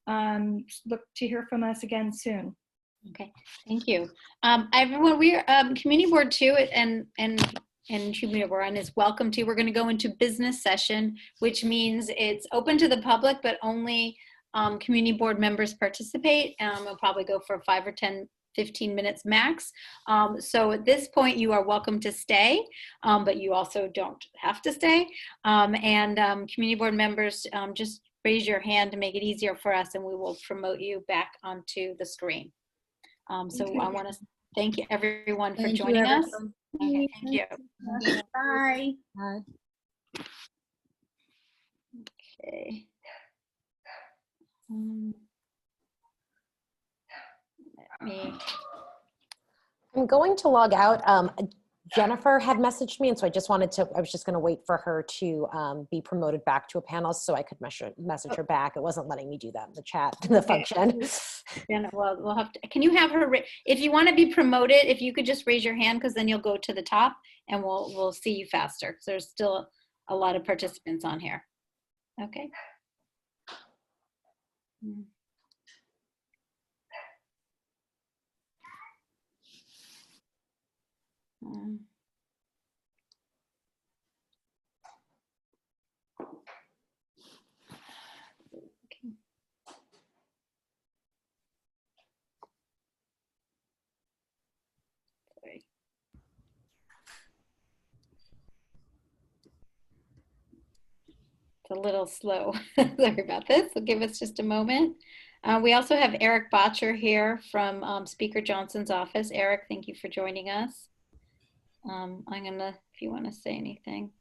look to hear from us again soon. Okay, thank you. Everyone, we're Community Board 2 and Community Board 1 is welcome to. We're going to go into business session, which means it's open to the public, but only community board members participate. We'll probably go for 5 or 10, 15 minutes max. So at this point, you are welcome to stay, but you also don't have to stay. Community board members, just raise your hand to make it easier for us, and we will promote you back onto the screen. So I want to thank you everyone for joining us. Okay, thank you. Bye. Bye. Okay. Let me. I'm going to log out. Jennifer had messaged me, and so I was just going to wait for her to be promoted back to a panelist so I could message her back. It wasn't letting me do that in the chat, the function. Then, well, we'll have to, can you have her, if you want to be promoted, if you could just raise your hand, because then you'll go to the top and we'll see you faster, because there's still a lot of participants on here. Okay. Sorry. It's a little slow. Sorry about this. So give us just a moment. We also have Eric Botcher here from Speaker Johnson's office. Eric, thank you for joining us. I'm gonna, if you want to say anything.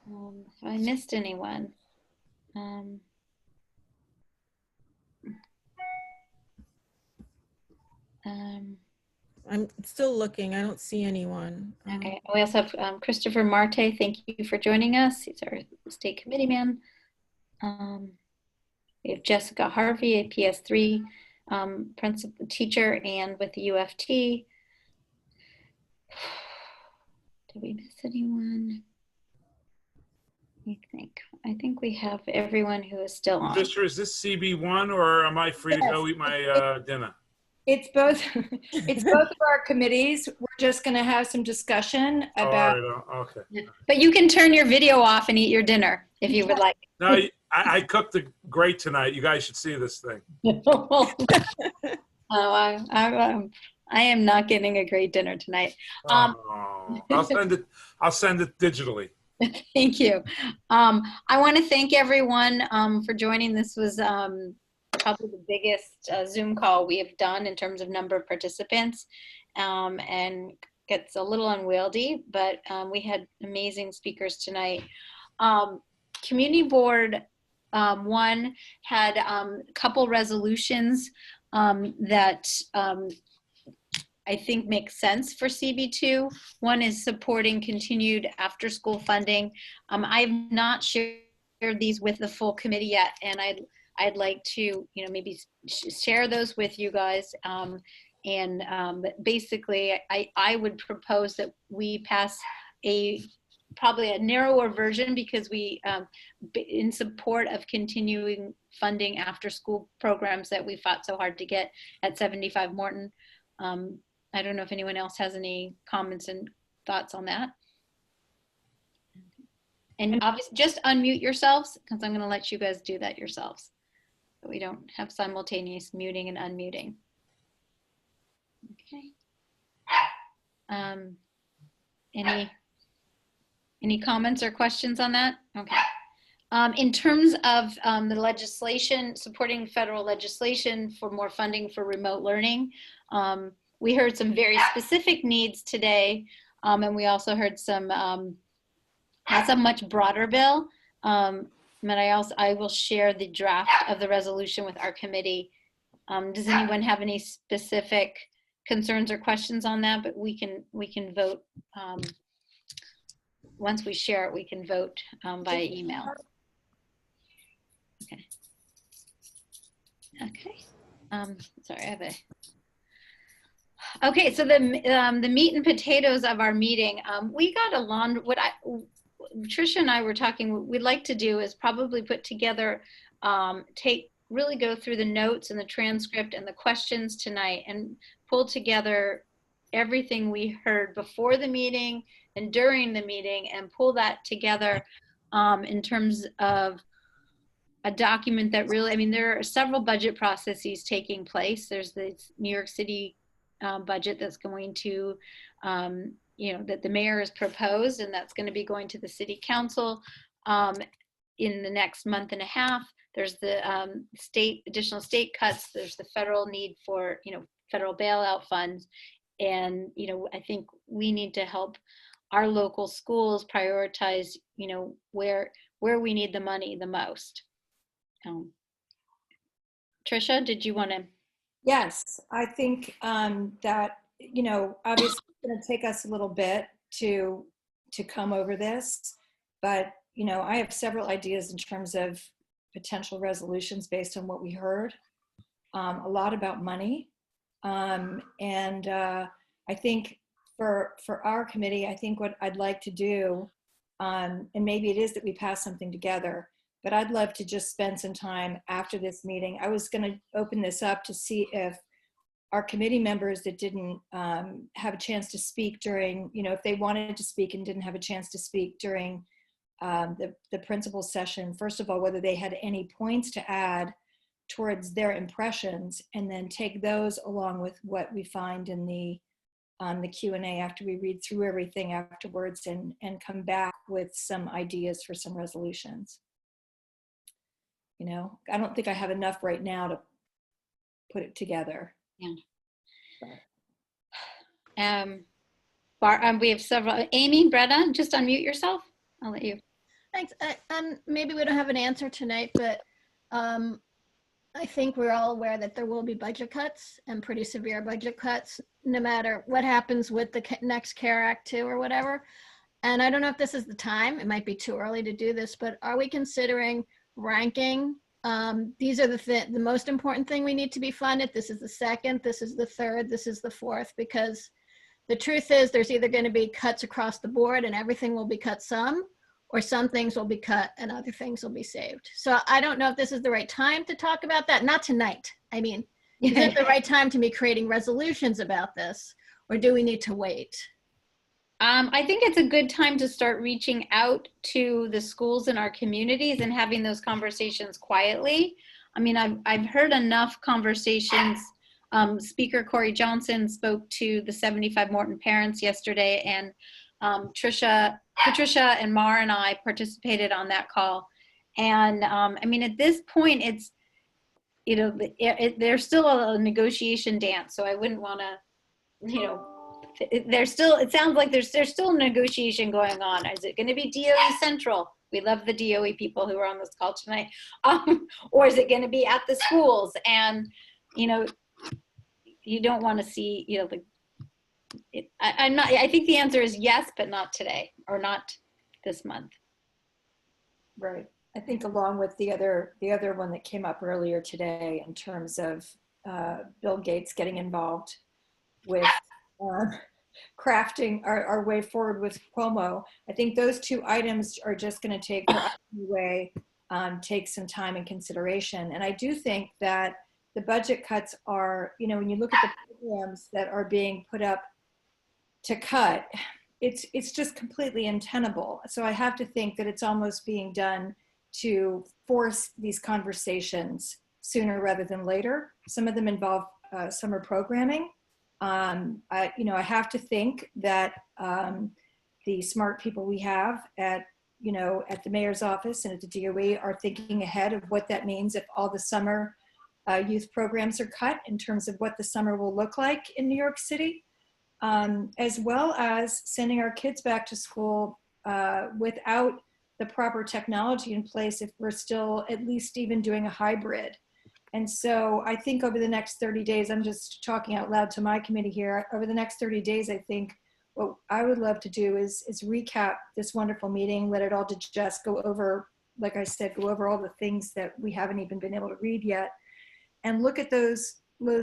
If I missed anyone. I'm still looking. I don't see anyone. Okay. We also have Christopher Marte. Thank you for joining us. He's our state committee man. We have Jessica Harvey, a PS3 principal teacher and with the UFT. Did we miss anyone? I think we have everyone who is still on. Sister, is this CB1 or am I free to go eat my dinner? It's both. It's both of our committees. We're just going to have some discussion about. Oh, all right, okay. But you can turn your video off and eat your dinner if you would like. No, I cooked it great tonight. You guys should see this thing. I am not getting a great dinner tonight. I'll send it digitally. Thank you. I want to thank everyone for joining. This was probably the biggest Zoom call we have done in terms of number of participants, and gets a little unwieldy, but we had amazing speakers tonight. Community Board 1 had a couple resolutions that I think makes sense for CB2. One is supporting continued after-school funding. I have not shared these with the full committee yet, and I'd like to, maybe share those with you guys. But basically, I would propose that we pass probably a narrower version, because we, in support of continuing funding after-school programs that we fought so hard to get at 75 Morton. I don't know if anyone else has any comments and thoughts on that. And obviously, just unmute yourselves, because I'm going to let you guys do that yourselves, so we don't have simultaneous muting and unmuting. Okay. Any comments or questions on that? Okay. In terms of the legislation, supporting federal legislation for more funding for remote learning, we heard some very specific needs today, and we also heard some, that's a much broader bill. But I will share the draft of the resolution with our committee. Does anyone have any specific concerns or questions on that? But we can vote, once we share it, we can vote via email. Okay. Okay. Sorry, I have a. Okay, so the meat and potatoes of our meeting, we got a Tricia and I were talking. What we'd like to do is probably put together, really go through the notes and the transcript and the questions tonight, and pull together everything we heard before the meeting and during the meeting, and pull that together in terms of a document that really, I mean, there are several budget processes taking place. There's the New York City budget that's going to, that the mayor has proposed, and that's going to be going to the city council in the next month and a half. There's the additional state cuts. There's the federal need for, federal bailout funds. And, I think we need to help our local schools prioritize, where we need the money the most. Tricia, did you want to? Yes, I think that, obviously it's going to take us a little bit to come over this, but, I have several ideas in terms of potential resolutions based on what we heard, a lot about money. And I think for our committee, I think what I'd like to do, and maybe it is that we pass something together, but I'd love to just spend some time after this meeting. I was going to open this up to see if our committee members that didn't have a chance to speak during, if they wanted to speak and didn't have a chance to speak during the principal session, first of all, whether they had any points to add towards their impressions, and then take those along with what we find in the Q&A after we read through everything afterwards, and come back with some ideas for some resolutions. I don't think I have enough right now to put it together. Yeah. We have several. Amy, Bretta, just unmute yourself. I'll let you. Thanks. Maybe we don't have an answer tonight, but I think we're all aware that there will be budget cuts, and pretty severe budget cuts, no matter what happens with the next CARE Act 2 or whatever. And I don't know if this is the time. It might be too early to do this, but are we considering ranking? These are the most important thing we need to be funded. This is the second, this is the third, this is the fourth, because the truth is there's either going to be cuts across the board and everything will be cut some, or some things will be cut and other things will be saved. So I don't know if this is the right time to talk about that. Not tonight. I mean, is it the right time to be creating resolutions about this, or do we need to wait? I think it's a good time to start reaching out to the schools in our communities and having those conversations quietly. I mean, I've heard enough conversations. Speaker Corey Johnson spoke to the 75 Morton parents yesterday, and Patricia and Mar and I participated on that call. And I mean, at this point, it's, there's still a negotiation dance. So I wouldn't want to, it sounds like there's still a negotiation going on. Is it going to be DOE Central? We love the DOE people who are on this call tonight. Or is it going to be at the schools? And, you don't want to see, I think the answer is yes, but not today, or not this month. Right. I think along with the other one that came up earlier today in terms of Bill Gates getting involved with crafting our way forward with Cuomo, I think those two items are just going to take some time and consideration. And I do think that the budget cuts are, when you look at the programs that are being put up to cut, it's just completely untenable. So I have to think that it's almost being done to force these conversations sooner rather than later. Some of them involve summer programming. I have to think that the smart people we have at the mayor's office and at the DOE are thinking ahead of what that means if all the summer youth programs are cut in terms of what the summer will look like in New York City, as well as sending our kids back to school without the proper technology in place if we're still at least even doing a hybrid. And so I think over the next 30 days, I'm just talking out loud to my committee here, over the next 30 days, I think what I would love to do is recap this wonderful meeting, let it all digest, go over, like I said, go over all the things that we haven't even been able to read yet, and look at those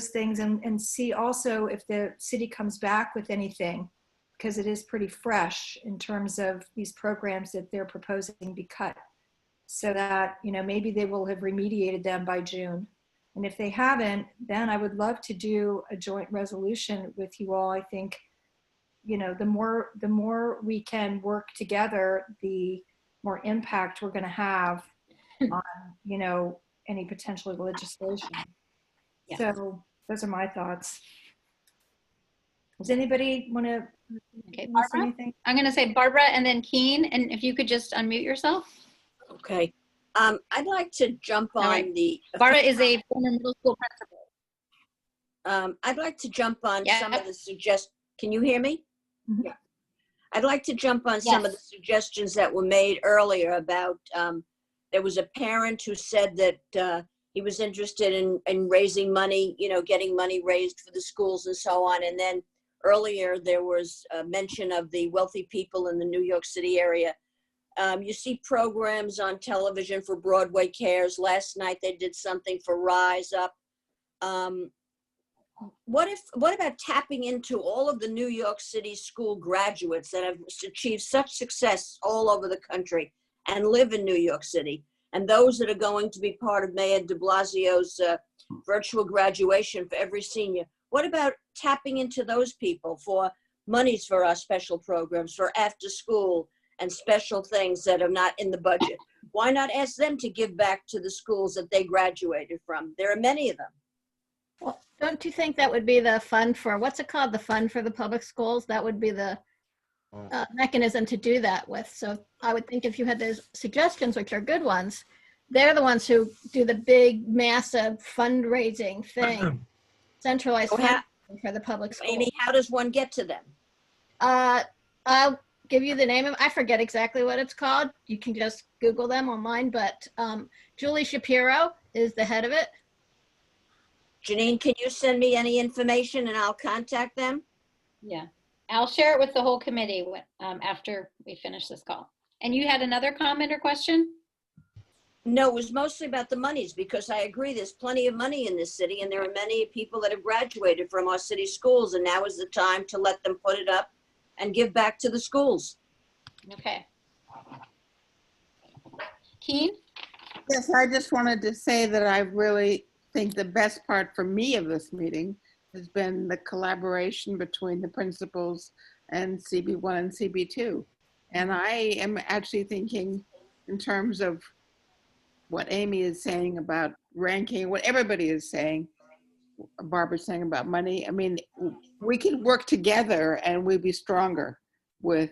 things and see also if the city comes back with anything, because it is pretty fresh in terms of these programs that they're proposing be cut, so that maybe they will have remediated them by June. And if they haven't, then I would love to do a joint resolution with you all. I think the more we can work together, the more impact we're going to have on any potential legislation. Yeah. So those are my thoughts. Does anybody want to say anything? I'm going to say Barbara and then Keen, and if you could just unmute yourself. Okay. I'd like to jump on the. Barbara is a former middle school principal. I'd like to jump on some of the suggestions. Can you hear me? Mm-hmm. Yeah. I'd like to jump on some of the suggestions that were made earlier about, there was a parent who said that he was interested in raising money, getting money raised for the schools and so on. And then earlier there was a mention of the wealthy people in the New York City area. You see programs on television for Broadway Cares. Last night they did something for Rise Up. What about tapping into all of the New York City school graduates that have achieved such success all over the country and live in New York City, and those that are going to be part of Mayor de Blasio's virtual graduation for every senior? What about tapping into those people for monies for our special programs, for after school, and special things that are not in the budget? Why not ask them to give back to the schools that they graduated from? There are many of them. Well, don't you think that would be the fund for, what's it called, the fund for the public schools? That would be the mechanism to do that with. So I would think if you had those suggestions, which are good ones, they're the ones who do the big, massive fundraising thing, centralized funding for the public schools. Amy, how does one get to them? I'll give you the name of, I forget exactly what it's called. You can just Google them online, but Julie Shapiro is the head of it. Janine, can you send me any information and I'll contact them? Yeah, I'll share it with the whole committee after we finish this call. And you had another comment or question? No, it was mostly about the monies, because I agree there's plenty of money in this city and there are many people that have graduated from our city schools, and now is the time to let them put it up and give back to the schools. Okay. Keen? Yes, I just wanted to say that I really think the best part for me of this meeting has been the collaboration between the principals and CB1 and CB2. And I am actually thinking in terms of what Amy is saying about ranking, what everybody is saying, Barbara's saying about money. I mean, we can work together and we'd be stronger with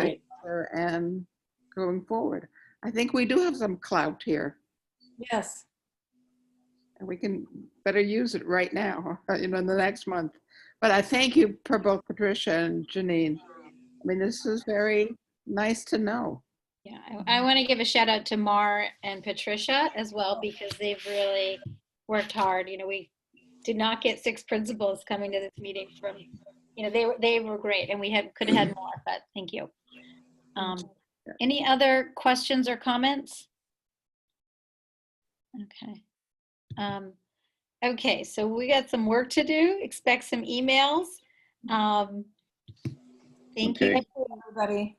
each other and going forward. I think we do have some clout here. Yes. And we can better use it right now, in the next month. But I thank you for both Patricia and Janine. I mean, this is very nice to know. Yeah, I want to give a shout out to Mar and Patricia as well, because they've really worked hard. We did not get 6 principals coming to this meeting from, they were great, and we could have had more, but thank you. Any other questions or comments? Okay. Okay, so we got some work to do. Expect some emails. Thank you, everybody.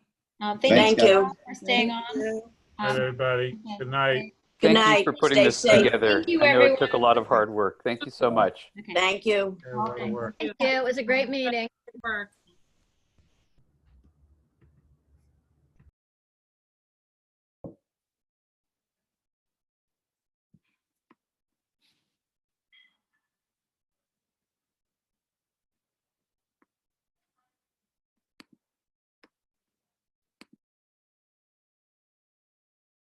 Thank you for staying on. Good night, everybody. Good night. Good Thank night. you for putting Stay this safe. together. Thank you, I know everyone. it took a lot of hard work. Thank you so much. Thank you. Okay. Thank you. It was a great meeting. Good work.